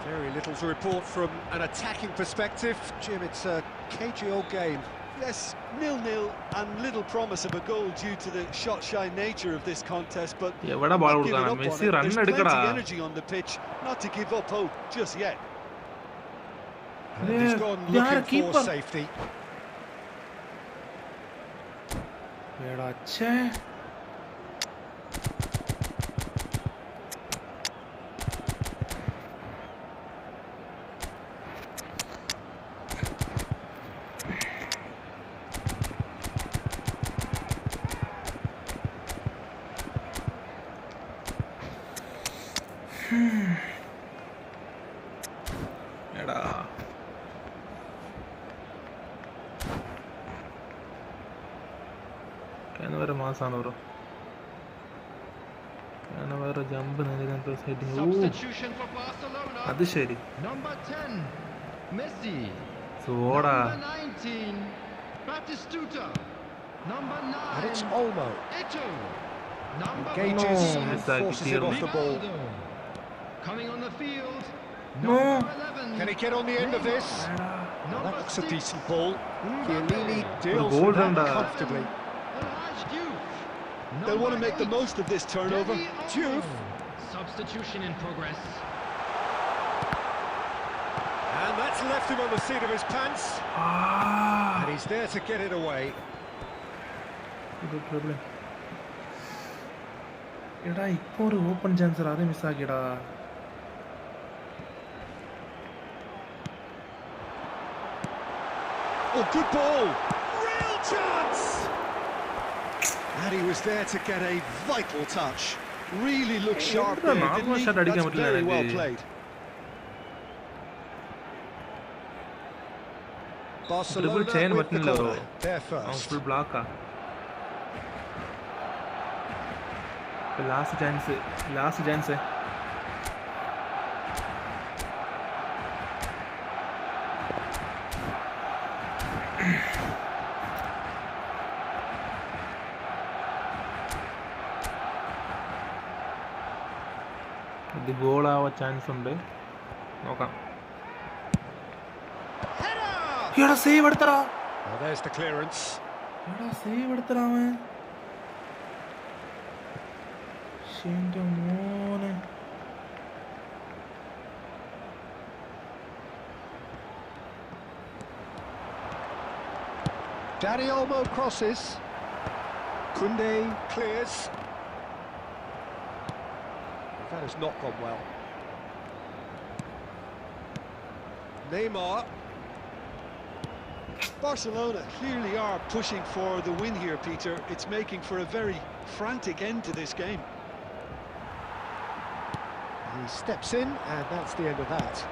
Very little to report from an attacking perspective. Jim, it's a cagey old game. Yes, 0-0 and little promise of a goal due to the shot-shy nature of this contest, but എവിടെ ball not giving കൊടുക്കാനാ? up on Messi it. Run There's എടുക്കടാ. plenty energy on the pitch, not to give up hope just yet. And he's gone looking for safety. എടാ ഛേ. എടാ വേറെ മാസാണ് bro. വേറെ jump Substitution for Barcelona. അത് ശരി. Number 10, Messi. സോടാ. Number 19, Batistuta. Number 9, And it's Olmo. Eto'o. Number Engages No, and Mr. forces it off the ball. Rivaldo. Coming on the field, No. number 11. Can he get on the end of this? Number That looks a 6, decent ball. Chiellini deals goal with that runda. comfortably. Elhaj Diouf. They'll want to Number make the 8, most of this turnover. Dani Diouf. Olmo. Substitution in progress. And that's left him on the seat of his pants. Ah. And he's there to get it away. Good problem. എടാ ഇപ്പോൾ ഒരു open ചാൻസർ അത് മിസ്സാക്കിയടാ. Oh, good ball. Real chance. And he was there to get a vital touch. Really looked sharp എന്താ there, normal didn't he? shot അടിക്കാൻ That's പറ്റില്ല very well എനിക്ക്. played. Barcelona ചെയ്യാൻ with the പറ്റുന്നില്ല ബ്രോ. corner. There അവൻ first. Full ബ്ലോക്കാ. Last chance ഇത് ഗോളാവാൻ ചാൻസ് ഉണ്ട്, നോക്കാം. എടാ സേവ് എടുത്തടാ. Well, there's the clearance. എടാ സേവ് എടുത്തടാ അവൻ. എൻ്റെ മോനെ. Dani Olmo crosses. Koundé clears. That has not gone well. Neymar. Barcelona clearly are pushing for the win here, Peter. It's making for a very frantic end to this game. He steps in, and that's the end of that.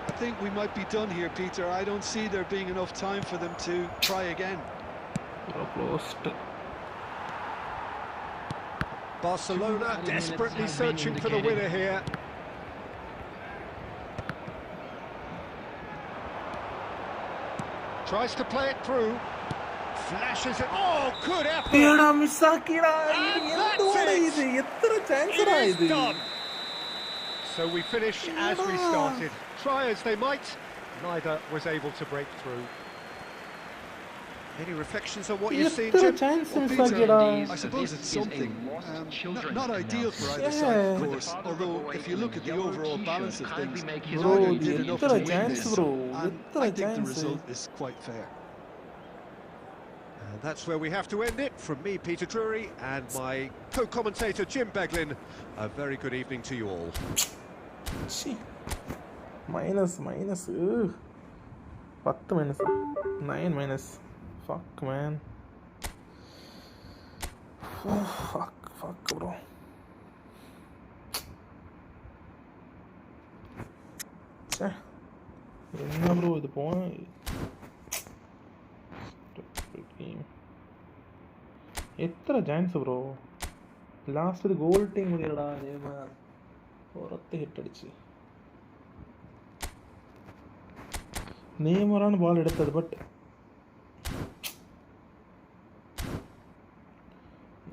I think we might be done here, Peter. I don't see there being enough time for them to try again. Closed. Barcelona desperately searching for the winner here. Tries to play it through. Flashes it. Oh, good effort. എടാ മിസ്സാക്കിടാ. And എന്തുവാണ് ഇത്? എത്ര ചാൻസറാ It ഇത്? is done. So we finish as we started. Try as they might, neither was able to break through. Any reflections on what you've seen, എത്ര Jim? Chance Well, മിസ്സാക്കിടാ. I suppose it's something. Not ideal for either side, of course. Although, if you look at the overall balance of things, Bro, neither did enough to എത്ര win chance, this. bro. And എത്ര I think the chance. result is quite fair. And that's where we have to end it. From me, Peter Drury, and my co-commentator, Jim Beglin, a very good evening to you all. Minus 10 minus 9 minus. Fuck man. Fuck bro. എന്നാ bro ഇത് പോണ. എത്ര chance bro. Last ഒരു goal team കൂടിയടാ. പുറത്ത് ഹിറ്റടിച്ച്. നെയ്മറാണ് ball എടുത്തത്, but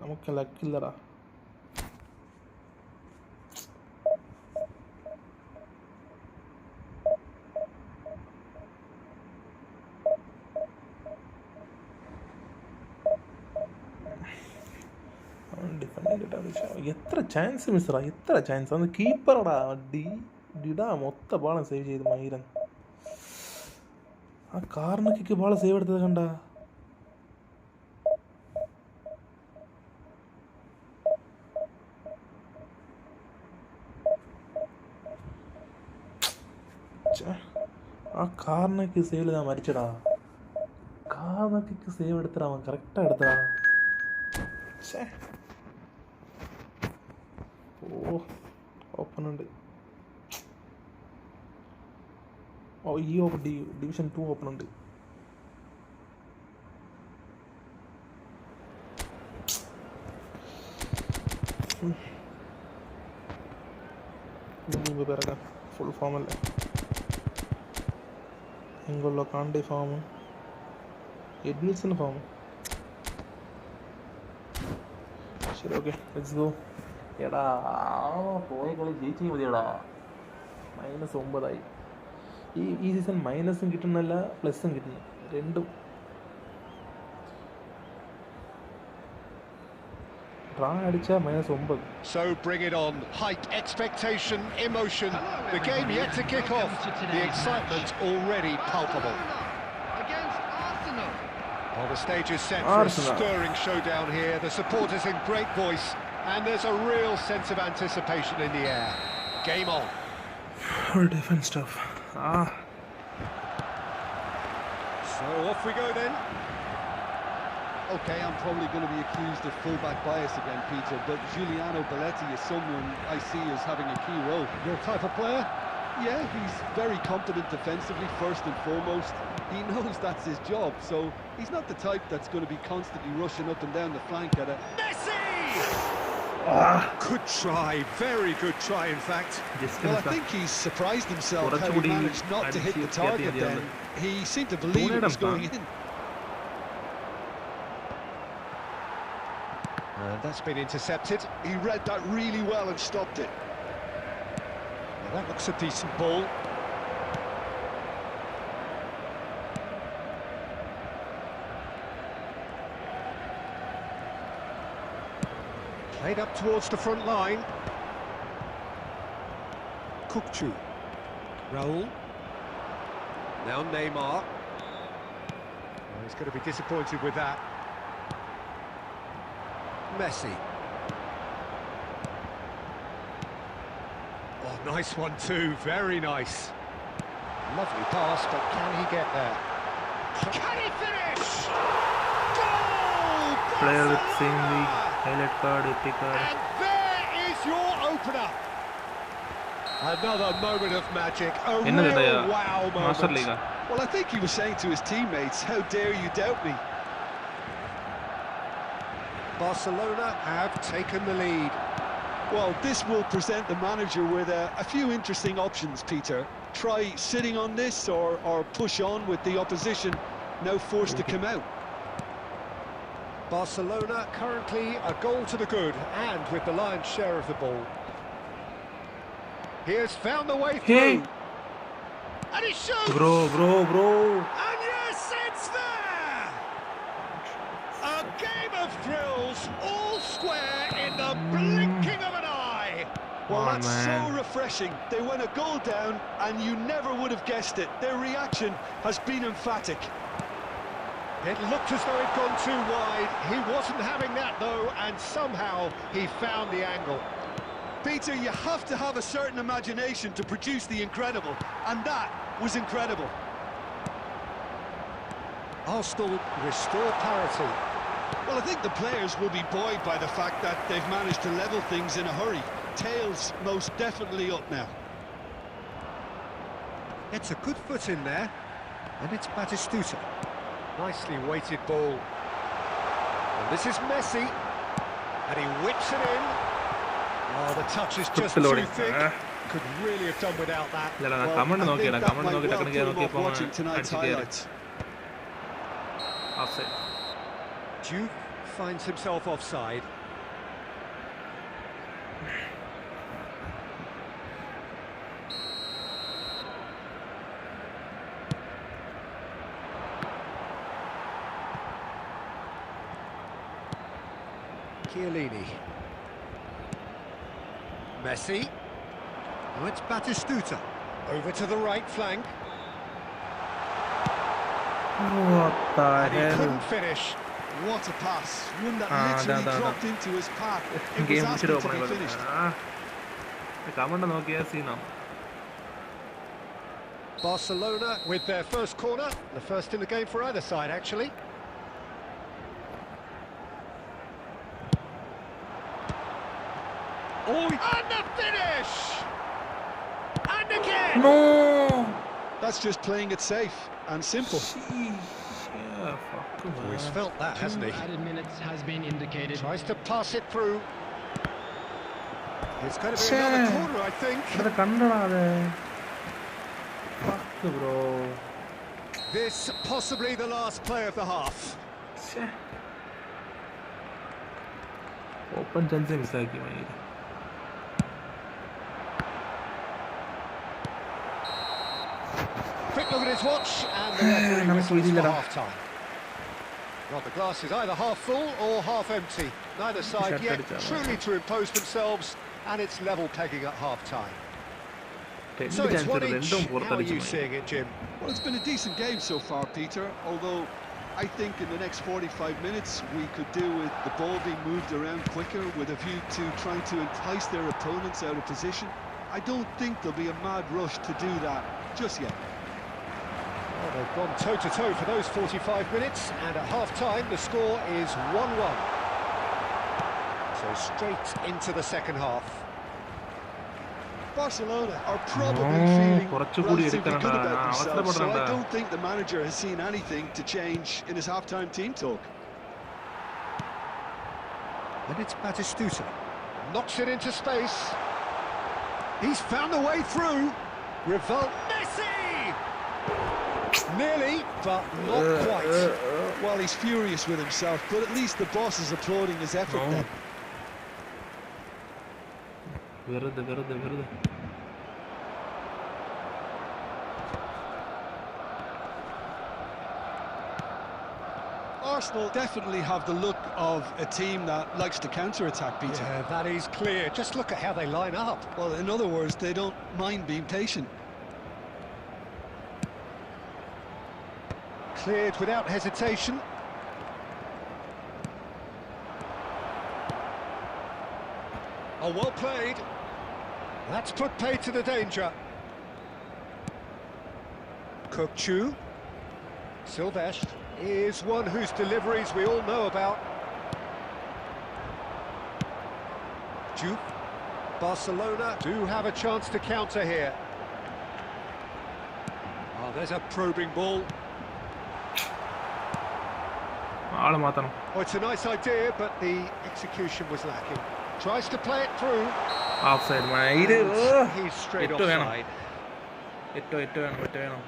நமக்கு luck இல்லடா. എത്ര ചാൻസ് മിസ്സറാ, എത്ര ചാൻസ്. അന്ന് കീപ്പറടാ ഡിടാ മൊത്ത ബാളം സേവ് ചെയ്ത് മൈരൻ. ആ കാറിന് കിക്ക് ബാള് സേവ് എടുത്തത് കണ്ട. ആ കാറിനൊക്കെ സേവ് ചെയ്താൽ മരിച്ചടാ. കാറിനൊക്കെ സേവ് എടുത്തടാ, അവൻ കറക്റ്റാ എടുത്തടാ. ഓ ഓപ്പൺ ഉണ്ട്. ഓ ഈ ഡിവിഷൻ 2 ഓപ്പൺ ഉണ്ട്. പിറക്കാം ഫുൾ ഫോമല്ലേ. ഇങ്ങോട്ടോ കാണ്ടേ ഫോം, എഡ്മിൽസിൻ്റെ ഫോം. ശരി, ഓക്കെ, ലെറ്റ്സ് ഗോ. എടാ പോയ കളി ജയിച്ചേ മതിയടാ. -9 ഈ സീസൺ മൈനസും കിട്ടുന്നല്ല പ്ലസും കിട്ടുന്നു, രണ്ടും. ഡ്രാ അടിച്ചാൽ -9. So bring it on. Height, expectation, emotion. The game yet to kick off. The excitement already palpable. Against Arsenal. Well, the stage is set for a stirring showdown here. The supporters in great voice, and there's a real sense of anticipation in the air. Game on. Different stuff. So off we go then. Okay, I'm probably going to be accused of fullback bias again, Peter, but Giuliano Belletti is someone I see as having a key role. Your type of player? Yeah, he's very competent defensively, first and foremost. He knows that's his job, so he's not the type that's going to be constantly rushing up and down the flank at a... Messi! Good try, very good try in fact. Well, I think he's surprised himself how he managed not to hit the target then. He seemed to believe it was going in. That's been intercepted. He read that really well and stopped it. Well, that looks a decent ball. Played up towards the front line. Kukçu. Raul. Now Neymar. Well, he's going to be disappointed with that. Messi. Oh, nice one too, very nice. Lovely pass, but can he get there? Can he finish? Goal! Player with same week, highlight card, epic card. And there is your opener. Another moment of magic, a real wow moment. Well, I think he was saying to his teammates, how dare you doubt me? Barcelona have taken the lead. Well, this will present the manager with a few interesting options, Peter. Try sitting on this or push on with the opposition, now forced to come out. Barcelona currently a goal to the good and with the lion's share of the ball. He has found the way through. And he shoots! Bro. And yes, it's there! A game of thrills, all square in the blinking of an eye. Well, that's so refreshing. They went a goal down and you never would have guessed it. Their reaction has been emphatic. It looked as though he'd gone too wide. He wasn't having that though, and somehow he found the angle. Peter, you have to have a certain imagination to produce the incredible, and that was incredible. Arsenal restore parity. Well, I think the players will be buoyed by the fact that they've managed to level things in a hurry. Tails most definitely up now. It's a good foot in there, and it's Batistuta. Nicely weighted ball. And this is Messi, and he whips it in. Oh, the touch is just too thick. Could really have done without that. Well, I think that might well put him off watching tonight's highlights. Offside. Juve finds himself offside. Chiellini. Messi. Now it's Batistuta. Over to the right flank. What the And he hell? couldn't finish. What a pass. One that literally dropped into his path. It was Game asking to be finished. Comment നോക്കിയ സീനാണ്. Barcelona with their first corner. The first in the game for either side, actually. Oh, And the finish! And again! No! that's just playing it safe and simple. Yeah, fuck Oh, he's man. felt that, hasn't he? Added minutes has been indicated. Tries to pass it through. It's going to be another corner, I think. അത് കണ്ടടാ അത്. Fuck bro. This possibly the last play of the half. Open chance മിസ്സാക്കി മൈ. Quick look at his watch, and the referee whistles for half-time. Well, the glass is either half full or half empty. Neither side yet truly to impose themselves, and it's level pegging at half-time. So it's 1-1. How are you seeing it, Jim? Well, it's been a decent game so far, Peter, although I think in the next 45 minutes we could do with the ball being moved around quicker with a view to trying to entice their opponents out of position. I don't think there'll be a mad rush to do that just yet. Well, they've gone toe-to-toe for those 45 minutes, and at half-time the score is 1-1. So straight into the second half. Barcelona are probably feeling relatively good about themselves, so I don't think the manager has seen anything to change in his half-time team talk. And it's Batistuta. Knocks it into space. He's found a way through. Revolt. Messi! Nearly, but not quite. Well, he's furious with himself, but at least the boss is applauding his effort then. വെറുതെ. Arsenal definitely have the look of a team that likes to counter-attack, Peter. Yeah, that is clear. Just look at how they line up. Well, in other words, they don't mind being patient. Cleared without hesitation. Oh, well played. That's put paid to the danger. Kokchu. Silvestre is one whose deliveries we all know about. Jupe. Barcelona do have a chance to counter here. Oh, there's a probing ball. Oh, it's a nice idea, but the execution was lacking. Tries to play it through. Offside man. He's straight offside. എട്ട് വേണം.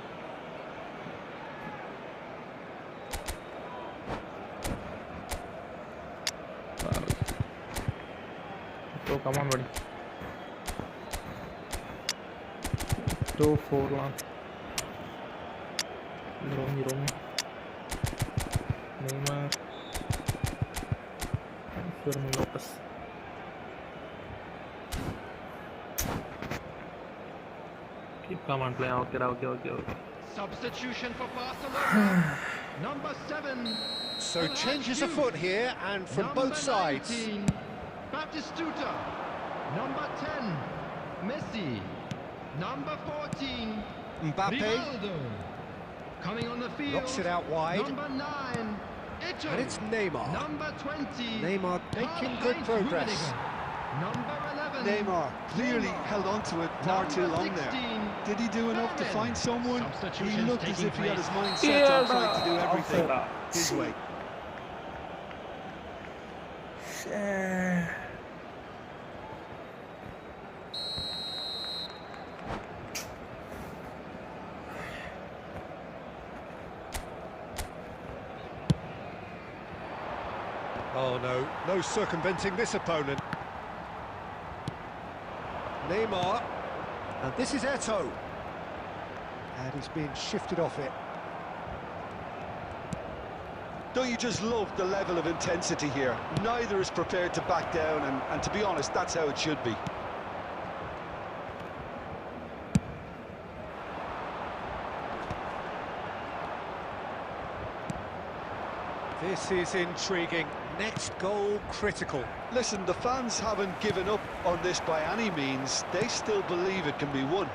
Oh, come on, buddy. 2-4 lang. Jerome. Neymar. Fermin Lopez. Keep calm and play. Okay. Substitution for Barcelona. Number 7. So changes afoot here, and from both sides. 19, Batistuta. Number 10, Messi. Number 14, Mbappe Ronaldo. Coming on the field. knocks it out wide. Number 9, Eto'o. And it's Neymar. Number 20, Neymar making good Karl-Heinz progress. Rummenigge. Number 11, Neymar clearly held on to it far too long there. 16, Did he do enough to find someone? He Substitutions looked as taking if he had his place. mind set on trying to do everything his way. Oh no circumventing this opponent. Neymar, and this is Eto'o. And he's being shifted off it. Don't you just love the level of intensity here? Neither is prepared to back down, and to be honest, that's how it should be. This is intriguing. Next goal critical. Listen, the fans haven't given up on this by any means. They still believe it can be won.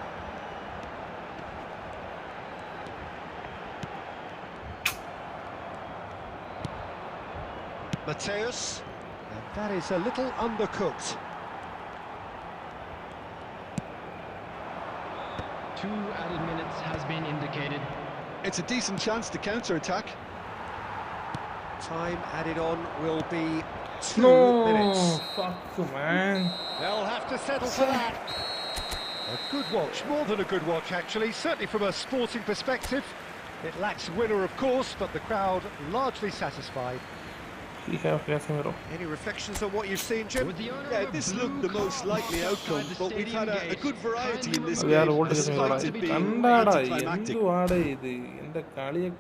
Mateus, and that is a little undercooked. 2 added minutes has been indicated. It's a decent chance to counter-attack. Time added on will be 2 No, minutes. fuck, man. They'll have to settle for that. A good watch, more than a good watch actually, certainly from a sporting perspective. It lacks winner of course, but the crowd largely satisfied. We have Casemiro. Any reflections on what you've seen, Jim? With the owner Yeah, of a this blue looked the most car likely washed outcome, outside the but we've had stadium a gates. good variety in this We are game, old despite it being and anticlimactic.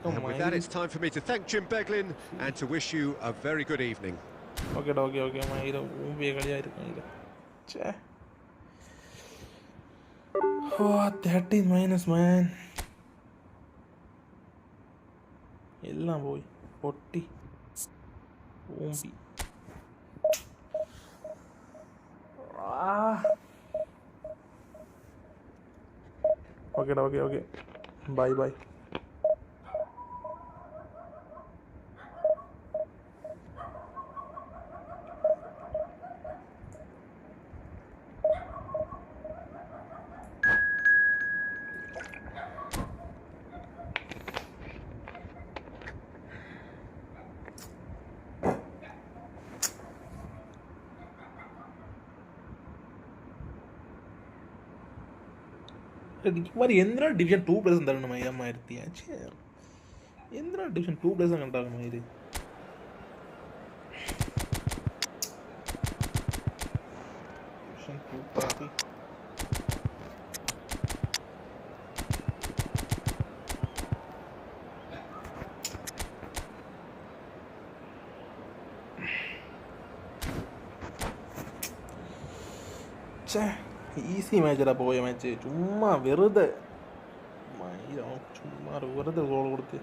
And with that, it's time for me to thank Jim Beglin and to wish you a very good evening. Okay, Maida, Che. Oh, 13 minus, man. Ella boy, 40. Umbi. Okay. Bye. మరి ఎందులో division 2 place ఉందండి మా అమ్మ ఇర్తి ఎందులో division 2 place అంటారు మా ఇది division 2 party ச்சே ഈസി മാച്ചടാ പോയ മാച്ച് ചുമ്മാ വെറുതെ വെറുതെ ഗോൾ കൊടുത്ത്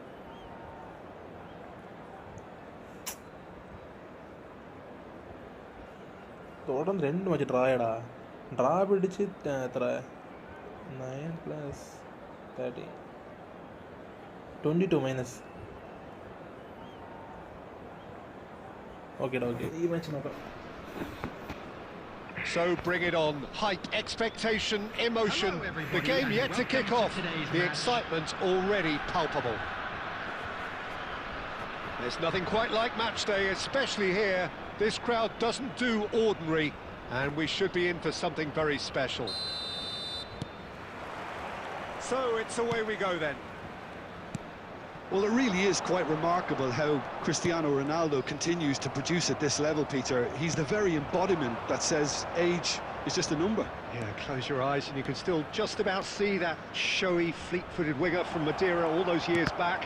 തുടർന്ന് 2 മാച്ച് ഡ്രായടാ ഡ്രാ പിടിച്ച് എത്ര 9 + 30 22 മൈനസ് ഓക്കെ ഈ മാച്ച് നോക്കാം. So bring it on. Hype, expectation, emotion. The game yet to kick off. The excitement already palpable. There's nothing quite like match day, especially here. This crowd doesn't do ordinary, and we should be in for something very special. So it's away we go then. Well, it really is quite remarkable how Cristiano Ronaldo continues to produce at this level, Peter. He's the very embodiment that says age is just a number. Yeah, close your eyes and you can still just about see that showy, fleet-footed winger from Madeira all those years back.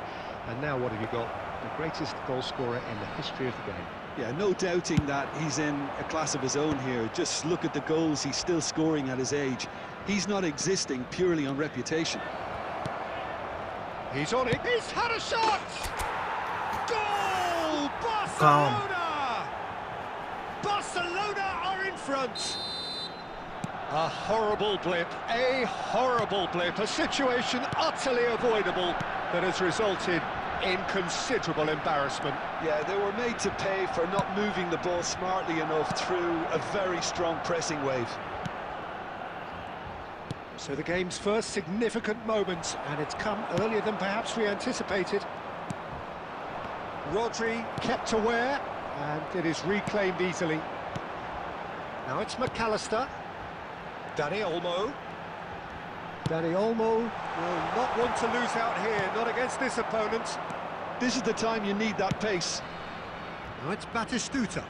And now what have you got? The greatest goal scorer in the history of the game. Yeah, no doubting that he's in a class of his own here. Just look at the goals he's still scoring at his age. He's not existing purely on reputation. He's on it. He's had a shot! Goal! Barcelona! Barcelona are in front. A horrible blip, a situation utterly avoidable that has resulted in considerable embarrassment. Yeah, they were made to pay for not moving the ball smartly enough through a very strong pressing wave. So the game's first significant moment, and it's come earlier than perhaps we anticipated. Rodri kept aware, and it is reclaimed easily. Now it's McAllister. Dani Olmo. Dani Olmo will not want to lose out here, not against this opponent. This is the time you need that pace. Now it's Batistuta.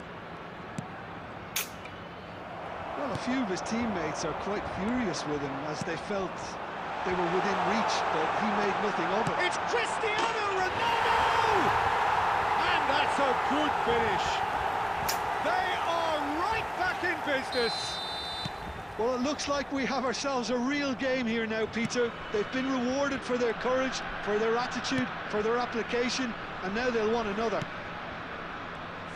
Well, a few of his teammates are quite furious with him as they felt they were within reach, but he made nothing of it. It's Cristiano Ronaldo! And that's a good finish. They are right back in business. Well, it looks like we have ourselves a real game here now, Peter. They've been rewarded for their courage, for their attitude, for their application, and now they'll want another.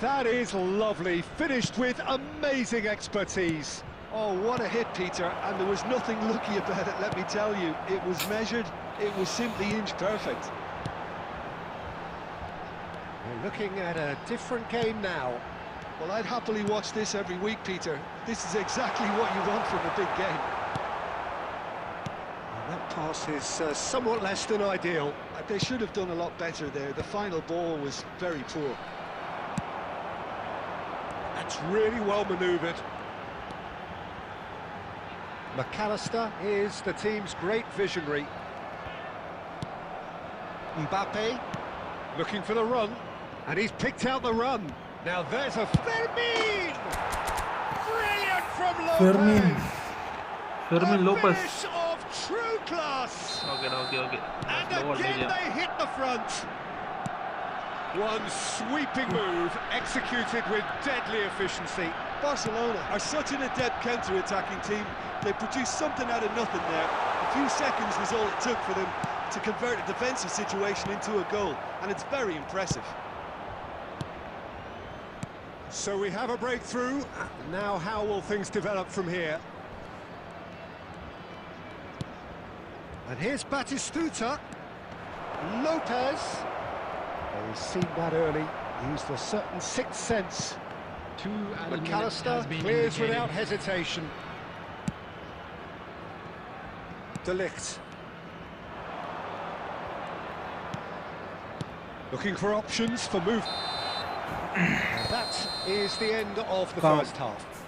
That is lovely, finished with amazing expertise. Oh, what a hit, Peter, and there was nothing lucky about it, let me tell you. It was measured, it was simply inch perfect. We're looking at a different game now. Well, I'd happily watch this every week, Peter. This is exactly what you want from a big game. And that pass is somewhat less than ideal. They should have done a lot better there. The final ball was very poor. That's really well manoeuvred. McAllister is the team's great visionary. Mbappe looking for the run, and he's picked out the run. Now there's a Fermin! Brilliant from Lopez! Fermin Lopez. Finish of true class! Okay. And again they hit the front. One sweeping move, executed with deadly efficiency. Barcelona are such an adept counter-attacking team. They produced something out of nothing there. A few seconds was all it took for them to convert a defensive situation into a goal, and it's very impressive. So we have a breakthrough. Now how will things develop from here? And here's Batistuta. Lopez. Oh, he's seen that early. Used a certain sixth sense. McAllister clears without hesitation. De Ligt. Looking for options for move. That is the end of the first half.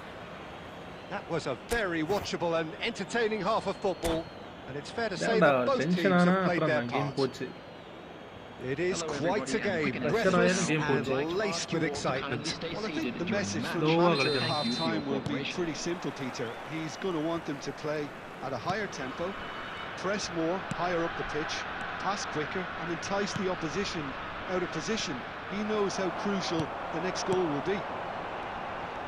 That was a very watchable and entertaining half of football, and it's fair to say that both teams have played their part. It is quite a game, breathless and laced with excitement. Well, I think the message from the manager at half-time will be pretty simple, Peter. He's going to want them to play at a higher tempo, press more, higher up the pitch, pass quicker, and entice the opposition out of position. He knows how crucial the next goal will be.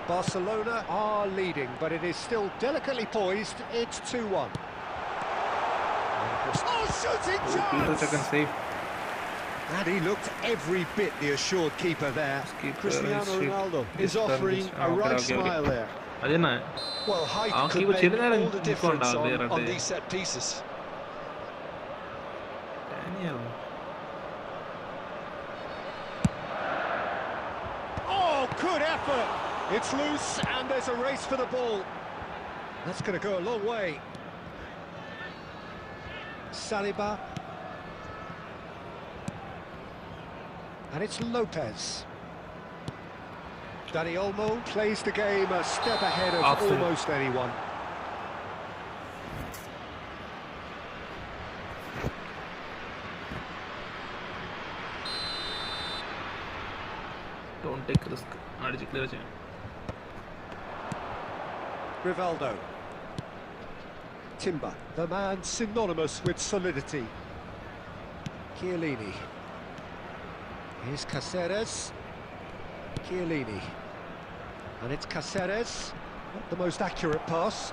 Barcelona are leading, but it is still delicately poised. It's 2-1. Oh, shooting chance! And he looked every bit the assured keeper there. Cristiano Ronaldo is offering a right smile there. Well, height could make all the difference on these set pieces. Oh, good effort! It's loose and there's a race for the ball. That's going to go a long way. Saliba. And it's Lopez. Dani Olmo plays the game a step ahead of almost anyone. Don't take risk. Rivaldo. Timber, the man synonymous with solidity. Chiellini. Here's Caceres. Chiellini. And it's Caceres. Not the most accurate pass.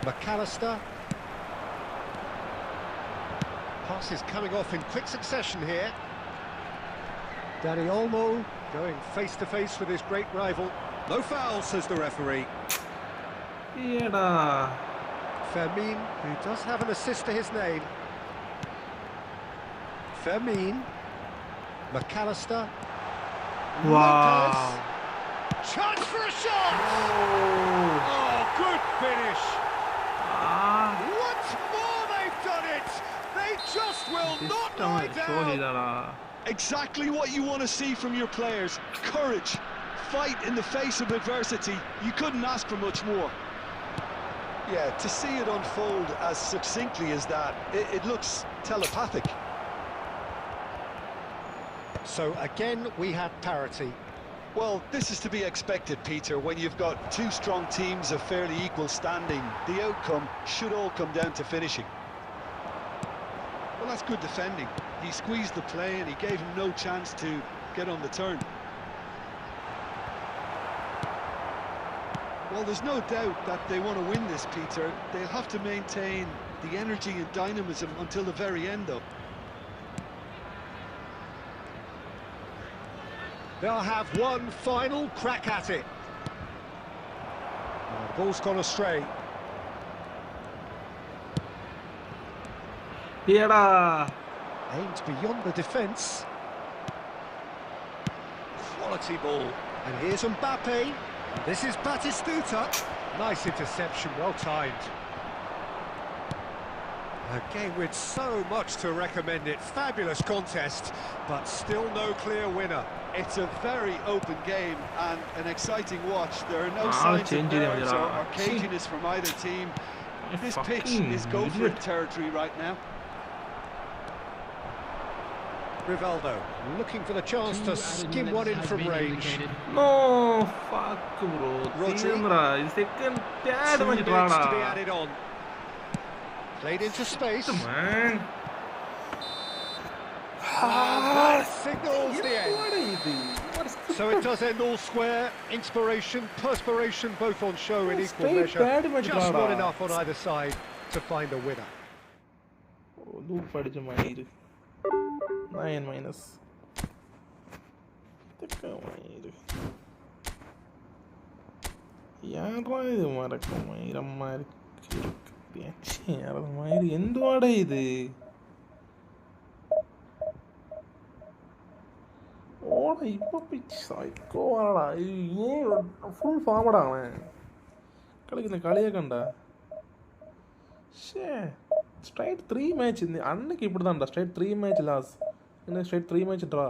McAllister. Pass is coming off in quick succession here. Dani Olmo going face-to-face with his great rival. No foul, says the referee. Fermin, who does have an assist to his name. Fermin. McAllister. Wow. Lopez. Chance for a shot! Oh, good finish! Once more they've done it! They just will not lie down! Exactly what you want to see from your players. Courage, fight in the face of adversity. You couldn't ask for much more. Yeah, to see it unfold as succinctly as that, it looks telepathic. So again, we have parity. Well, this is to be expected, Peter. When you've got two strong teams of fairly equal standing, the outcome should all come down to finishing. Well, that's good defending. He squeezed the play and he gave him no chance to get on the turn. Well, there's no doubt that they want to win this, Peter. They'll have to maintain the energy and dynamism until the very end, though. They'll have one final crack at it. The ball's gone astray. Yada! Aimed beyond the defence. Quality ball. And here's Mbappe. And this is Batistuta. Nice interception, well timed. A game with so much to recommend it. Fabulous contest, but still no clear winner. It's a very open game and an exciting watch. There are no signs of nerves or caginess from either team. This pitch is go-for-it territory right now. Rivaldo looking for the chance to skim one in from range. No, fuck bro. Rodri. This second, third 2 match minutes to be drama. added on. Played into space. Man. That signals the end. So it does end all square. Inspiration, perspiration, both on show in equal measure. Just not enough on either side to find a winner. Loop padija Mair. 9 minus. Mair. Yaara idu marakku Mair ammarku. Yaara Mair enduvaada idu? ഓടാ ഇപ്പൊ psycho ആടാ full ഫാമഡാണ് കളിക്കുന്ന കളിയൊക്കെ ഉണ്ടാ ഷേ straight 3 match അന്നൊക്കെ ഇപ്പിടുതാണ്ടാ straight 3 match last പിന്നെ straight 3 match ഡ്രാ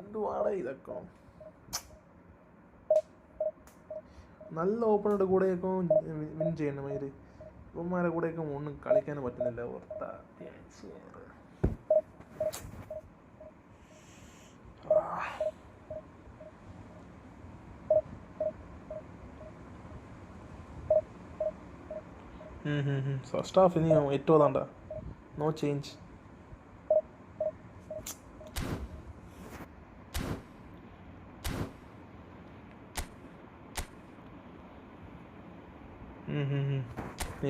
എന്തുവാടാ ഇതൊക്കെ നല്ല ഓപ്പണറുടെ കൂടെയൊക്കെ വിൻ ചെയ്യണം മയില് ഇവന്മാരെ കൂടെയൊക്കെ ഒന്നും കളിക്കാൻ പറ്റുന്നില്ല ഓർത്താ ഫസ്റ്റ് ഹാഫ് ഇനി ഏറ്റവും അതാണ്ട നോ ചേഞ്ച്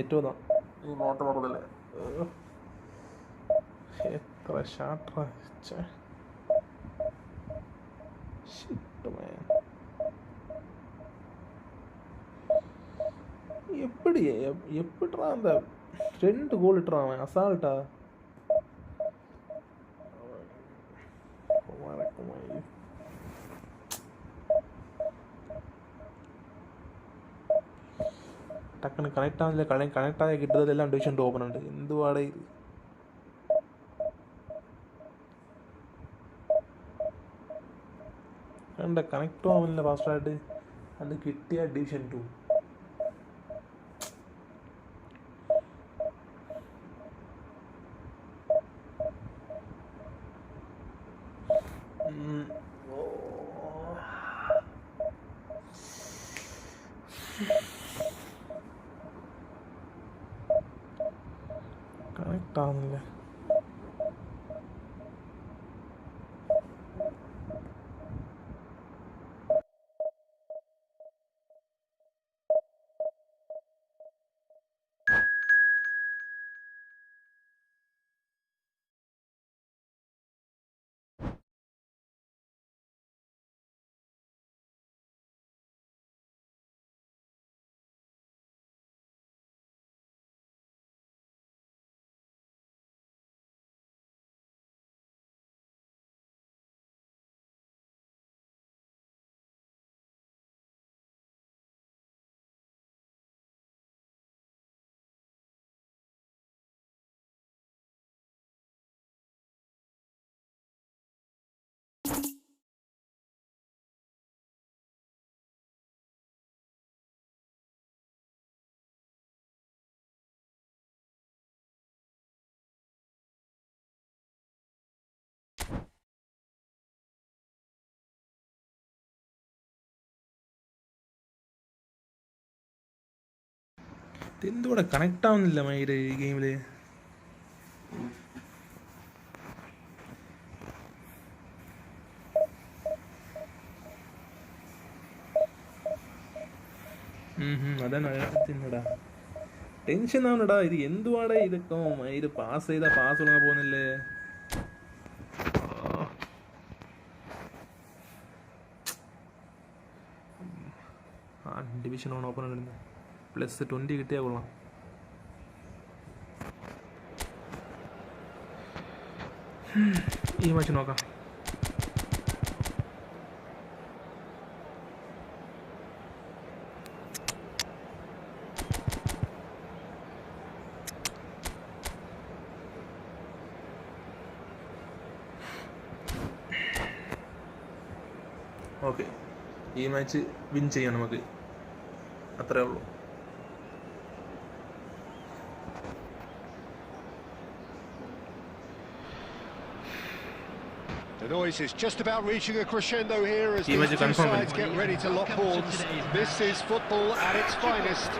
ഏറ്റവും അതാ ഈ നോട്ടം പറഞ്ഞല്ലേ എത്ര ഷാട്രാ ഷിറ്റ് മാൻ எப்படிடா அந்த 2 கோல் இட்டுறான் அவன் அசால்ட்டா டக்குன்னு கனெக்ட் ஆகல கனெக்ட் ஆகி கிட்டதெல்லாம் டிவிஷன் ஓப்பன் ഉണ്ട് എന്തുവാടേ ഇത് കണ്ട കണക്റ്റും ആവുന്നില്ല ഫാസ്റ്റായിട്ട് അത് കിട്ടിയ ഡിവിഷൻ 2 കണക്റ്റ് ആവുന്നില്ല എന്തുകൂടെ കണക്റ്റ് ആവുന്നില്ല മയില് ഈ ഗെയിമില് അതന്നെ തിന്നടാ ടെൻഷൻ ആവണടാ ഇത് എന്തുവാടാ ഇതൊക്കെ ഇത് പാസ് ചെയ്താൽ പാസ് തുടങ്ങാൻ പോകുന്നില്ലേ ഡിവിഷൻ ഓൺ ഓപ്പൺ ഇടുന്നത് +20 കിട്ടിയാൽ കൊള്ളാം ഈ മാച്ച് നോക്കാം ഓക്കെ ഈ മാച്ച് വിൻ ചെയ്യാം നമുക്ക് അത്രേ ഉള്ളൂ The noise is just about reaching a crescendo here as these two sides get ready to lock horns. This is football at its finest.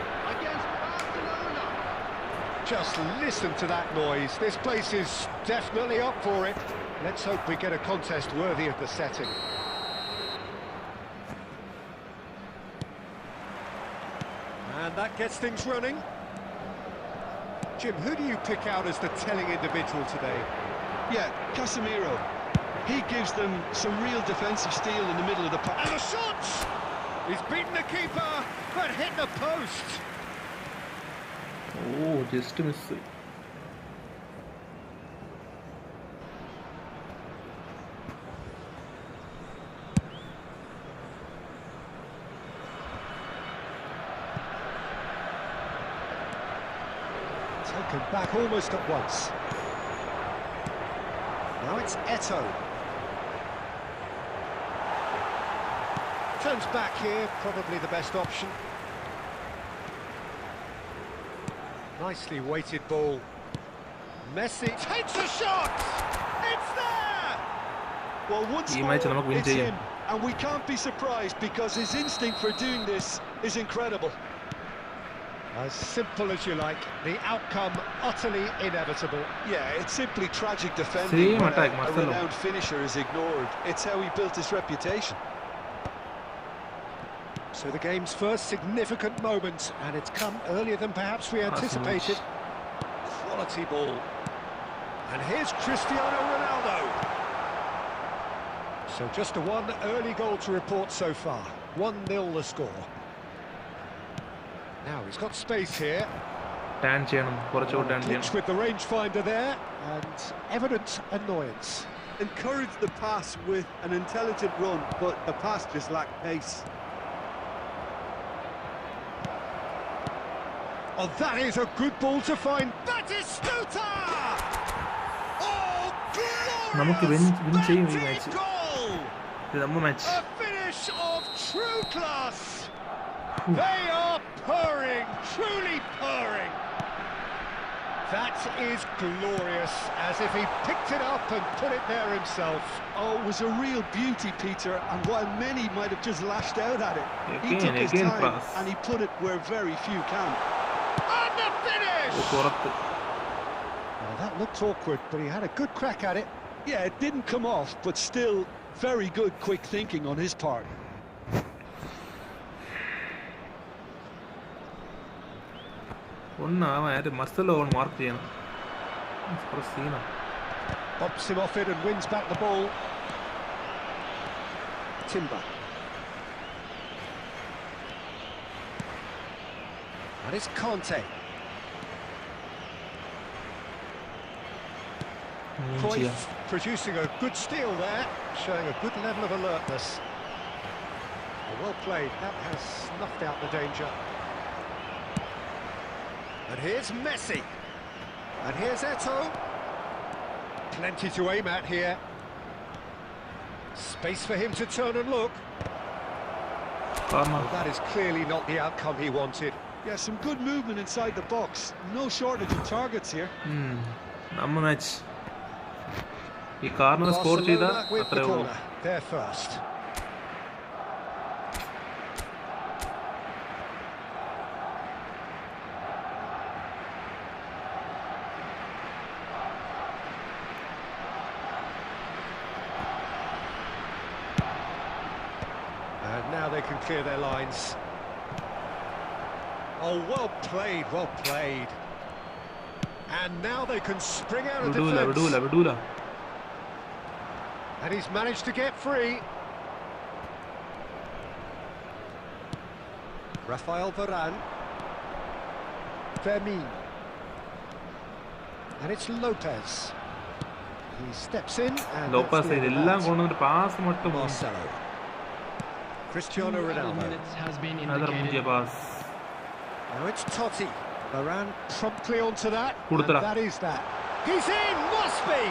Just listen to that noise. This place is definitely up for it. Let's hope we get a contest worthy of the setting. And that gets things running. Jim, who do you pick out as the telling individual today? Yeah, Casemiro. He gives them some real defensive steel in the middle of the park. And a shot! He's beaten the keeper, but hit the post. Oh, just miss. Taken back almost at once. Now it's Eto'o. Turns back here, probably the best option. Nicely weighted ball. Messi takes a shot! It's there! Well, once more, it's him. And we can't be surprised because his instinct for doing this is incredible. As simple as you like, the outcome utterly inevitable. Yeah, it's simply tragic defending when a renowned finisher is ignored. It's how he built his reputation. So the game's first significant moment, and it's come earlier than perhaps we anticipated. Quality ball. And here's Cristiano Ronaldo. So just a one early goal to report so far. 1-0 the score. Now he's got space here. Clinch with the rangefinder there, and evident annoyance. Encouraged the pass with an intelligent run, but the pass just lacked pace. Oh, that is a good ball to find. Batistuta! Oh, glorious! Goal! A finish of true class. They are purring, truly purring. That is glorious, as if he picked it up and put it there himself. Oh, it was a real beauty, Peter, and while many might have just lashed out at it, he took his time and he put it where very few can. And the finish! Well, that looked awkward, but he had a good crack at it. Yeah, it didn't come off, but still very good quick thinking on his part. Pops him off it and wins back the ball. Timber. And it's Conte. Cruyff producing a good steal there, showing a good level of alertness. Well played, that has snuffed out the danger. And here's Messi. And here's Eto'o. Plenty to aim at here. Space for him to turn and look. Well, that is clearly not the outcome he wanted. Yeah, some good movement inside the box. No shortage of targets here. Barcelona with the corner. They're first. And now they can clear their lines. Oh, well played, well played. And now they can spring out of defence. Vidula. And he's managed to get free. Rafael Varane. Fermin. And it's Lopez. He steps in and Lopez idella kondu pass mattum Marcelo. Cristiano Ronaldo. another munje pass. Now it's Totti. Varane promptly onto that. And Kudutara. that is that. He's in, must be.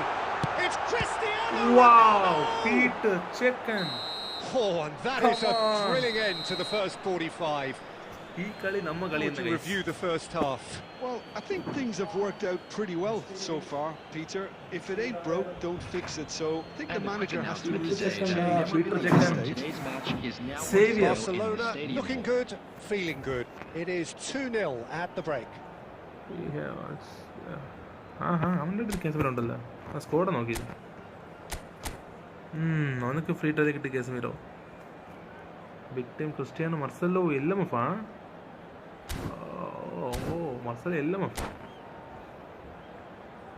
It's Cristiano Wow, Ronaldo. Peter Chekan. Oh, and that is a thrilling end to the first 45. Ee kali namma kali To review the first half. Well, I think things have worked out pretty well so far, Peter. If it ain't broke, don't fix it. So I think the manager has to Peter accept Chekan. Savior. Barcelona looking good, feeling good. It is 2-0 at the break. അവൻ്റെ അടുത്ത് കേസമീറോ ഉണ്ടല്ലോ ആ Skoda നോക്കി അവനക്ക് free try കിട്ടി കേസമീറോ big time Cristiano മർസലോ എല്ലാം F O മർസലോ എല്ലാം F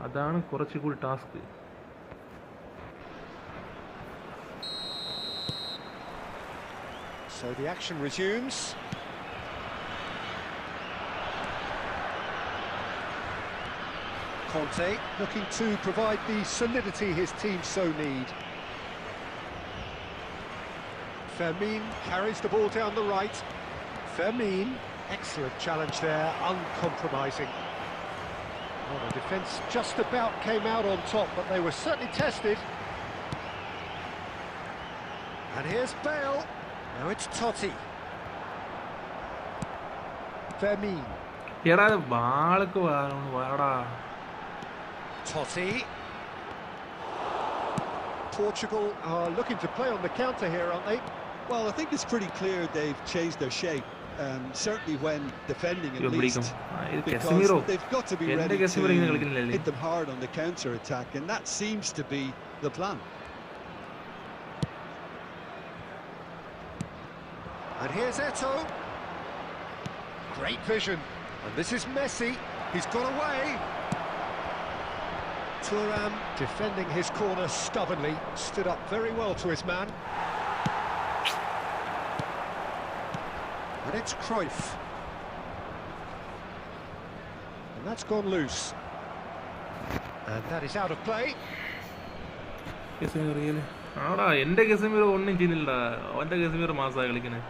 അതാണ് കുറച്ചുകൂടി task So the action resumes. Conte looking to provide the solidity his team so need. Fermin carries the ball down the right. Fermin, excellent challenge there, uncompromising. Well, the defence just about came out on top, but they were certainly tested. And here's Bale. Now it's Totti. Fermin. എടാ ബാളൊക്കെ വാടാ Totti. Portugal are looking to play on the counter here, aren't they? Well, I think it's pretty clear they've changed their shape, certainly when defending at least, because they've got to be ready to hit them hard on the counter-attack, and that seems to be the plan. And here's Eto'o. Great vision. And this is Messi. He's got away. Thuram defending his corner stubbornly. Stood up very well to his man. And it's Cruyff. And that's gone loose. And that is out of play. ആടാ എൻ്റെ കേസമീർ ഒന്നും ചെയ്യുന്നില്ലടാ അവൻ്റെ കേസമീർ മാസമായി കളിക്കണേ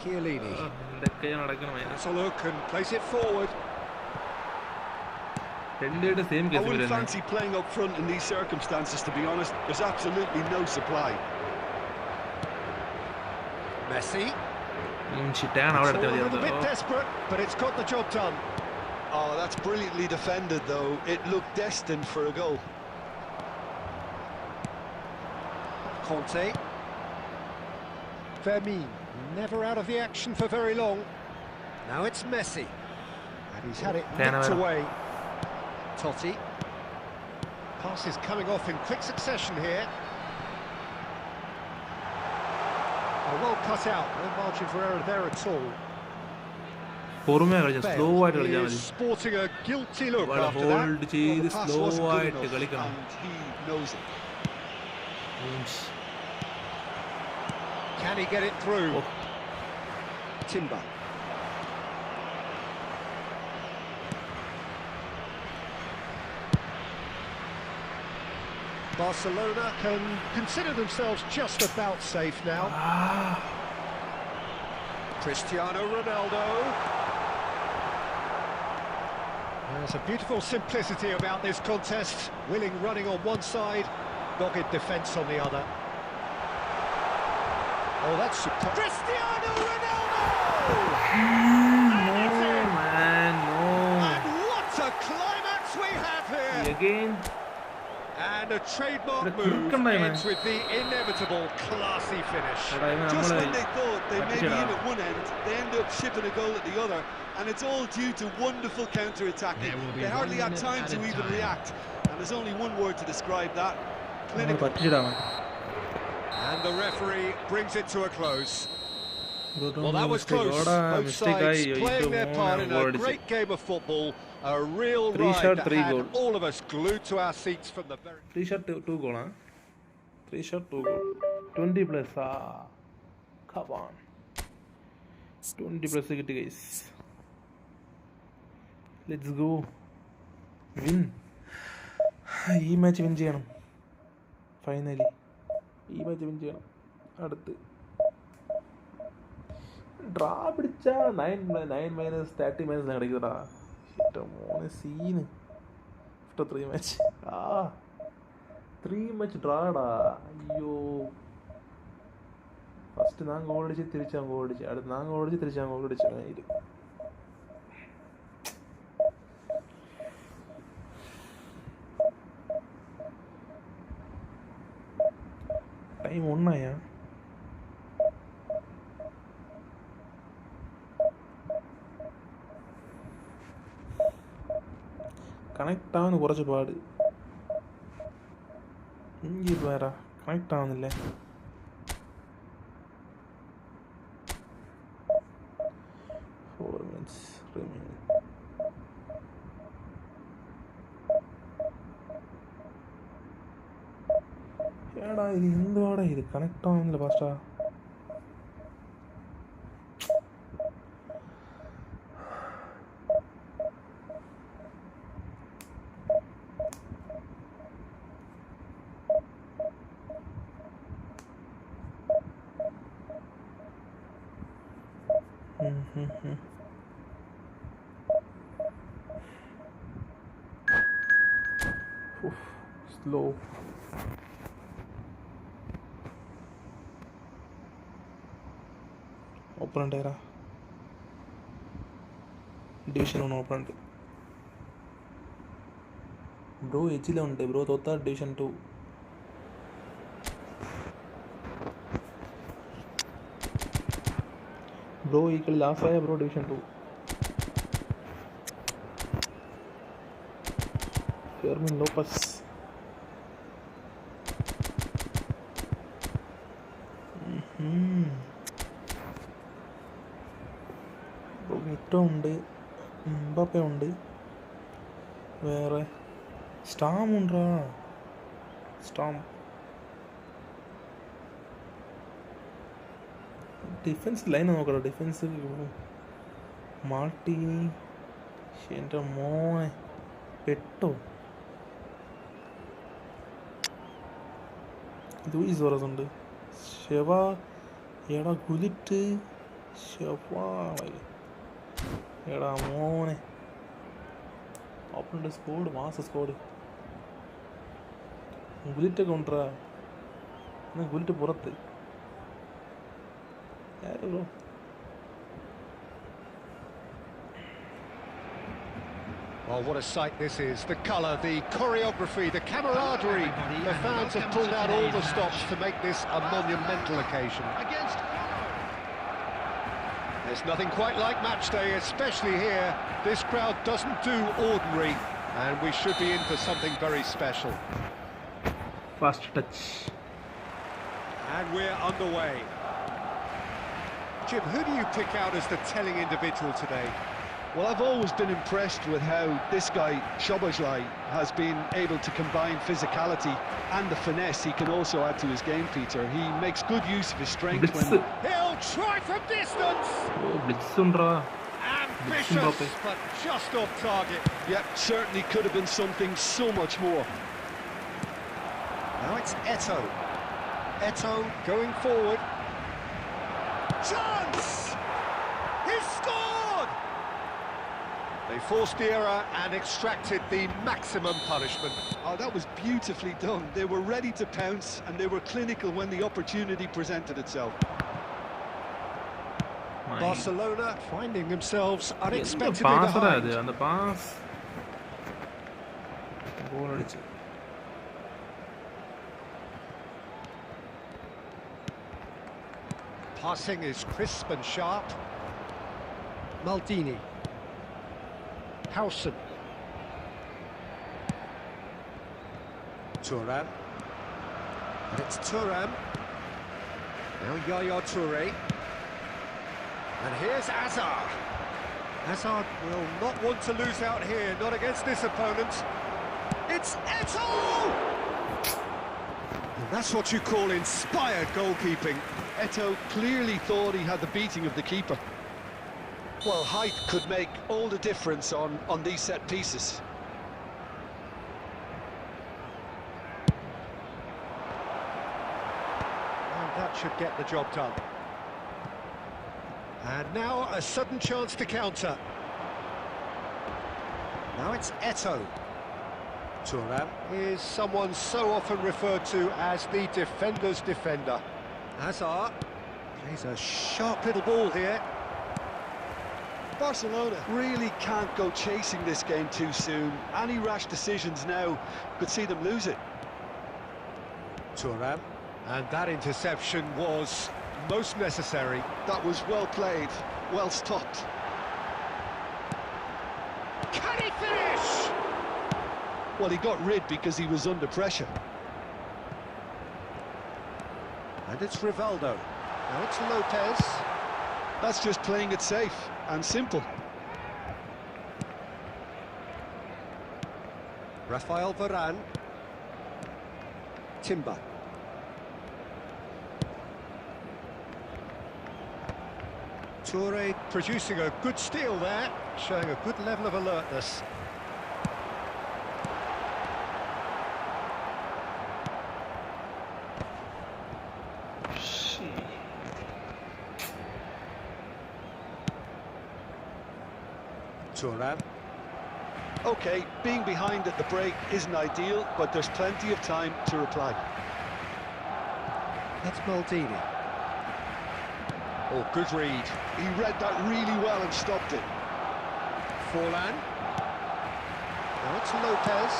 Chiellini. എന്തൊക്കെയാ നടക്കണം That's a look and place it forward. I wouldn't fancy playing up front in these circumstances, to be honest. There's absolutely no supply. Messi. ചിട്ടാണ് അവിടെ A little bit desperate, but it's got the job done. Oh, that's brilliantly defended, though. It looked destined for a goal. Conte. Fermin, never out of the action for very long. Now it's Messi. And he's had it nicked away. Totti. Pass is coming off in quick succession here. Oh, well cut out. No margin for error there at all. Bale is sporting a guilty look after that. Hold ചെയ്ത് slow ആയിട്ട് And കളിക്കണം he knows it. Can he get it through? Timber. Barcelona can consider themselves just about safe now. Cristiano Ronaldo. There's a beautiful simplicity about this contest. Willing running on one side, dogged defence on the other. Oh, that's superb. Cristiano Ronaldo! And what a climax we have here! Again. And a trademark move ends with the inevitable classy finish. Just when they thought they may be in at one end, they end up shipping a goal at the other, and it's all due to wonderful counter-attacking. They hardly had time to even react, and there's only one word to describe that: clinical. And the referee brings it to a close. Well, that was close. Both sides playing their part in a great game of football. A real ride that had all of us glued to our seats from the very... 3 shot 2 goal, huh? 3 shot 2 goal. 20 plus, come on. 20 plus guys. Let's go. Win. This match win cheyyanam. Finally. This match win cheyyanam. Aduthu. Draw pidicha 9 minus 30 minus nadikudra. Shit, mone scene. After 3 match. 3 match draw da. Ayyo. First நான் கோல் அடிச்சு திருச்சி அவங்க கோல் அடிச்சு அடுத்து நான் கோல் அடிச்சு திருச்சி அவங்க கோல் அடிச்சு இது டைம் ஒன்னாயா கனெக்ட் ஆகுது കുറച്ച് പാട് ഇഞ്ചി വേറെ കണക്ട് ആവുന്നില്ലേ ஏடா இது எந்தவாடா இது கனெக்ட் ஆகுதுல பாஸ்டா slow opponent era division 1 opponent bro edge la unde bro thotta division 2 bro equal last aya bro division 2 Fermin Lopez Mito ഉണ്ട് എംബാപ്പെ ഉണ്ട് വേറെ സ്റ്റാം ഉണ്ടാ സ്റ്റാം ഡിഫൻസ് ലൈൻ നോക്കടാ ഡിഫൻസ് മാർട്ടിനി എൻ്റെ മോനെ പെട്ടോ ലൂയിസ് വറസ് ഉണ്ട് ഷെവ എടാ ഗുലിറ്റ് ഷെവാ എടാ മോനെ ഓപ്പണിൻ്റെ സ്കോഡ് മാസ സ്കോഡ് ഗുലിറ്റൊക്കെ ഉണ്ടാ എന്നാൽ ഗുലിറ്റ് പുറത്ത് bro Oh, what a sight this is. The colour, the choreography, the camaraderie. The fans have pulled out all the stops to make this a monumental occasion. There's nothing quite like match day, especially here. This crowd doesn't do ordinary, and we should be in for something very special. Fast touch. And we're underway. Jim, who do you pick out as the telling individual today? Well, I've always been impressed with how this guy, Szoboszlai, has been able to combine physicality and the finesse he can also add to his game, Peter. He makes good use of his strength when... He'll try from distance! Ambitious, but just off target. Yep, certainly could have been something so much more. Now it's Eto'o. Eto'o going forward. Chance! He's scored! They forced the error and extracted the maximum punishment. Oh, that was beautifully done. They were ready to pounce and they were clinical when the opportunity presented itself. Barcelona finding themselves unexpectedly behind. The pass. Passing is crisp and sharp. Maldini. Howson. Thuram. And it's Thuram. Now Yaya Toure. And here's Hazard. Hazard will not want to lose out here, not against this opponent. It's Eto'o! And that's what you call inspired goalkeeping. Eto'o clearly thought he had the beating of the keeper. Well, height could make all the difference on these set pieces. And that should get the job done. And now a sudden chance to counter. Now it's Eto'o. Thuram is someone so often referred to as the defender's defender. Hazard plays a sharp little ball here. Barcelona really can't go chasing this game too soon. Any rash decisions now could see them lose it. Thuram, and that interception was most necessary. That was well played, well stopped. Can he finish? Well, he got rid because he was under pressure. And it's Rivaldo. Now it's Lopez. That's just playing it safe and simple. Rafael Varane. Timber. Toure producing a good steal there, showing a good level of alertness. Thuram. Okay, being behind at the break isn't ideal, but there's plenty of time to reply. That's Maldini. Oh, good read. He read that really well and stopped it. Forlan. Now it's Lopez.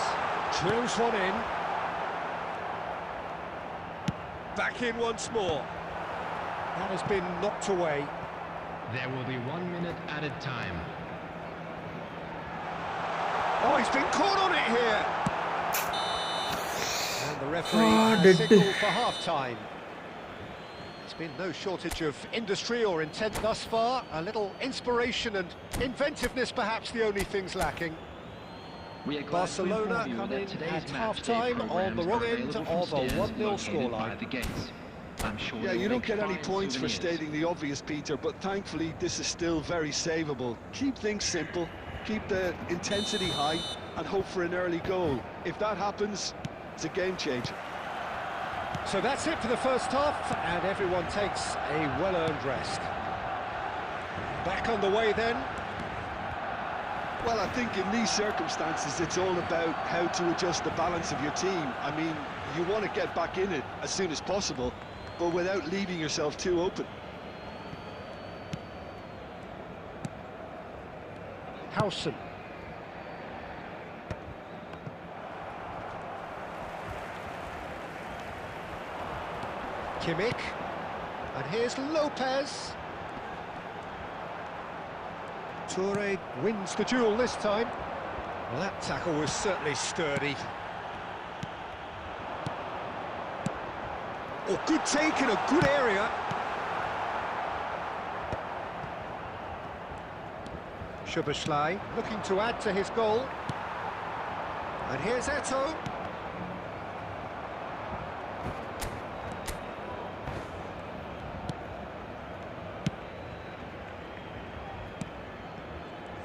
Drills one in. Back in once more. That has been knocked away. There will be 1 minute added time. Oh, he's been caught on it here. And the referee has signalled for half-time. There's been no shortage of industry or intent thus far. A little inspiration and inventiveness, perhaps the only things lacking. Barcelona come in at half-time on the wrong end of a 1-0 scoreline. Yeah, you don't get any points for stating the obvious, Peter, but thankfully this is still very savable. Keep things simple, keep the intensity high, and hope for an early goal. If that happens, it's a game changer. So that's it for the first half, and everyone takes a well-earned rest. Back on the way then. Well, I think in these circumstances, it's all about how to adjust the balance of your team. I mean, you want to get back in it as soon as possible, but without leaving yourself too open. Howson. Kimmich. And here's Lopez. Toure wins the duel this time. Well, that tackle was certainly sturdy. Oh, good take in a good area. Szoboszlai looking to add to his goal. And here's Eto'o.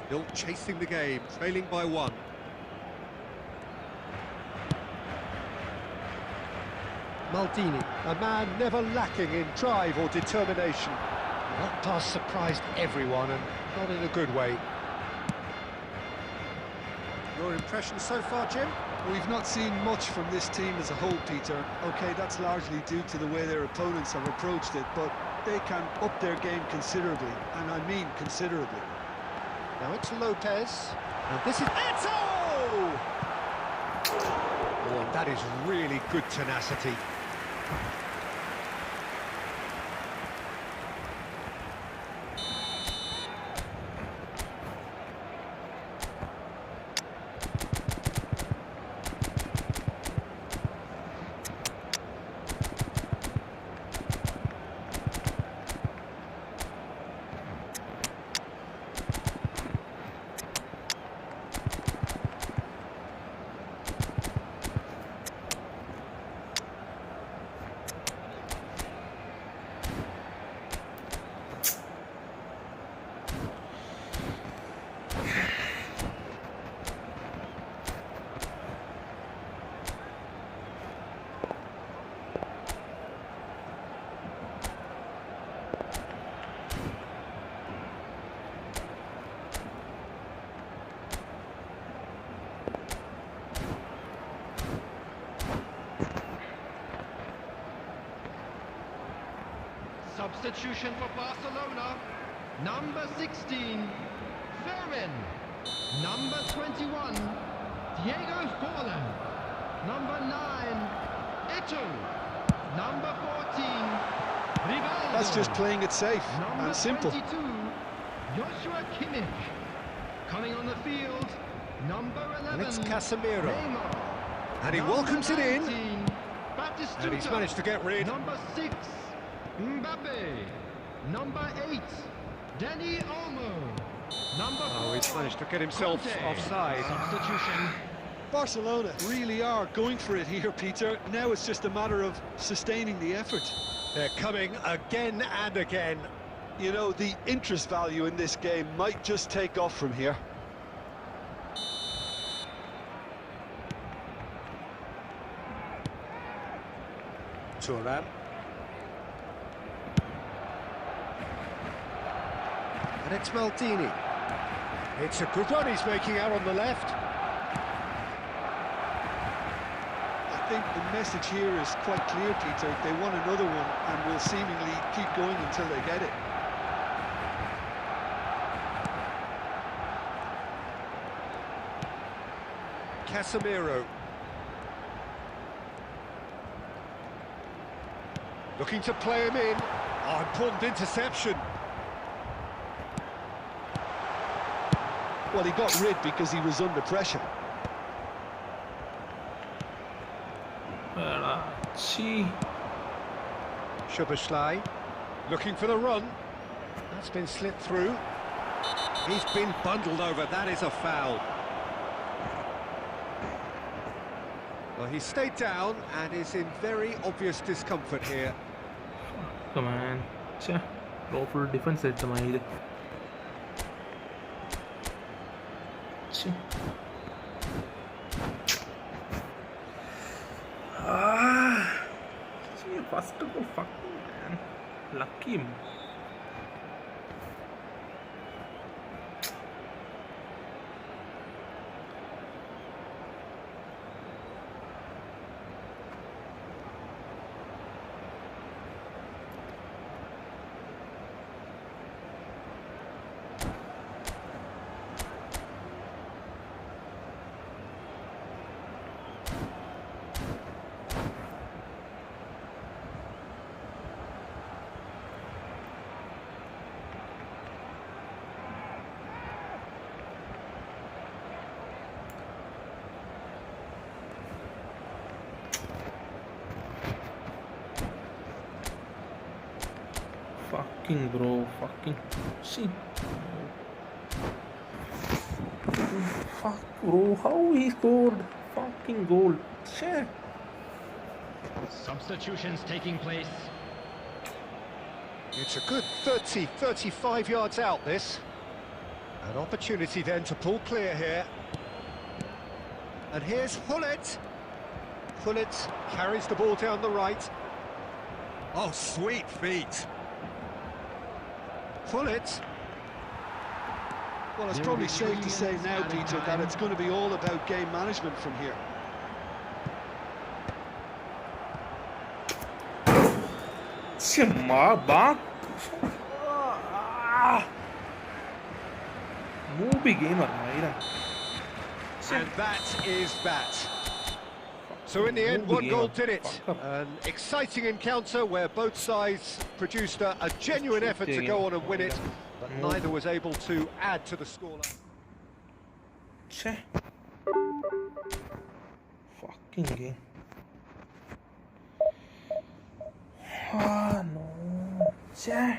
Still chasing the game, trailing by 1. Maldini, a man never lacking in drive or determination. That pass surprised everyone, and not in a good way. Your impression so far, Jim? We've not seen much from this team as a whole, Peter. OK, that's largely due to the way their opponents have approached it, but they can up their game considerably, and I mean considerably. Now it's Lopez, and this is Eto'o! Oh, and that is really good tenacity. Substitution for Barcelona. Number 16, Fermin. Number 21, Diego Forlan. Number 9, Eto'o. Number 14, Rivaldo. That's just playing it safe Number and simple. 22, Joshua Kimmich. Coming on the field, number 11, And it's Casemiro. Neymar. And he Number welcomes it in. 19, Batistuta. And he's managed to get rid. Number 6, Mbappe. Number 8, Dani Olmo. Number 4, Oh, he's managed to get himself Conte. offside. Substitution. Barcelona really are going for it here, Peter. Now it's just a matter of sustaining the effort. They're coming again and again. You know, the interest value in this game might just take off from here. Thuram. And it's Maldini. It's a good run he's making out on the left. I think the message here is quite clear, Peter. They want another one and will seemingly keep going until they get it. Casemiro. Looking to play him in. Oh, important interception. Well, he got rid because he was under pressure. Szoboszlai looking for the run. That's been slipped through. He's been bundled over. That is a foul. Well, he stayed down and is in very obvious discomfort here. Come on. Proper defense set the first of all, fucking man. Lucky him. Fucking bro, fucking see. Fuck bro, how he scored fucking goal. Shit. Substitutions taking place. It's a good 30, 35 yards out, this. An opportunity then to pull clear here. And here's Gullit. Gullit carries the ball down the right. Oh, sweet feet. Gullit. Well, it's probably safe to say now, Peter, that it's going to be all about game management from here. Movie gamer, And that is that. So in the end, one goal did it. An exciting encounter where both sides produced a genuine effort to go on and win it, but neither was able to add to the scoreline. Fucking game. Ah no. Che.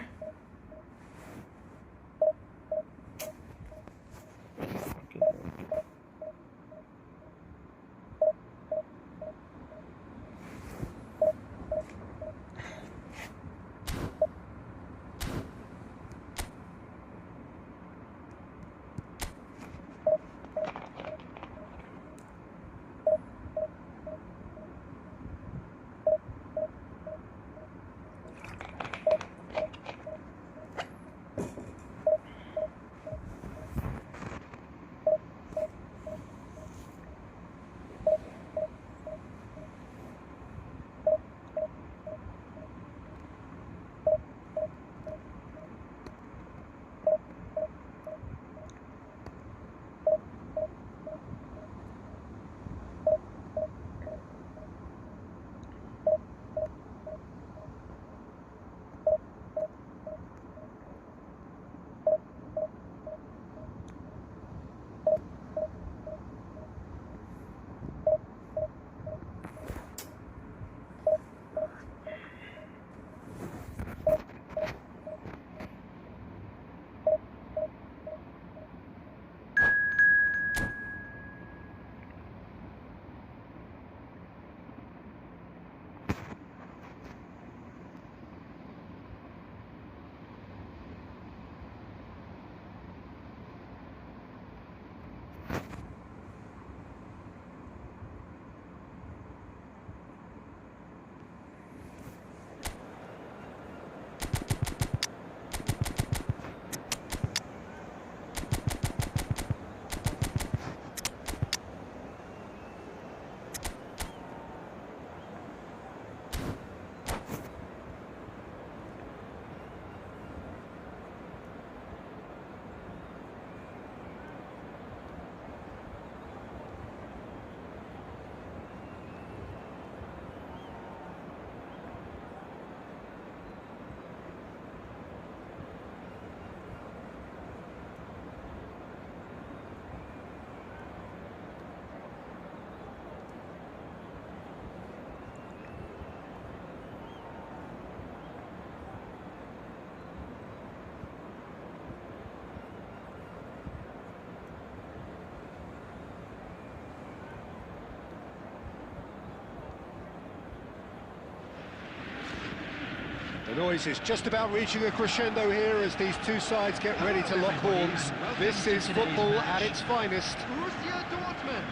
noise is just about reaching a crescendo here as these two sides get ready to lock horns. This is football at its finest. Borussia Dortmund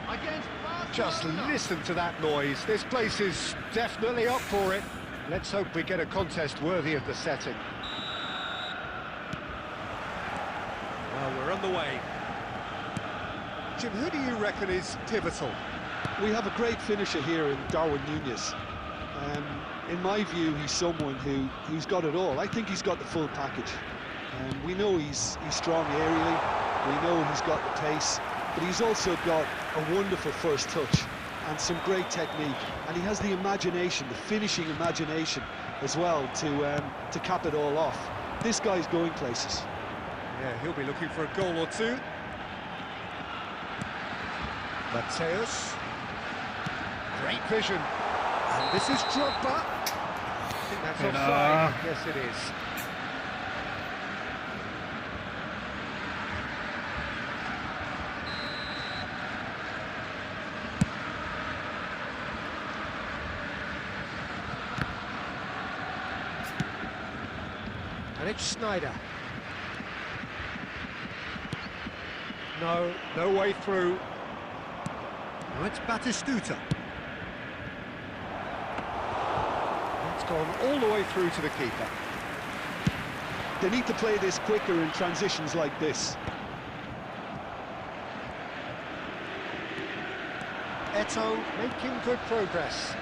against Barcelona. Just listen to that noise. This place is definitely up for it. Let's hope we get a contest worthy of the setting. Well, we're on the way. Jim, who do you reckon is pivotal? We have a great finisher here in Darwin Núñez. In my view, he's someone who's got it all. I think he's got the full package. We know he's strong aerially, we know he's got the pace, but he's also got a wonderful first touch and some great technique, and he has the imagination, the finishing imagination as well to cap it all off. This guy's going places. Yeah, he'll be looking for a goal or two. Mateus. Great vision. And this is Drogba. I think that's offside. Yes, it is. And it's Schneider. No way through. Now it's Batistuta. It's gone all the way through to the keeper. They need to play this quicker in transitions like this. Eto'o making good progress.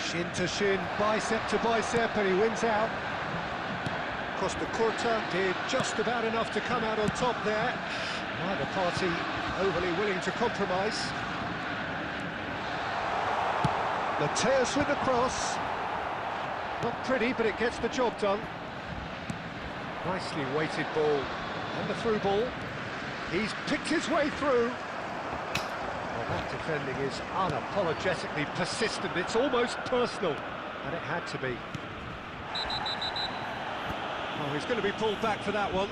Shin to shin, bicep to bicep, and he wins out. Costa Curta did just about enough to come out on top there. Neither party overly willing to compromise. Mateus with the cross. Not pretty, but it gets the job done. Nicely weighted ball. And the through ball. He's picked his way through. Well, that defending is unapologetically persistent. It's almost personal. And it had to be. Oh, he's going to be pulled back for that one.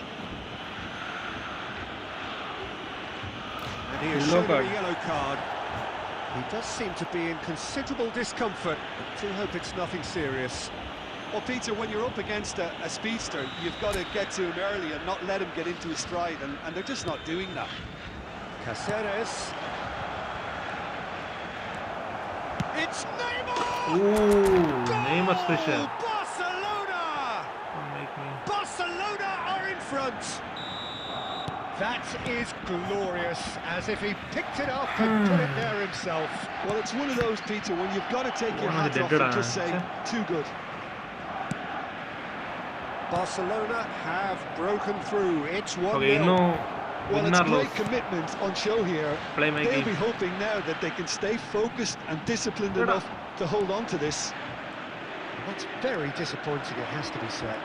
And he is shown a yellow card. He does seem to be in considerable discomfort, but do hope it's nothing serious. Well, Peter, when you're up against a speedster, you've got to get to him early and not let him get into his stride, and they're just not doing that. Cáceres. It's Neymar! Ooh, Neymar special. Barcelona! Barcelona are in front. That is glorious, as if he picked it up and put it there himself. Well, it's one of those, Peter, when you've got to take your hat off and just say, too good. Barcelona have broken through. It's 1-0. Well, it's great commitment on show here. They'll be hoping now that they can stay focused and disciplined enough to hold on to this. That's very disappointing, it has to be said.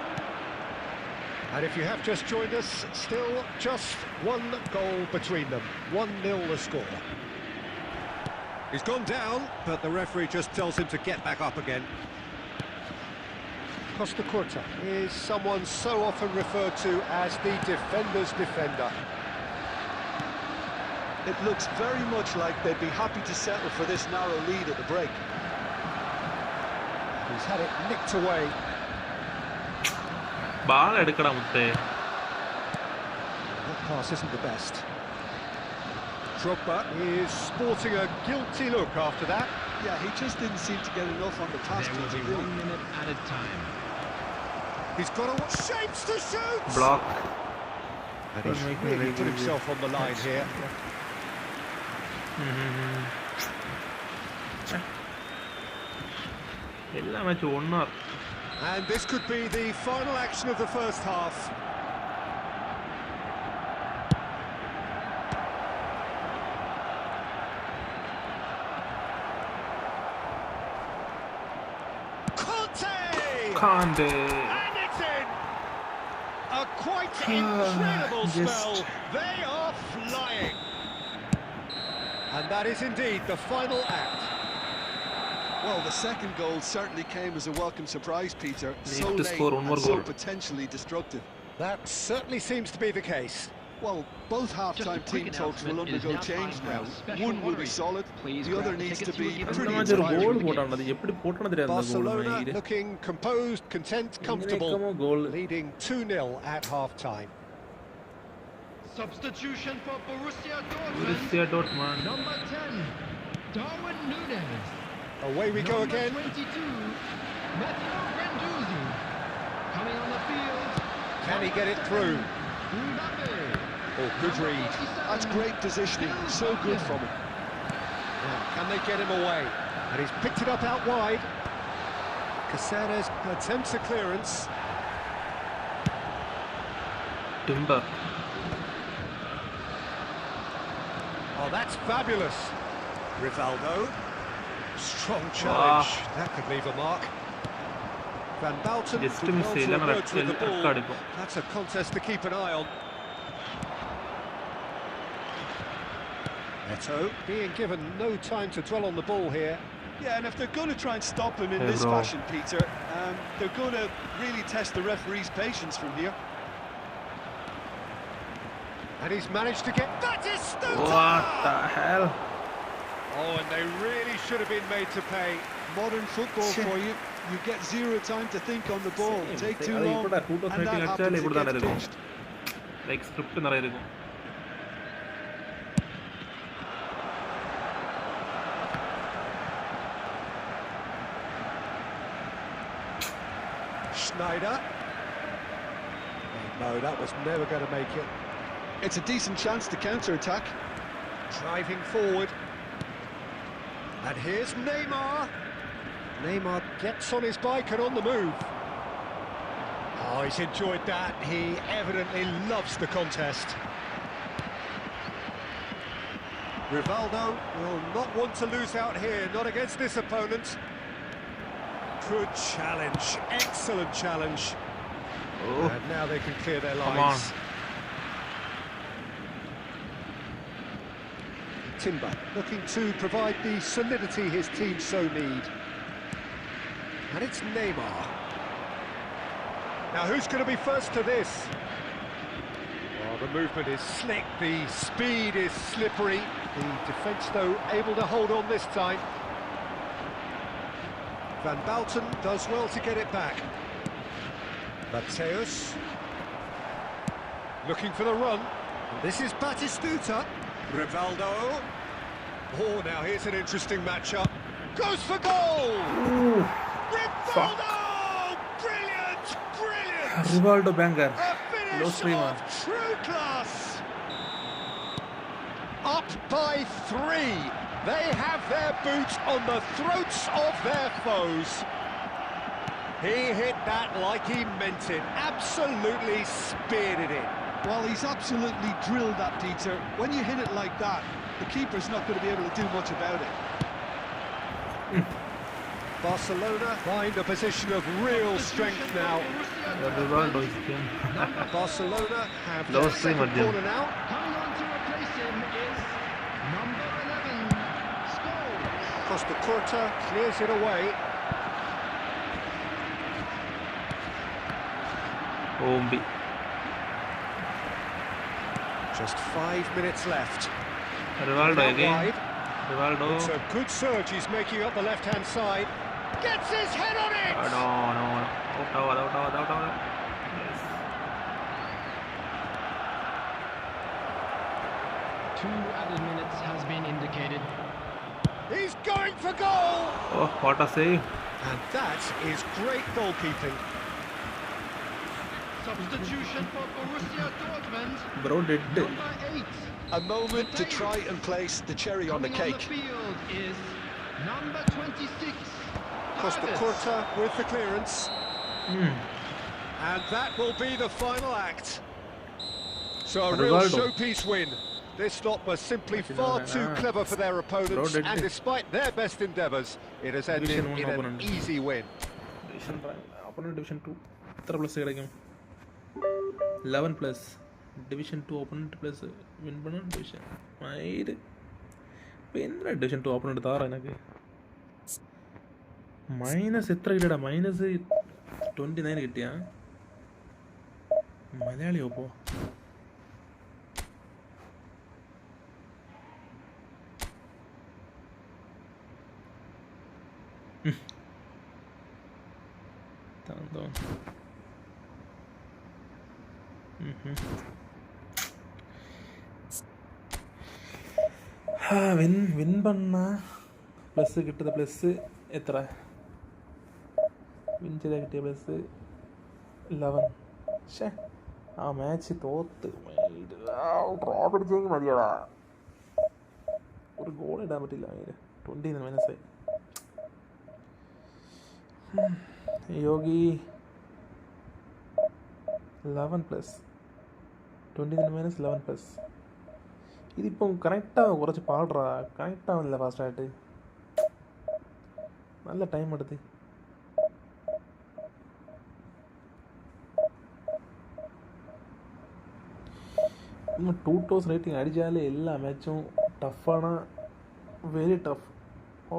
And if you have just joined us, still just one goal between them. 1-0 the score. He's gone down, but the referee just tells him to get back up again. Costa Curta is someone so often referred to as the defender's defender. It looks very much like they'd be happy to settle for this narrow lead at the break. He's had it nicked away. Ball edukada mutte. That pass isn't the best. Drogba is sporting a guilty look after that. Yeah, he just didn't seem to get enough on the pass. There will be 1 minute added time. He's got a shapes to shoot. Block. And he's really put himself on the line here. And this could be the final action of the first half. Kante! And it's in! A quite incredible spell. They are flying. And that is indeed the final act. Well, the second goal certainly came as a welcome surprise, Peter. So late and so potentially destructive. That certainly seems to be the case. Well, both half-time team talks will undergo change now. One will be solid, the other needs to be pretty inspiring. Barcelona looking composed, content, comfortable, leading 2-0 at half-time. Substitution for Borussia Dortmund. Number 10, Darwin Núñez. Away we go again. 22, Matteo Guendouzi. Coming on the field. Can he get it through? Mbappe. Oh, good read. That's great positioning, so good from him. Now, can they get him away? And he's picked it up out wide. Caceres attempts a clearance. Timber. Oh, that's fabulous. Rivaldo. Strong challenge. That could leave a mark. Van Bauten Just did miss well to it. emerge with the ball. Red card. That's a contest to keep an eye on. Neto being given no time to dwell on the ball here. Yeah, and if they're going to try and stop him in this fashion, Peter, they're going to really test the referee's patience from here. And he's managed to get... That is Stuta! What the hell? Oh, and they really should have been made to pay. Modern football for you. You get zero time to think on the ball. Take too long, and that happens, it gets pitched. Like script நிறைய இருக்கும். Schneider. No, that was never going to make it. It's a decent chance to counter-attack. Driving forward. And here's Neymar. Neymar gets on his bike and on the move. Oh, he's enjoyed that. He evidently loves the contest. Rivaldo will not want to lose out here, not against this opponent. Good challenge, excellent challenge. Oh. And now they can clear their lines. Come on. Timber looking to provide the solidity his team so need. And it's Neymar. Now who's going to be first to this? Well, the movement is slick, the speed is slippery. The defence, though, able to hold on this time. Van Bauten does well to get it back. Mateus looking for the run. This is Batistuta. Rivaldo. Oh, now here's an interesting matchup. Goes for goal! Ooh, Rivaldo! Brilliant! Brilliant! Rivaldo banger. A finish of true class! Up by 3. They have their boots on the throats of their foes. He hit that like he meant it. Absolutely speared it in. Well, he's absolutely drilled that, Peter. When you hit it like that, the keeper's not going to be able to do much about it. Barcelona find a position of real strength now. Barcelona have their second corner now. Coming on to replace him is number 11, Scholes. Costa Curta clears it away. Ombi. Just 5 minutes left. Rivaldo Out again. wide. Rivaldo. It's a good surge. He's making up the left-hand side. Gets his head on it! No. Out. Yes. 2 added minutes has been indicated. He's going for goal! Oh, what a save. And that is great goalkeeping. Substitution for Borussia Dortmund. Bro did it. Number 8. A moment to try and place the cherry on the Coming cake. on the field is number 26. Costa Curta with the clearance. And that will be the final act. So a real Rivaldo. showpiece win. This lot was simply far too clever for their opponents, did and it. despite their best endeavours, it has ended Division 1 in an opponent. easy win. Division 2 എത്ര plus கிடைக்கும் 11 plus Division 2 opponent plus win பண்ண division മയിര് പിന്നെ Division 2 opponent താറ എനിക്ക് minus എത്ര കിട്ടിയടാ minus 29 കിട്ടിയാ മലയാളിയോ പോ win பண்ணால் plus கிட்டது. Plus எத்தனை வின் செய்த கிட்டிய ப்ளஸ்ஸு 11. ஷே மேட்ச்சு தோத்து ட்ரா പിടിച്ചെങ്കിൽ മതിയടാ. ഒരു ഗോൾ ഇടാൻ പറ്റില്ല. 20 മൈനസായി. യോഗി 11+. 20 -11+. ഇതിപ്പം കണക്റ്റാവും കുറച്ച് പാടാ. കണക്റ്റാവുന്നില്ല ഫാസ്റ്റായിട്ട്. നല്ല ടൈം എടുത്ത്. നമ്മൾ 2 ടോസ് റേറ്റിംഗ് അടിച്ചാൽ എല്ലാ മാച്ചും ടഫാണ്. Very tough.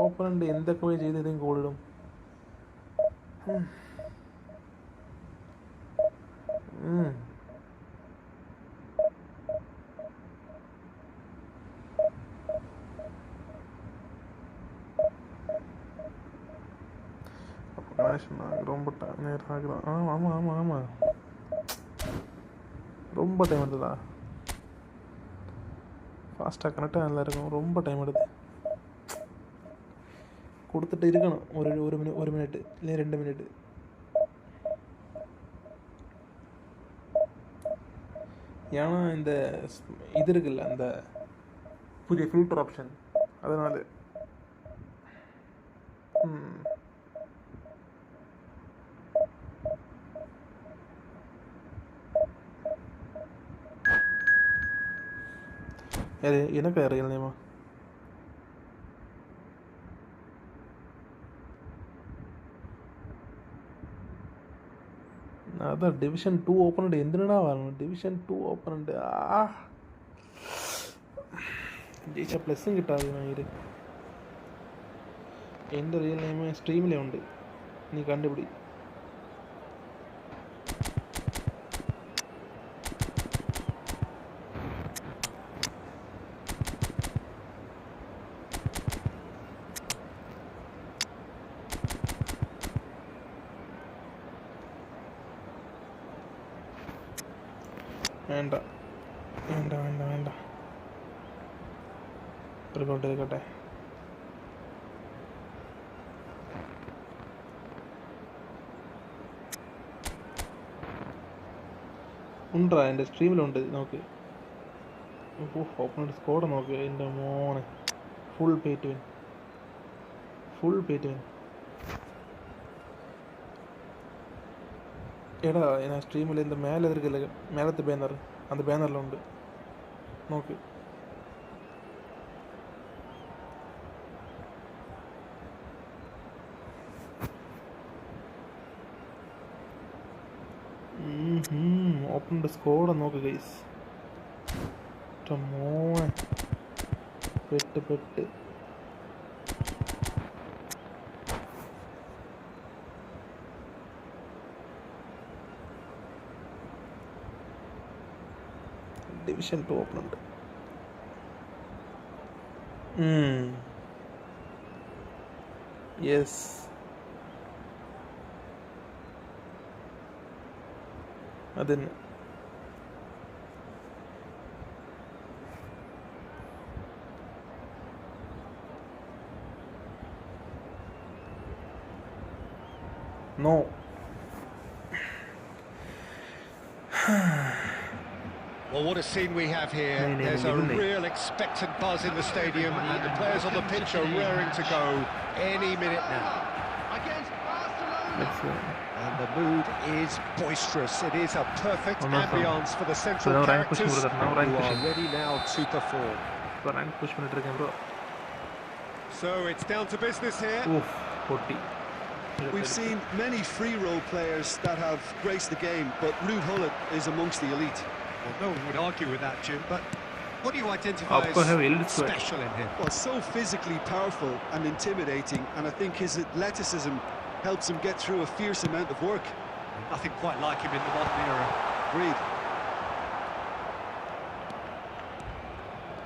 ഓപ്പണൻ്റ് എന്തൊക്കെ പോയി ചെയ്ത് ഏതെങ്കിലും ഗോളിടും. ரொம்ப டைம் எடுத்ததா. ஃபாஸ்ட்டாக கனெக்டாக நல்லா இருக்கும். ரொம்ப டைம் எடுத்து கொடுத்துட்டு இருக்கணும். ஒரு மினிட் இல்லை 2 மினிட். ஏன்னா இந்த இது இருக்குல்ல, அந்த புதிய ஃபில்டர் ஆப்ஷன், அதனால எனக்கு ரியல் நேமா அதான் டிவிஷன் 2 ஓப்பனண்ட் എന്തിനാ வரணும். டிவிஷன் 2 ஓப்பனண்ட் ജയിച്ച പ്ലസ്സും കിട്ടാതെ ഭയങ്കര. എൻ്റെ റിയൽ നെയിം സ്ട്രീമിലേ ഉണ്ട്, നീ കണ്ടുപിടി. വേണ്ട വേണ്ട വേണ്ട വേണ്ട ഒരു ഗോൾ എടുക്കട്ടെ. ഉണ്ടാ എൻ്റെ സ്ട്രീമിലുണ്ട്, നോക്ക്. ഓപ്പൺ സ്കോഡ് നോക്ക്. എൻ്റെ മോനെ ഫുൾ പേ ടു വിൻ. എടാ ഞാൻ സ്ട്രീമിൽ இந்த மேலே இருக்குல்ல, மேலத்து பேனர், அந்த பேனரில் உண்டு, നോക്ക്. ഓപ്പൺ സ്കോഡ് നോക്ക് ഗൈസ്. മോനെ പെട്ട് ഡിവിഷൻ 2 ഓപ്പണുണ്ട്. യെസ്, അതന്നെ. No Well, what a scene we have here. There's a real expectant buzz in the stadium, and the players on the pitch are raring to go any minute now. And the mood is boisterous. It is a perfect ambience for the central characters who are ready now to perform. So it's down to business here. We've seen many free role players that have graced the game, but Ruud Gullit is amongst the elite. Well, no one would argue with that, Jim, but what do you identify as special in him? Well, so physically powerful and intimidating, and I think his athleticism helps him get through a fierce amount of work. Nothing quite like him in the modern era. Agreed.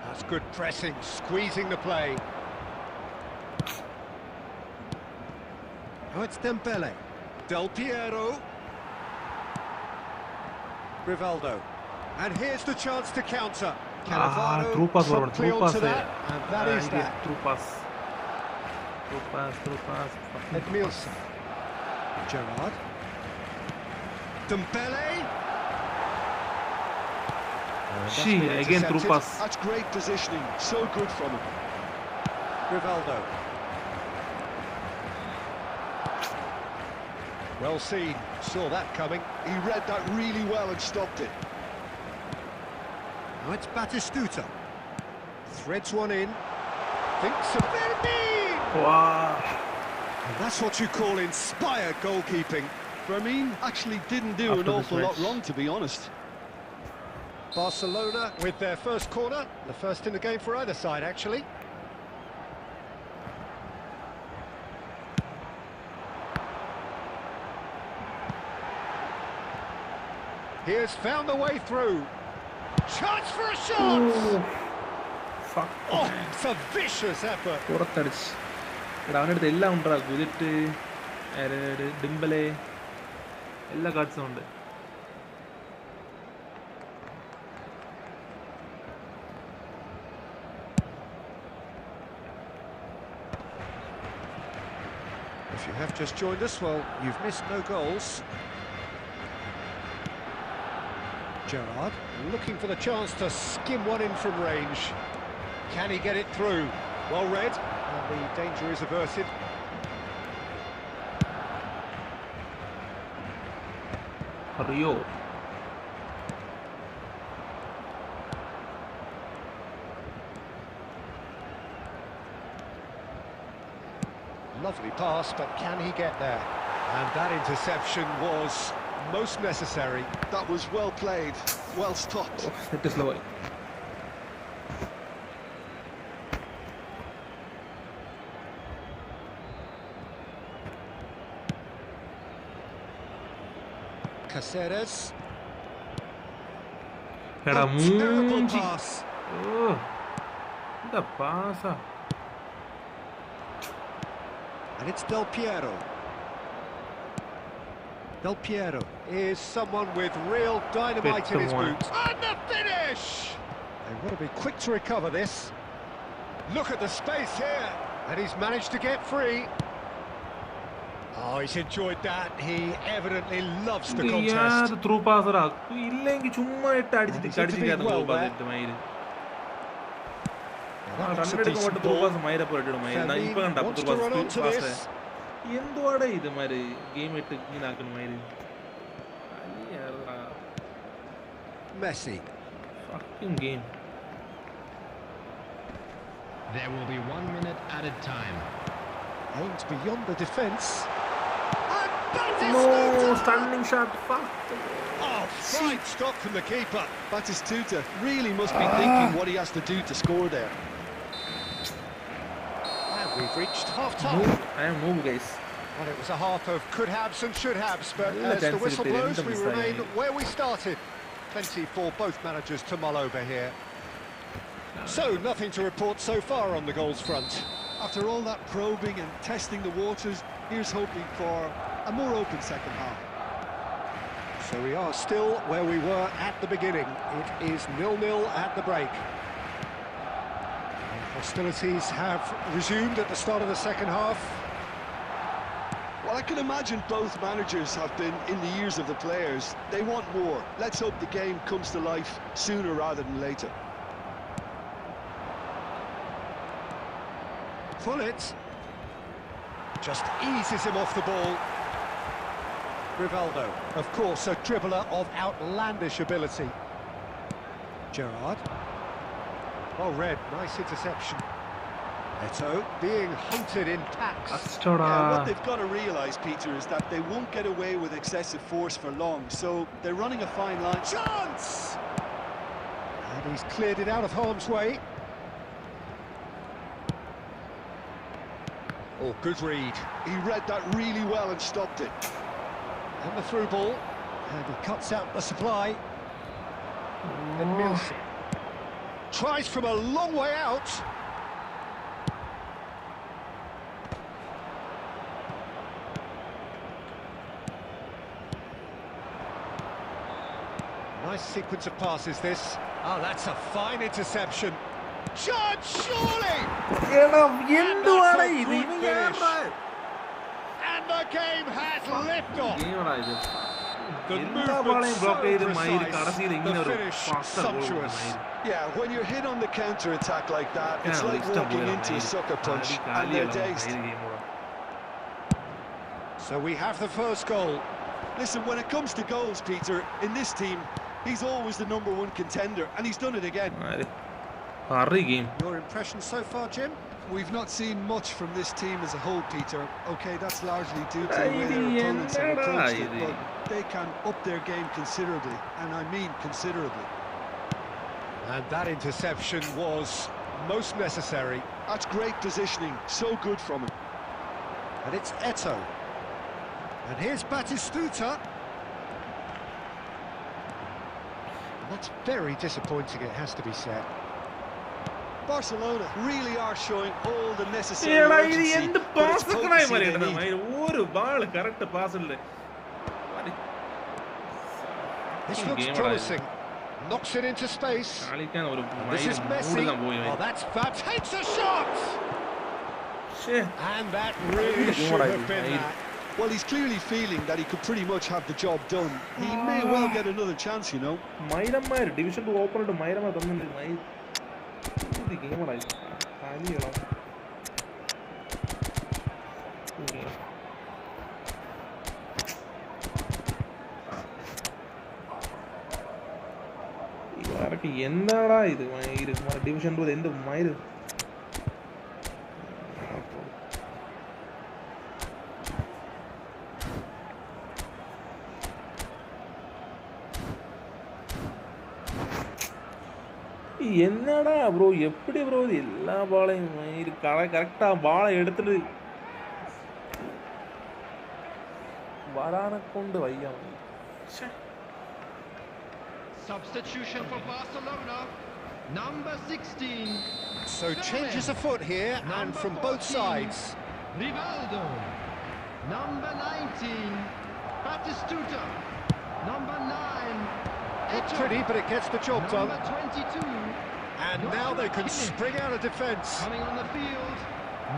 That's good pressing, squeezing the play. Oh, it's Dembele. Del Piero. Rivaldo. And here's the chance to counter. Cannavaro through pass, promptly through onto pass. that, and that is that. Through pass. Through pass. Edmilson. Gerrard. Dembele. Again through pass. That's great positioning. So good from him. Rivaldo. Well seen. Saw that coming. He read that really well and stopped it. Now it's Batistuta. Threads one in. Thinks of Fermin! Wow. And that's what you call inspired goalkeeping. Fermin actually didn't do an awful lot wrong, to be honest. Barcelona with their first corner. The first in the game for either side, actually. He has found the way through. Chance for a shot! Ooh. Fuck. Oh, it's a vicious effort. പുറത്തടിച്ച് എടാ അവനടുത്ത് എല്ലാം ഉണ്ടാ കുതിട്ട് ഡിംബലെ എല്ലാ കാർഡ്സും ഉണ്ട്. If you have just joined us, well, you've missed no goals. Gerrard looking for the chance to skim one in from range. Can he get it through? Well read, and the danger is averted. Rio. Lovely pass, but can he get there? And that interception was most necessary. That was well played, well stopped. It is low. Caceres. എടാ Terrible മൂഞ്ചി. pass. എന്താ പാസാ. And it's Del Piero. Del Piero is someone with real dynamite in his boots. And the finish! They want to be quick to recover this. Look at the space here. And he's managed to get free. Oh, he's enjoyed that. He evidently loves the contest. Through പാസറാ ഇല്ലെങ്കിൽ ചുമ്മാ ഇട്ട് അടിച്ചിട്ട് കടിച്ചിരിക്കാത്ത through pass ഇട്ട് മയില് റണ്ണെടുക്കുമ്പോട്ട് through pass മയിലപ്പോ ഇട്ടിടും മയില് ഇപ്പൊ കണ്ട ത്രൂ പാസ് എന്തുവാടെ ഇത് മാര് ഗെയിം ഇട്ട് ഇങ്ങനെ ആക്കണം മയില് Messi. fucking game. There will be 1 minute added time. Aims beyond the defence. No, standing shot. Fuck. Oh, fine stop from the keeper. Batistuta really must be thinking what he has to do to score there. And we've reached half-time. I am move, guys. Well, it was a half of could-haves and should-haves, but as the whistle blows, we remain where we started. Plenty for both managers to mull over here. So, nothing to report so far on the goals front. After all that probing and testing the waters, here's hoping for a more open second half. So we are still where we were at the beginning. It is 0-0 at the break. Hostilities have resumed at the start of the second half. Well, I can imagine both managers have been in the ears of the players. They want more. Let's hope the game comes to life sooner rather than later. Pullet just eases him off the ball. Rivaldo, of course, a dribbler of outlandish ability. Gerrard. Well read, nice interception. Neto being hunted in packs. What they've got to realise, Peter, is that they won't get away with excessive force for long, so they're running a fine line. Chance! And he's cleared it out of harm's way. Oh, good read. He read that really well and stopped it. And the through ball. And he cuts out the supply. Edmilson tries from a long way out. Nice sequence of passes this. Oh, that's a fine interception. Judge, surely! And the game has liftoff. The movement so precise, the finish sumptuous. Yeah, when you're hit on the counter-attack like that, it's like walking into a sucker punch, and they're dazed. So we have the first goal. Listen, when it comes to goals, Peter, in this team, he's always the #1 contender, and he's done it again. Your impression so far, Jim? We've not seen much from this team as a whole, Peter. Okay, that's largely due to the way their opponents have approached it, but they can up their game considerably, and I mean considerably. And that interception was most necessary. That's great positioning, so good from him. And it's Eto'o. And here's Batistuta. And that's very disappointing, it has to be said. Barcelona really are showing all the necessary urgency, but it's potency they need. This looks promising. Knocks it into space. This is Messi. Oh, that's Fab. Takes a shot! And that really should have been that. Well, he's clearly feeling that he could pretty much have the job done. He may well get another chance, you know. Division 2 open to Mairama. என்னடா இது division 2 எந்த மயிரு என்னடா bro எப்படி bro எல்லா பாலையும் மயிரு கரெக்டா பாலை எடுத்துட்டு வரான கொண்டு வையா. Substitution for Barcelona, number 16. So changes afoot here, and from both sides. Rivaldo, number 19. Batistuta, number 9. Not pretty, but it gets the job done. Number 22. And now they can spring out of defence. Coming on the field,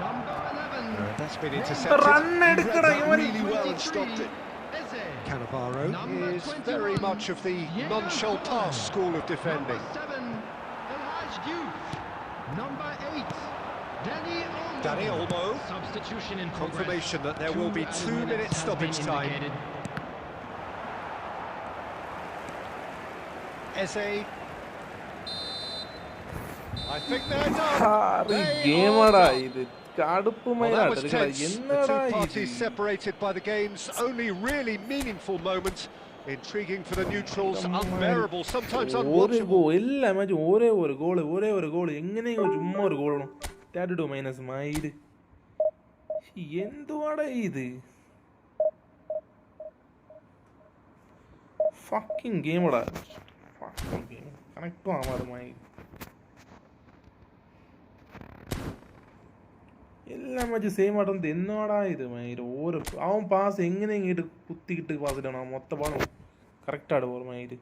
number 11. That's been intercepted. Run really well and stopped it. Cannavaro is very much of the non-shall-pass school of defending. Number 7, El Hadj Diouf. Number 8, Dani Olmo. Substitution in Confirmation that there will be 2 minutes stoppage time. Eze. I think they're done. Well, that was tense. The two parties separated by the game's only really meaningful moment. Intriguing for the neutrals, unbearable, sometimes unwatchable. எல்லா மேட்சும் ஒரே ஒரு கோல் எங்கனையும் சும்மா ஒரு கோல் 32 minus maid എന്തുവാടാ ഇത് fucking ഗെയിമടാ fucking game കണക്റ്റും ആവാതെ maid എല്ലാ മാച്ചും സെയിം ആയിട്ട് എന്നാടാ ഇത് മയിര് ഓരോ അവൻ പാസ് എങ്ങനെ ഇങ്ങോട്ട് കുത്തിക്കിട്ട് പാസ് ഇടണം അവൻ മൊത്തം പാടും കറക്റ്റാണ് ഓർ മയിര്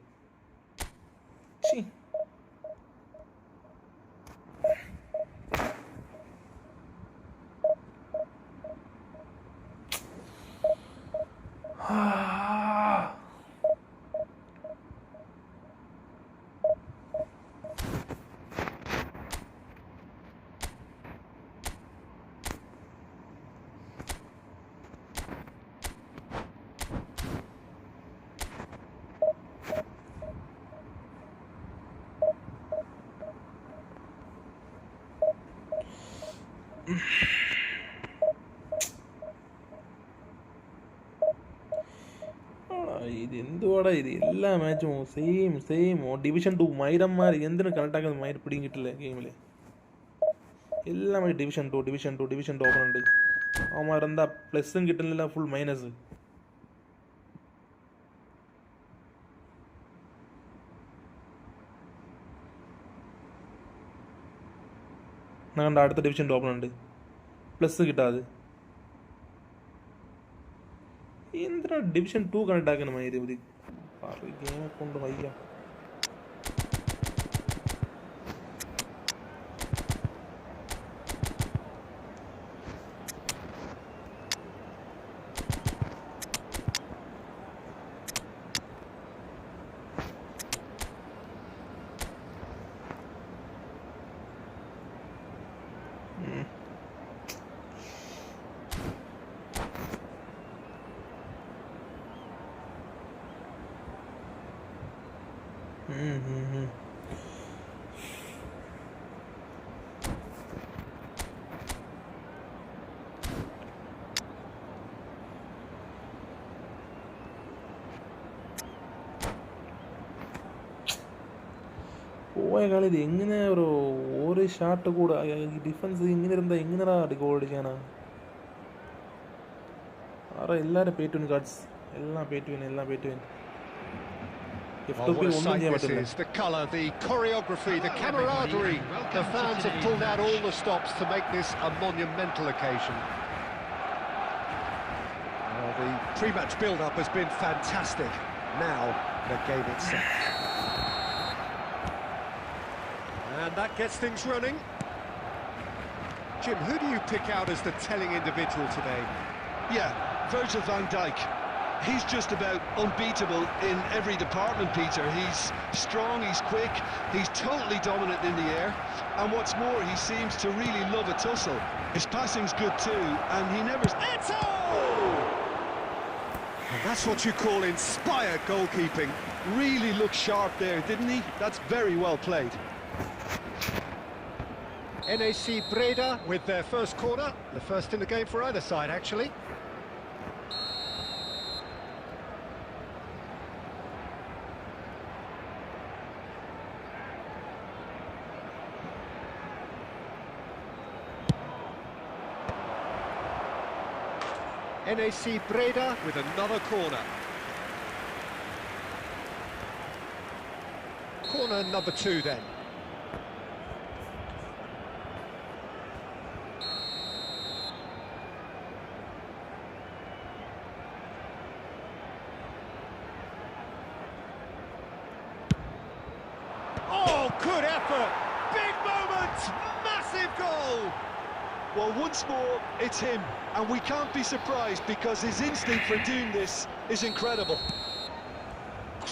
ഇത് എന്തുവാടാ ഇത് എല്ലാ മാച്ചും സെയിം ഡിവിഷൻ 2 മൈരം മാറി എന്തിനും കണക്ട് ആക്കുന്നത് മൈർ പിടിയും കിട്ടില്ല ഗെയിമിൽ എല്ലാ മാച്ച് ഡിവിഷൻ 2 ഓപ്പൺ ഉണ്ട് അവന്മാരെന്താ പ്ലസും കിട്ടുന്നില്ല ഫുൾ മൈനസ് കണ്ട അടുത്ത ഡിവിഷൻ ഓപ്പൺ ഉണ്ട് പ്ലസ് കിട്ടാതെ എന്തിനാ ഡിവിഷൻ 2 കണക്ട് ആക്കുന്ന മാതിരി ഒരു ഗെയിമെ കൊണ്ട് വയ്യ പോയ കളി ഇത് എങ്ങനെ ഒരു ഷാട്ട് കൂടെ ഡിഫൻസ് ഇങ്ങനെ இருந்தா എങ്ങനെയാ ഗോൾ അടിക്കാനാ? എല്ലാവരും പേ ടു വിൻ കാർഡ്സ്, എല്ലാം pay to win. Oh, what a sight this is. The colour, the choreography, the camaraderie. The fans have pulled out all the stops to make this a monumental occasion. The pre-match build-up has been fantastic. Now, the game itself. And that gets things running. Jim, who do you pick out as the telling individual today? Yeah, Virgil van Dijk. He's just about unbeatable in every department, Peter. He's strong, he's quick, he's totally dominant in the air. And what's more, he seems to really love a tussle. His passing's good too, and he never... Eto'o! And that's what you call inspired goalkeeping. Really looked sharp there, didn't he? That's very well played. NAC Breda with their first corner. The first in the game for either side, actually. NAC Breda with another corner. Corner number 2 then. Oh, good effort! Big moment! Massive goal! Well, once more, it's him, and we can't be surprised because his instinct for doing this is incredible.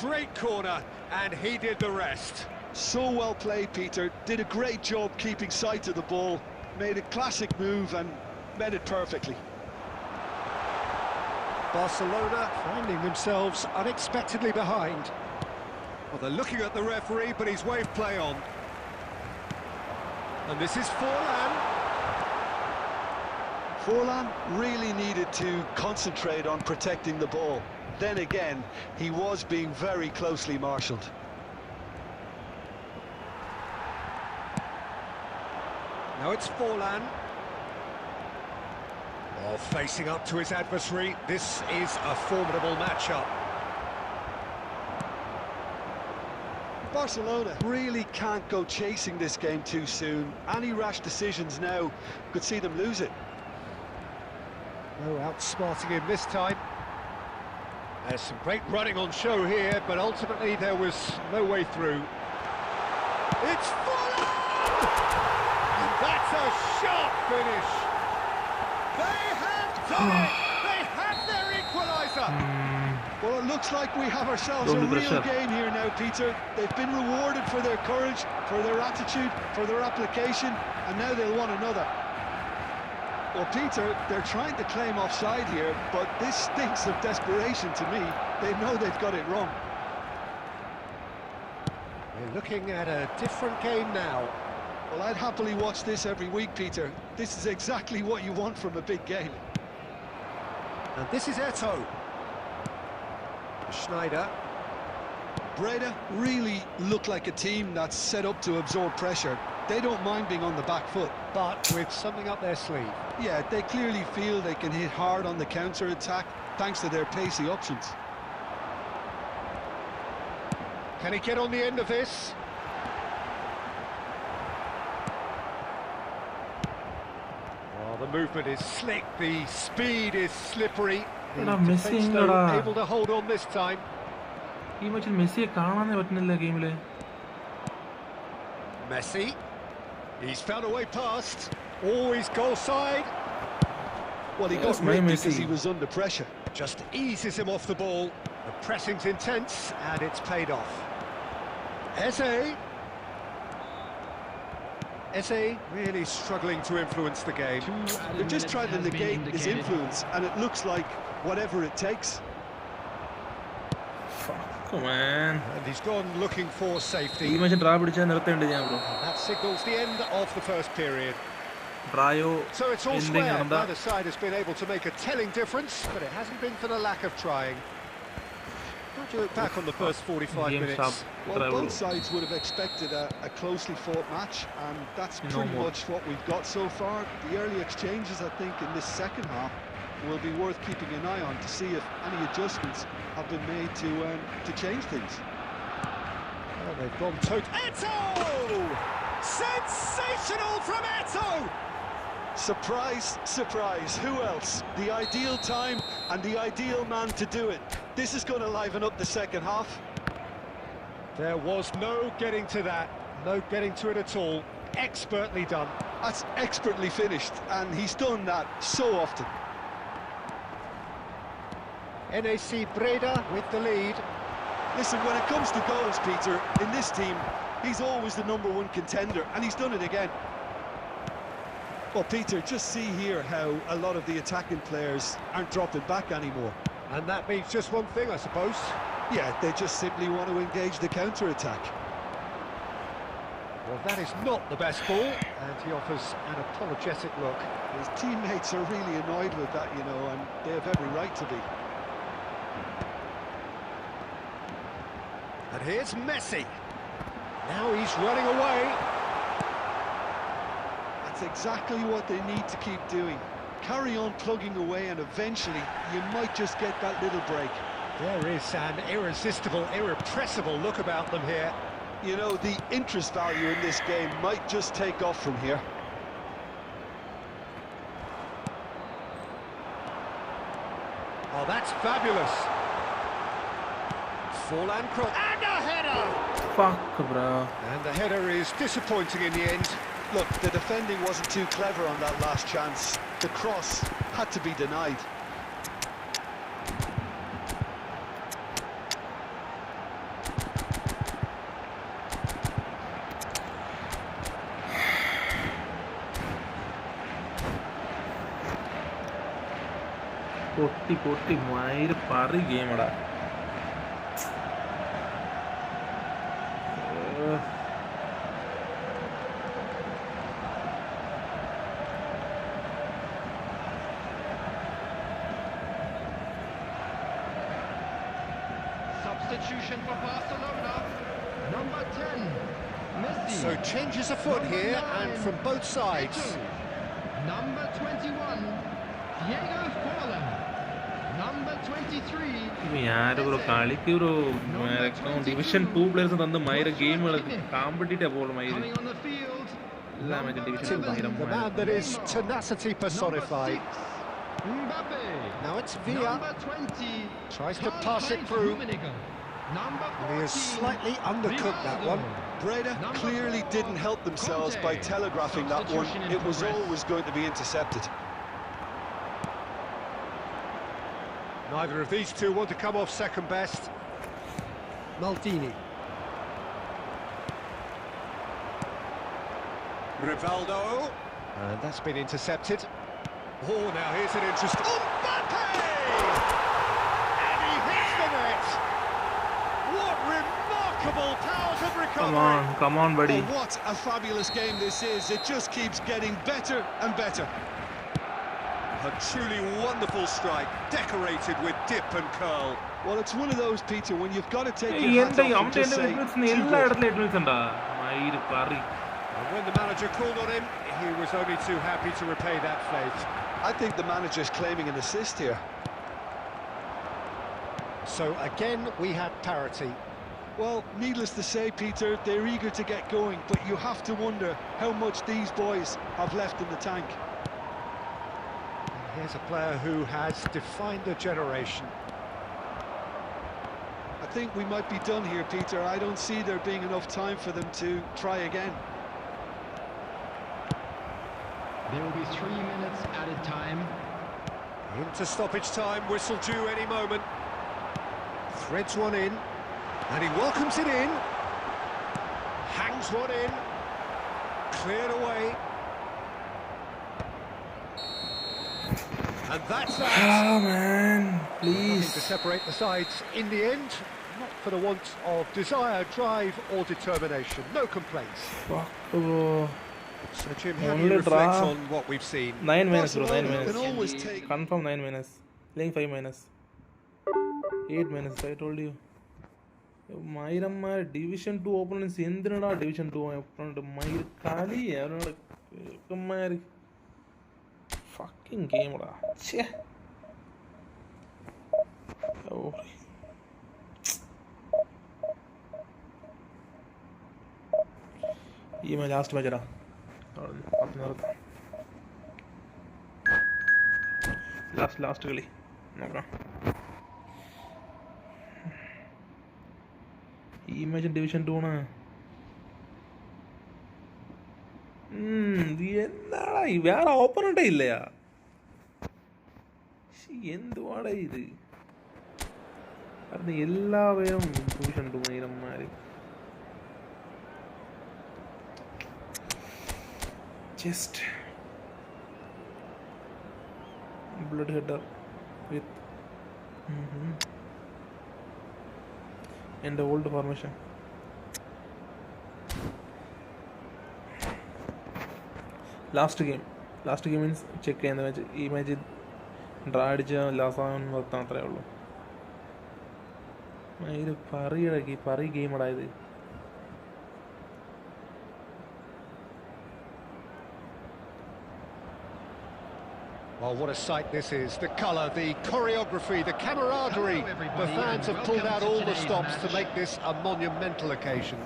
Great corner, and he did the rest. So well played, Peter. Did a great job keeping sight of the ball, made a classic move and met it perfectly. Barcelona finding themselves unexpectedly behind. Well, they're looking at the referee, but he's waved play on. And this is Forlan. Forlan really needed to concentrate on protecting the ball. Then again, he was being very closely marshalled. Now it's Forlan. Oh, facing up to his adversary. This is a formidable matchup. Barcelona really can't go chasing this game too soon. Any rash decisions now could see them lose it. No outsmarting him this time. There's some great running on show here, but ultimately there was no way through. It's Forlan! And that's a sharp finish. They have done it! They have their equaliser! Well, it looks like we have ourselves a real game here now, Peter. They've been rewarded for their courage, for their attitude, for their application, and now they'll want another. Well, Peter, they're trying to claim offside here, but this stinks of desperation to me. They know they've got it wrong. We're looking at a different game now. Well, I'd happily watch this every week, Peter. This is exactly what you want from a big game. And this is Eto'o. Schneider. Breda really look like a team that's set up to absorb pressure. They don't mind being on the back foot. But with something up their sleeve. Yeah, they clearly feel they can hit hard on the counter-attack thanks to their pacey options. Can he get on the end of this? Oh, the movement is slick, the speed is slippery. The defense, though, able to hold on this time. Messi. He's found a way past. Oh, he's goal side. Well, he got rid because he was under pressure. Just eases him off the ball. The pressing's intense, and it's paid off. Eze really struggling to influence the game. They're just trying to negate his influence, and it looks like whatever it takes. Fuck. man. And he's gone looking for safety. ഈ match ഡ്രാ പിടിച്ചാൽ നിർത്തേണ്ട ഞാൻ bro. That signals the end of the first period. ഡ്രായോ So it's all ending square. നടന്ന Neither side has been able to make a telling difference, but it hasn't been for the lack of trying. How do you look back on the first 45 game minutes? stop. Well, both sides would have expected a closely fought match, and that's pretty much what we've got so far. The early exchanges, I think, in this second half will be worth keeping an eye on to see if any adjustments have been made to change things. Oh, they've gone Eto'o! Sensational from Eto'o! Surprise, surprise, who else? The ideal time and the ideal man to do it. This is going to liven up the second half. There was no getting to that, no getting to it at all. Expertly done. That's expertly finished, and he's done that so often. NAC Breda with the lead. Listen, when it comes to goals, Peter, in this team, he's always the #1 contender, and he's done it again. Well, Peter, just see here how a lot of the attacking players aren't dropping back anymore. And that means just one thing, I suppose. Yeah, they just simply want to engage the counter-attack. Well, that is not the best ball, and he offers an apologetic look. His teammates are really annoyed with that, you know, and they have every right to be. And here's Messi. Now he's running away. That's exactly what they need to keep doing. Carry on plugging away, and eventually you might just get that little break. There is an irresistible, irrepressible look about them here. You know, the interest value in this game might just take off from here. Oh, that's fabulous. Forlan cross. And a header! fuck, bro. And the header is disappointing in the end. Look, the defending wasn't too clever on that last chance. The cross had to be denied. പൊട്ടി മയിര് പറി ഗെയിമടാ. Substitution for Barcelona. Number 10, Messi. So changes afoot here, and from both sides. Number 21, Diego Forlan. Number 23. ഞാന് bro കളിക്ക് bro division 2 players തന്ന് മയിര ഗെയിമുകൾ competitive അപ്പോൾ മയിര് Coming on the field. എല്ലാ match division The man that is tenacity personified. Mbappe. Now it's Villa. Number 20. Tries to pass it through. Number 14. He has slightly undercooked that one. Breda clearly didn't help themselves by telegraphing that one. It was always going to be intercepted. Neither of these two want to come off second best. Maldini. Rivaldo. And that's been intercepted. Oh, now here's an interest. Mbappe! And he hits the net. What remarkable powers of recovery. Come on, buddy. Oh, what a fabulous game this is. It just keeps getting better and better. A truly wonderful strike, decorated with dip and curl. Well, it's one of those, Peter, when you've got to take your hands off and just say, too good. And when the manager called on him, he was only too happy to repay that faith. I think the manager's claiming an assist here. So again, we had parity. Well, needless to say, Peter, they're eager to get going, but you have to wonder how much these boys have left in the tank. Here's a player who has defined a generation. I think we might be done here, Peter. I don't see there being enough time for them to try again. There will be 3 minutes added time. Into stoppage time, whistle due any moment. Threads one in, and he welcomes it in. Hangs one in. Cleared away. And that's that. Oh man, Nothing please. to separate the sides in the end. Not for the want of desire, drive or determination. No complaints. Fuck, bro. So Jim, how do you reflect on what we've seen? 9 minus, bro. 9 Can minus. always take... Confirm 9 minus. Playing 5 minus. 8 minus. I told you. Myram Division 2 opponents. Endra Division 2 opponent. Myr Kali. Myr. Fucking game, bro. Che. Oh. This is my last match. Last gully. Okay. This match in Division 2 na. Where opponent illaya? She enduada idu. Arne ella verum Division 2 Myram. Just blood header with and the old formation. Last game means check the match. This match draw last one varthanatre ullu. Idu pari game ada idu. Well, what a sight this is. The colour, the choreography, the camaraderie. The fans have pulled out all the stops to make this a monumental occasion.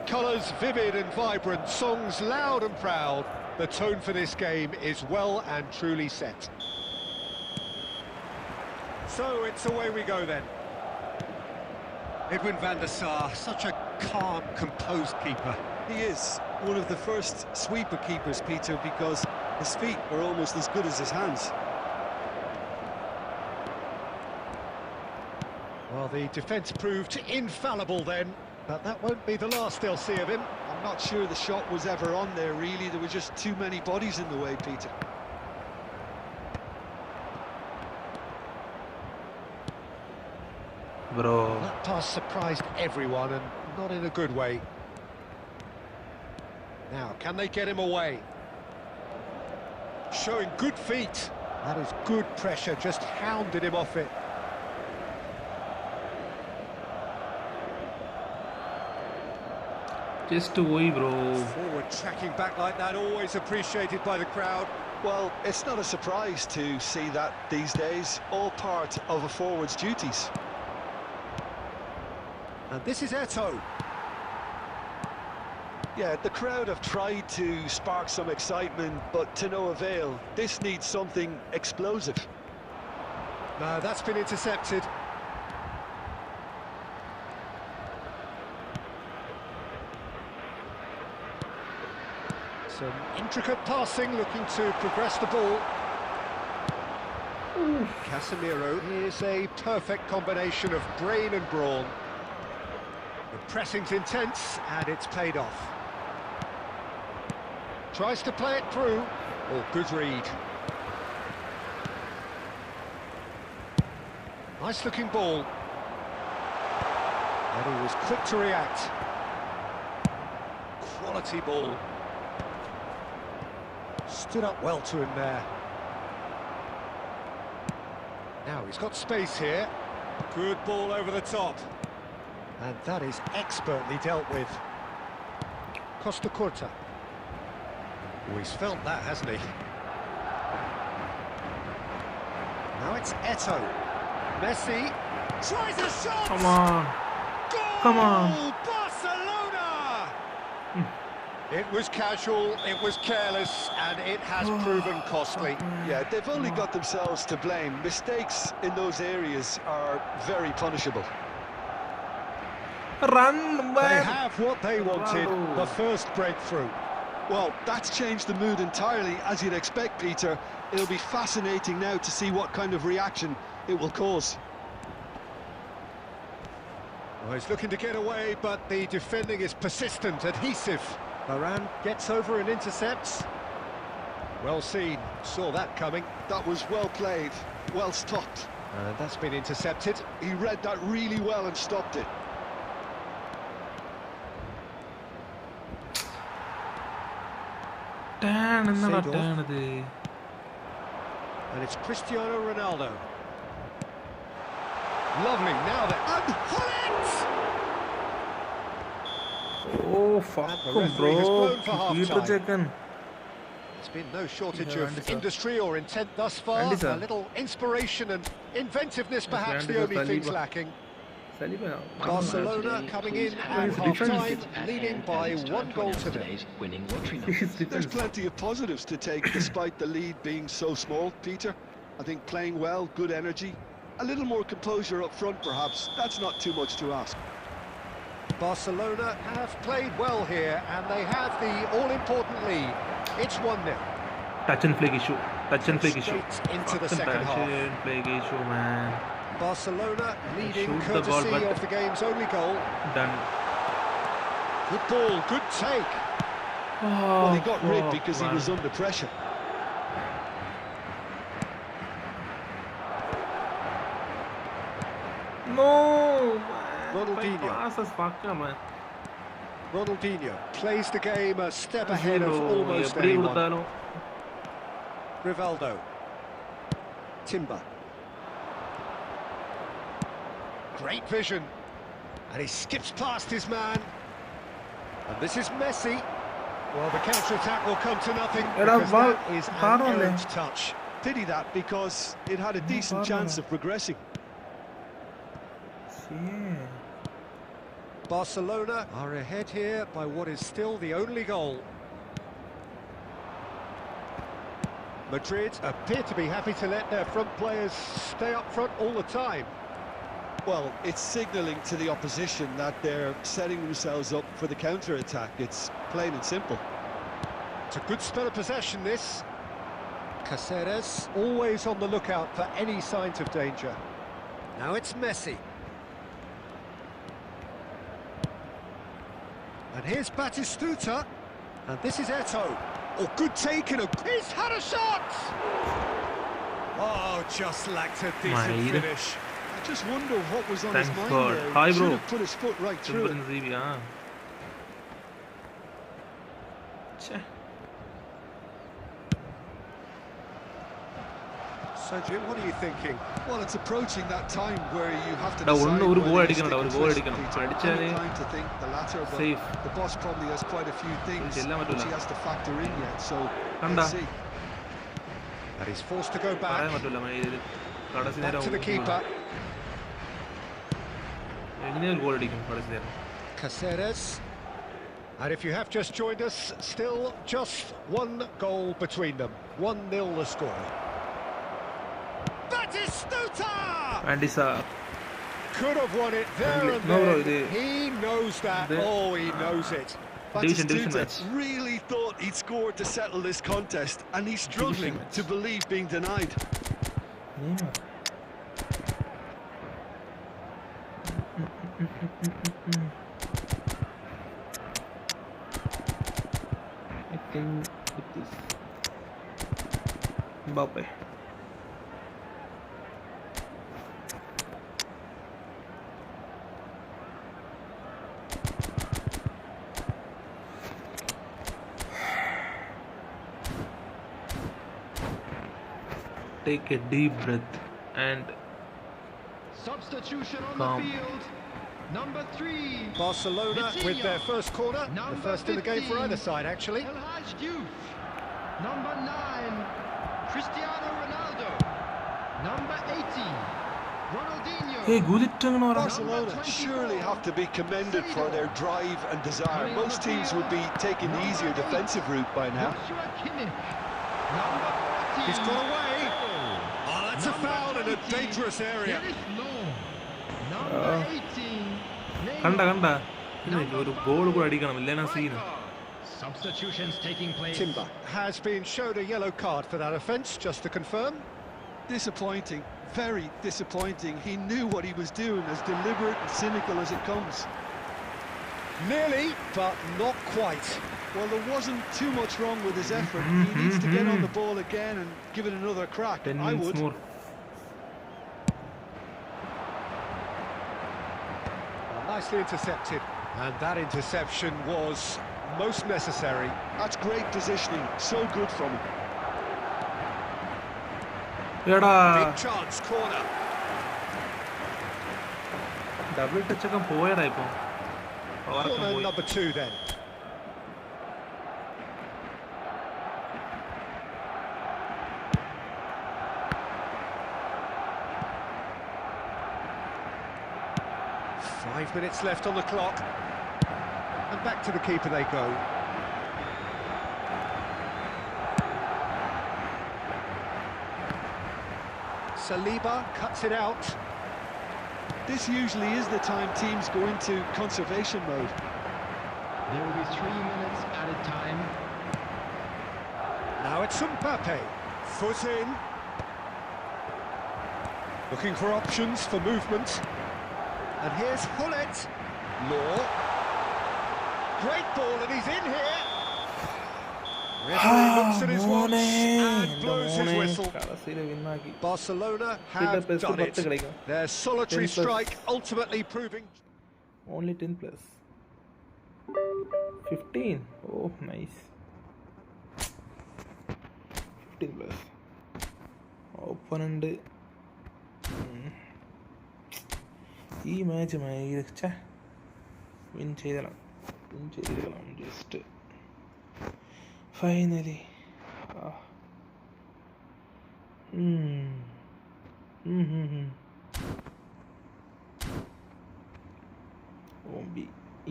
Colours vivid and vibrant, songs loud and proud. The tone for this game is well and truly set. So it's away we go then. Edwin van der Sar, such a calm, composed keeper. He is one of the first sweeper keepers, Peter, because his feet are almost as good as his hands. Well, the defence proved infallible then, but that won't be the last they'll see of him. I'm not sure the shot was ever on there, really. There were just too many bodies in the way, Peter. Bro. That pass surprised everyone, and not in a good way. Now, can they get him away? Showing good feet. That is good pressure, just hounded him off it. Just away, bro. Forward tracking back like that, always appreciated by the crowd. Well, it's not a surprise to see that these days, all part of a forward's duties. And this is Eto'o. Yeah, the crowd have tried to spark some excitement, but to no avail. This needs something explosive. No, that's been intercepted. Some intricate passing, looking to progress the ball. Ooh. Casemiro is a perfect combination of brain and brawn. The pressing's intense, and it's paid off. Tries to play it through. Oh, good read. Nice looking ball. And he was quick to react. Quality ball. Stood up well to him there. Now he's got space here. Good ball over the top. And that is expertly dealt with. Costa Curta. Oh, he's felt that, hasn't he? Now it's Eto'o. Messi tries a shot! Come on. Goal! Come on. Barcelona! It was casual, it was careless, and it has proven costly. Yeah, they've only got themselves to blame. Mistakes in those areas are very punishable. Run, man. They have what they wanted, the first breakthrough. Well, that's changed the mood entirely, as you'd expect, Peter. It'll be fascinating now to see what kind of reaction it will cause. Well, he's looking to get away, but the defending is persistent, adhesive. Varane gets over and intercepts. Well seen, saw that coming. That was well played, well stopped. That's been intercepted. He read that really well and stopped it. And it's Cristiano Ronaldo. Lovely, now then. And Hullet! Oh, fuck, bro. There's been no shortage of industry or intent thus far. A little inspiration and inventiveness, perhaps the only things lacking. Barcelona coming in at half-time, leading by 1 goal to nil. There's plenty of positives to take despite the lead being so small, Peter. I think playing well, good energy, a little more composure up front perhaps. That's not too much to ask. Barcelona have played well here, and they have the all-important lead. It's 1-0. Touch and flick issue. Touch and flick issue. Into the second half. Touch and flick issue, man. Barcelona leading Shoot the courtesy ball, of the game's only goal. Done. Good ball, good take. Oh, well, he got rid because he was under pressure. No, man. Ronaldinho. Ronaldinho plays the game a step ahead of almost anyone. Rivaldo. Timber. Great vision. And he skips past his man. And this is Messi. Well, the counter-attack will come to nothing because that is an errant touch. Pity that, because it had a decent chance of progressing. Barcelona are ahead here by what is still the only goal. Madrid appear to be happy to let their front players stay up front all the time. Well, it's signalling to the opposition that they're setting themselves up for the counter-attack. It's plain and simple. It's a good spell of possession, this. Caceres always on the lookout for any signs of danger. Now it's Messi. And here's Batistuta. And this is Eto'o. Oh, good take and he's had a shot! Oh, just lacked a decent finish. I just wonder what was on his mind there. Hi, he should bro. have put his foot right through it. Jim, what are you thinking? Well, it's approaching that time where you have to decide whether you stick and and twist, Peter. I'm inclined to think the latter, but safe. the boss probably has quite a few things which he has to factor in yet, so let's see. And he's forced to go back. Back to the keeper. Caceres. And if you have just joined us, still just 1 goal between them. 1-0 the score. Batistuta! And it's could have won it there and then. He knows that. Oh, he knows it. Batistuta really thought he'd scored to settle this contest, and he's struggling to believe being denied. I think it is Mbappe. Take a deep breath and substitution on calm. the field. Number 3. Barcelona with their first corner. Number the first 15, in the game for either side, actually. El Hadji Diouf. Number 9. Cristiano Ronaldo. Number 18. Ronaldinho. Hey, Barcelona surely have to be commended for their drive and desire. Most teams would be taking the easier defensive route by now. He's got away. Oh, that's a foul in a dangerous area. Substitutions taking place. Timber has been shown a yellow card for that offence, just to confirm. Disappointing, very disappointing. He knew what he was doing, as deliberate and cynical as it comes. Nearly, but not quite. Well, there wasn't too much wrong with his effort. He needs to get on the ball again and give it anotother crack. 10 I minutes would. more. nicely intercepted. And that interception was most necessary. That's great positioning, so good from him. Big chance, corner. Double touch ഒക്കെ പോയടാ ഇപ്പൊ. Corner number 2 then. Five minutes left on the clock. And back to the keeper they go. Saliba cuts it out. This usually is the time teams go into conservation mode. There will be 3 minutes added time. Now it's Mbappe. Foot in. Looking for options for movement. And here's Hullet. Law. Great ball, and he's in here. Referee looks at his watch and blows his whistle. Barcelona have done it. Their solitary strike ultimately proving... Only 10 plus. 15. Oh, nice. 15 plus. Opponent. ഈ match win ചെയ്തണം just finally.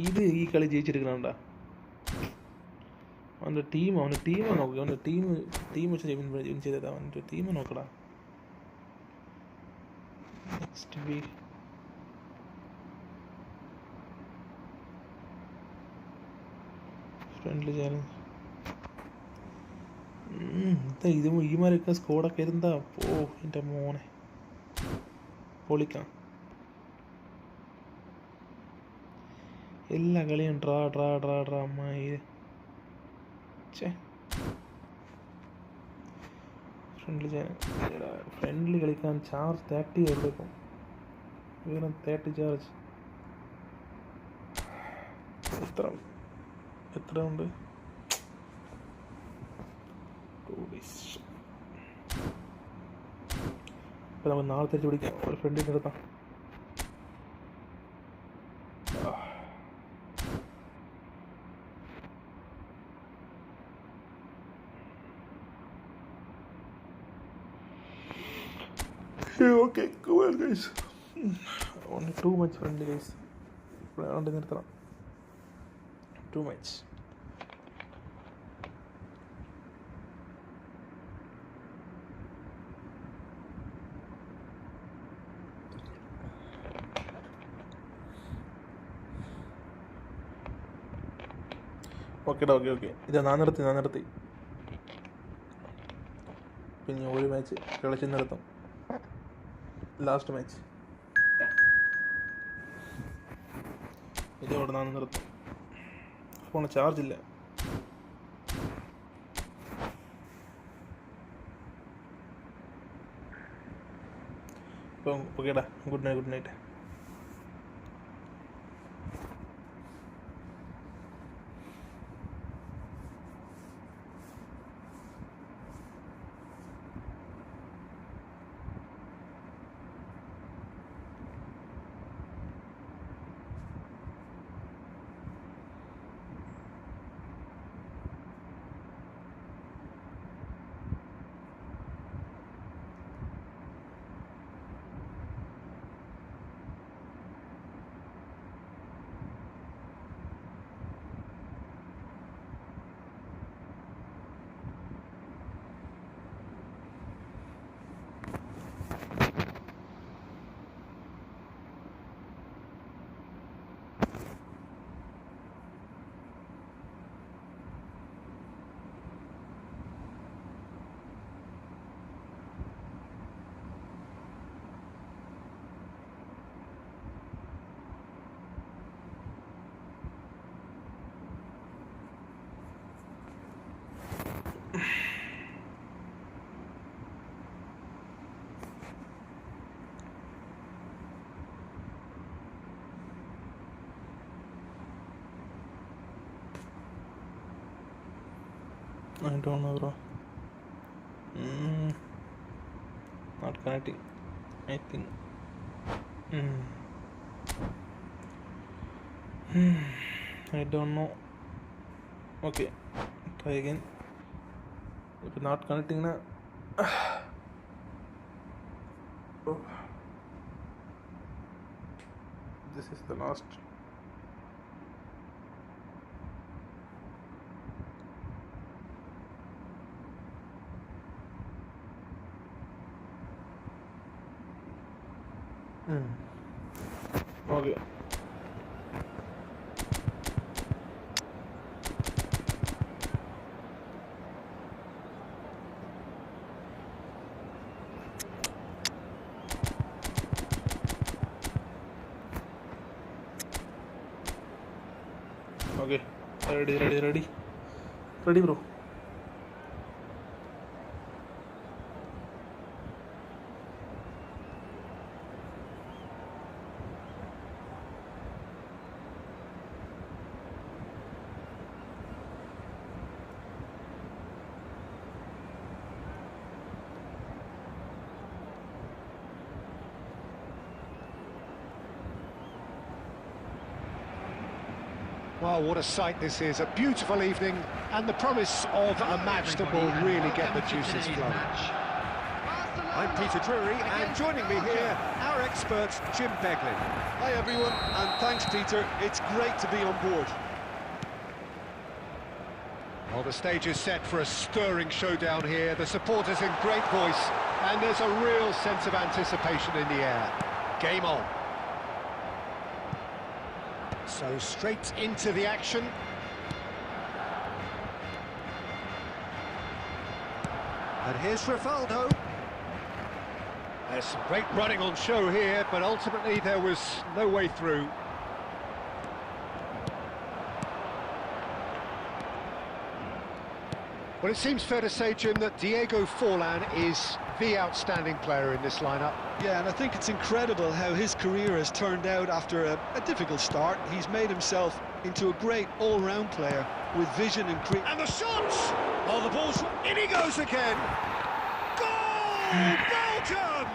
ഇത് ഈ കളി ജയിച്ചെടുക്കണണ്ട. അവൻ്റെ team നോക്കുക. അവൻ്റെ team വെച്ച് win ചെയ്തതാ. അവൻ്റെ ടീം നോക്കടാ. Next week friendly challenge. ഇത് ഈമാരൊക്കെ സ്കോഡൊക്കെ ഇരുന്നാ പോ എൻ്റെ മോനെ പൊളിക്കാം. എല്ലാ കളിയും ഡ്രാ അമ്മായി. ഫ്രണ്ട്ലി കളിക്കാൻ ചാർജ് 30 ഉള്ളൂ ഇപ്പം. വീണ്ടും 30 ചാർജ്. എത്ര ഉണ്ട്? 2 days. ഇപ്പം നമുക്ക് നാളെ തിരിച്ച് പിടിക്കാം. ഒരു ഫ്രണ്ടിൻ്റെ എടുത്താം. Okay, go on guys. Only too much friendly guys. ഇവിടെ നിർത്തണം. Too much. ഓക്കെ. ഇത് ഞാൻ നിർത്തി. പിന്നെ ഒരു മാച്ച് കളിച്ച് നിർത്തും. ലാസ്റ്റ് മാച്ച് ഇതോടെ ഞാൻ നിർത്തും. ഫോൺ ചാർജ് ഇല്ല. ഓക്കേടാ. Good night. I don't know, bro. Not connecting, I think. I don't know. Okay, try again. If it's not connecting now. Oh. This is the last. Okay. Okay. Ready, bro. Well, what a sight this is. A beautiful evening and the promise of a match that will really get the juices flowing. I'm Peter Drury, and joining me here, our expert, Jim Beglin. Hi everyone, and thanks Peter. It's great to be on board. Well, the stage is set for a stirring showdown here. The supporters in great voice, and there's a real sense of anticipation in the air. Game on. So straight into the action. And here's Rivaldo. There's some great running on show here, but ultimately there was no way through. Well, it seems fair to say, Jim, that Diego Forlan is the outstanding player in this lineup. Yeah, and I think it's incredible how his career has turned out after a difficult start. He's made himself into a great all-round player with vision and creativity. And the shots! Oh, the ball's... in he goes again! Goal! Belgium!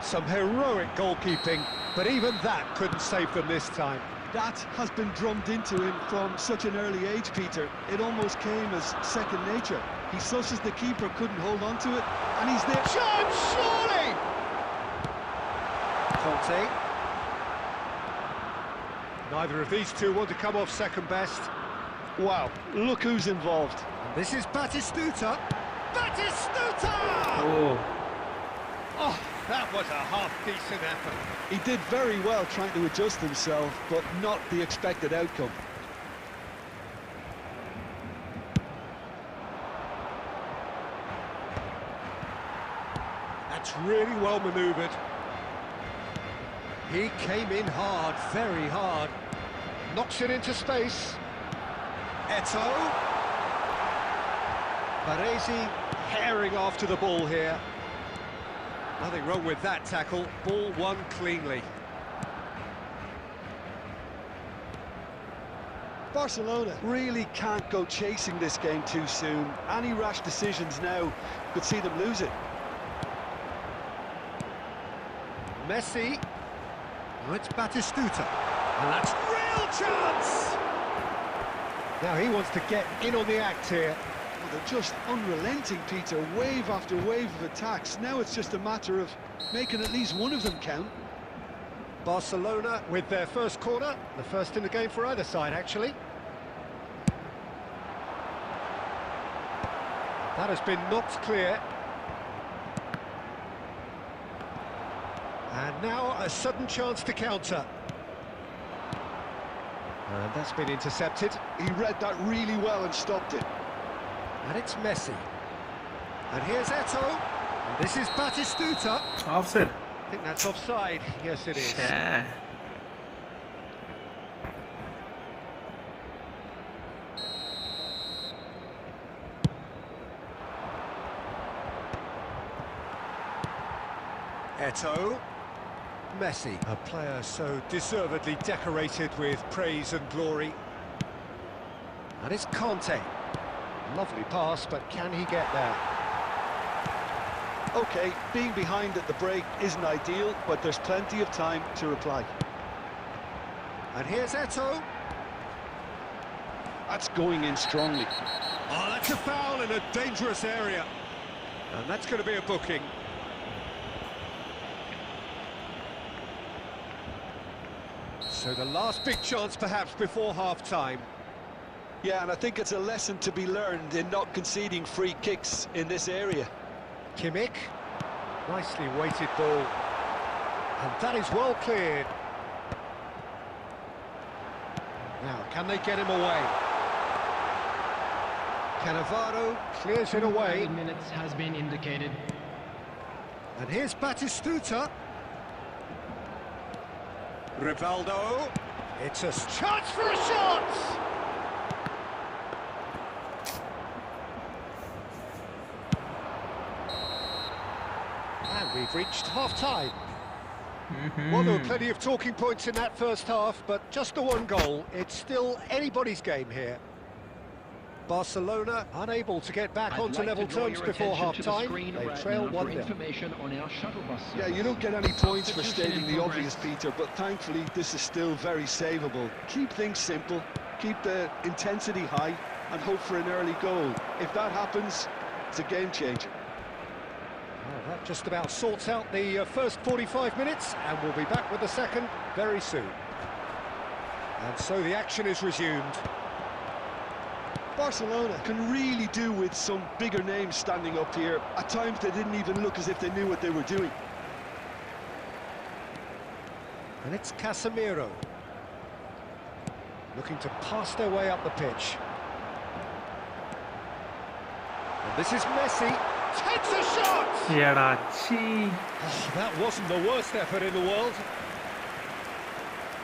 Some heroic goalkeeping, but even that couldn't save them this time. That has been drummed into him from such an early age, Peter. It almost came as second nature. He susses the keeper, couldn't hold on to it, and he's there. Chance, surely! Conte. Neither of these two want to come off second best. Wow, look who's involved. And this is Batistuta. Batistuta! Oh, that was a half-decent effort. He did very well trying to adjust himself, but not the expected outcome. That's really well manoeuvred. He came in hard, very hard. Knocks it into space. Eto'o. Baresi herring after the ball here. Nothing wrong with that tackle. Ball won cleanly. Barcelona really can't go chasing this game too soon. Any rash decisions now could see them lose it. Messi. Oh, it's Batistuta. And that's real chance! Now he wants to get in on the act here. Well, they're just unrelenting, Peter. Wave after wave of attacks. Now it's just a matter of making at least one of them count. Barcelona with their first corner. The first in the game for either side, actually. That has been knocked clear. And now a sudden chance to counter. And that's been intercepted. He read that really well and stopped it. And it's Messi. And here's Eto'o. And this is Batistuta. Offside. I think that's offside. Yes, it is. Yeah. Eto'o. Messi, a player so deservedly decorated with praise and glory. And it's Conte. Lovely pass, but can he get there? Okay, being behind at the break isn't ideal, but there's plenty of time to reply. And here's Eto'o. That's going in strongly. Oh, that's a foul in a dangerous area. And that's going to be a booking. So the last big chance perhaps before half-time. Yeah, and I think it's a lesson to be learned in not conceding free kicks in this area. Kimmich, nicely weighted ball. And that is well cleared. Now, can they get him away? Cannavaro clears it away. 2 minutes has been indicated. And here's Batistuta. Rivaldo. It's a chance for a shot! And we've reached half-time. Well, there were plenty of talking points in that first half, but just the one goal. It's still anybody's game here. Barcelona unable to get back onto level terms before half-time. They trail 1-0. Yeah, you don't get any points for stating the obvious, Peter, but thankfully this is still very savable. Keep things simple, keep the intensity high, and hope for an early goal. If that happens, it's a game changer. Well, that just about sorts out the first 45 minutes, and we'll be back with the second very soon. And so the action is resumed. Barcelona can really do with some bigger names standing up here. At times they didn't even look as if they knew what they were doing. And it's Casemiro. Looking to pass their way up the pitch. And this is Messi. Takes a shot! Yeah, chi. Oh, that wasn't the worst effort in the world.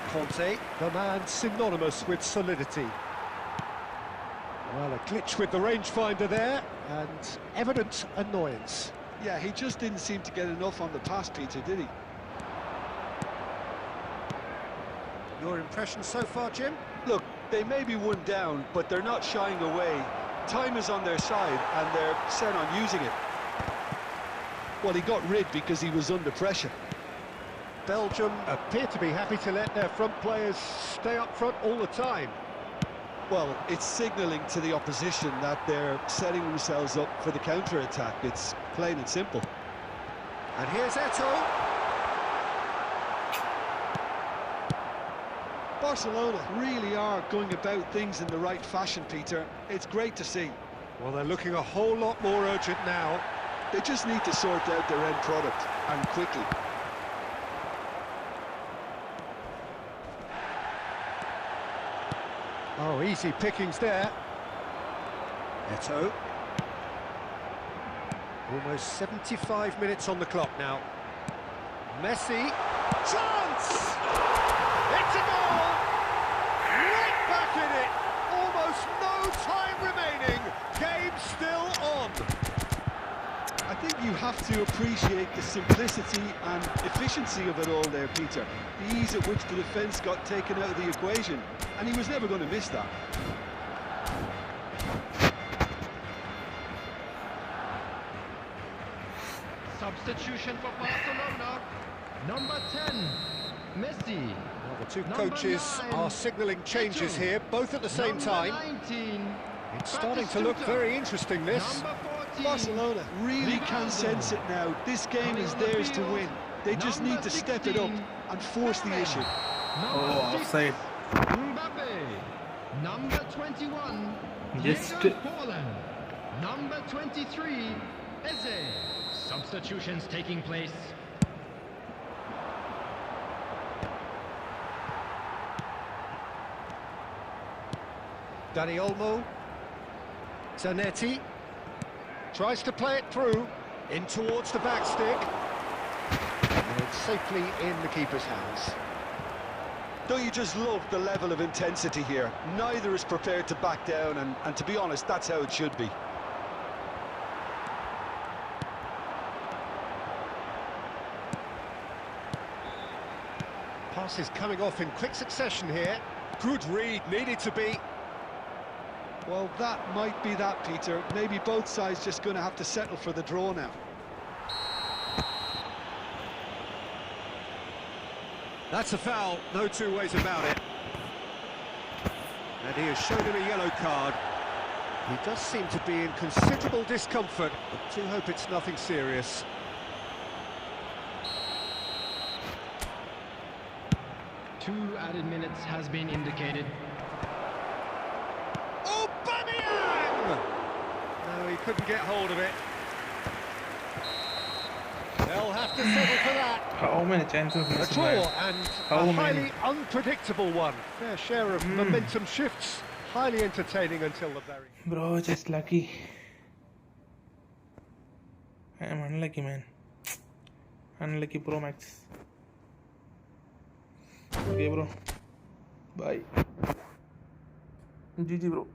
Conte, the man synonymous with solidity. Well, a glitch with the rangefinder there, and evident annoyance. Yeah, he just didn't seem to get enough on the pass, Peter, did he? Your impression so far, Jim? Look, they may be one down, but they're not shying away. Time is on their side, and they're set on using it. Well, he got rid because he was under pressure. Belgium appear to be happy to let their front players stay up front all the time. Well, it's signalling to the opposition that they're setting themselves up for the counter-attack. It's plain and simple. And here's Eto'o. Barcelona really are going about things in the right fashion, Peter. It's great to see. Well, they're looking a whole lot more urgent now. They just need to sort out their end product, and quickly. Oh, easy pickings there. Eto'o. Almost 75 minutes on the clock now. Messi. Chance! It's a goal! Right back in it! Almost no time remaining. Game still on. I think you have to appreciate the simplicity and efficiency of it all there, Peter. The ease at which the defence got taken out of the equation, and he was never going to miss that. Substitution for Barcelona. Number 10, Messi. Well, the two coaches are signalling changes here, both at the same time. 19, It's starting to look very interesting, this. Number 14, Barcelona really can sense it now. This game is theirs to win. They just need to step it up and force the issue. Oh, offside. Mbappe. Number 21, Just- Diego Forlan. Number 23, Eze. Substitutions taking place. Dani Olmo. Zanetti. Tries to play it through. In towards the back stick. And it's safely in the keeper's hands. Don't you just love the level of intensity here? Neither is prepared to back down, and to be honest, that's how it should be. Passes coming off in quick succession here. Good read, needed to be. Well, that might be that, Peter. Maybe both sides just going to have to settle for the draw now. That's a foul, no two ways about it. And he has shown him a yellow card. He does seem to be in considerable discomfort, but do hope it's nothing serious. Two added minutes has been indicated. Aubameyang! No, he couldn't get hold of it. They'll have to settle for that. How many chances A missed, draw man? and How a many? highly unpredictable one. Fair share of momentum shifts. Highly entertaining until the very... Bro, just lucky. I am unlucky, man. Unlucky Pro Max. Okay, bro. Bye. GG, bro.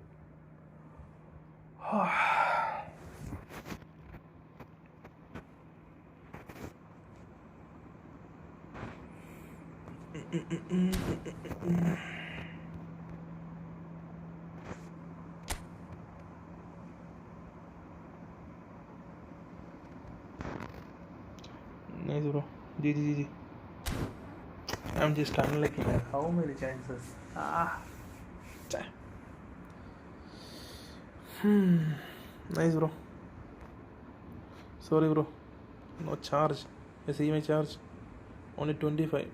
Nice, bro. GG. I'm just unlucky, man. How many chances? Nice, bro. Sorry, bro. No charge. I see my charge. Only 25.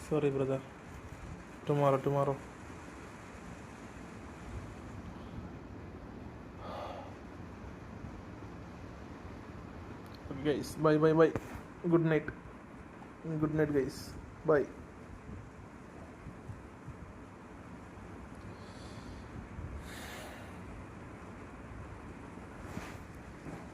Sorry, brother. Tomorrow. Okay, guys. Bye. Good night, guys. Bye.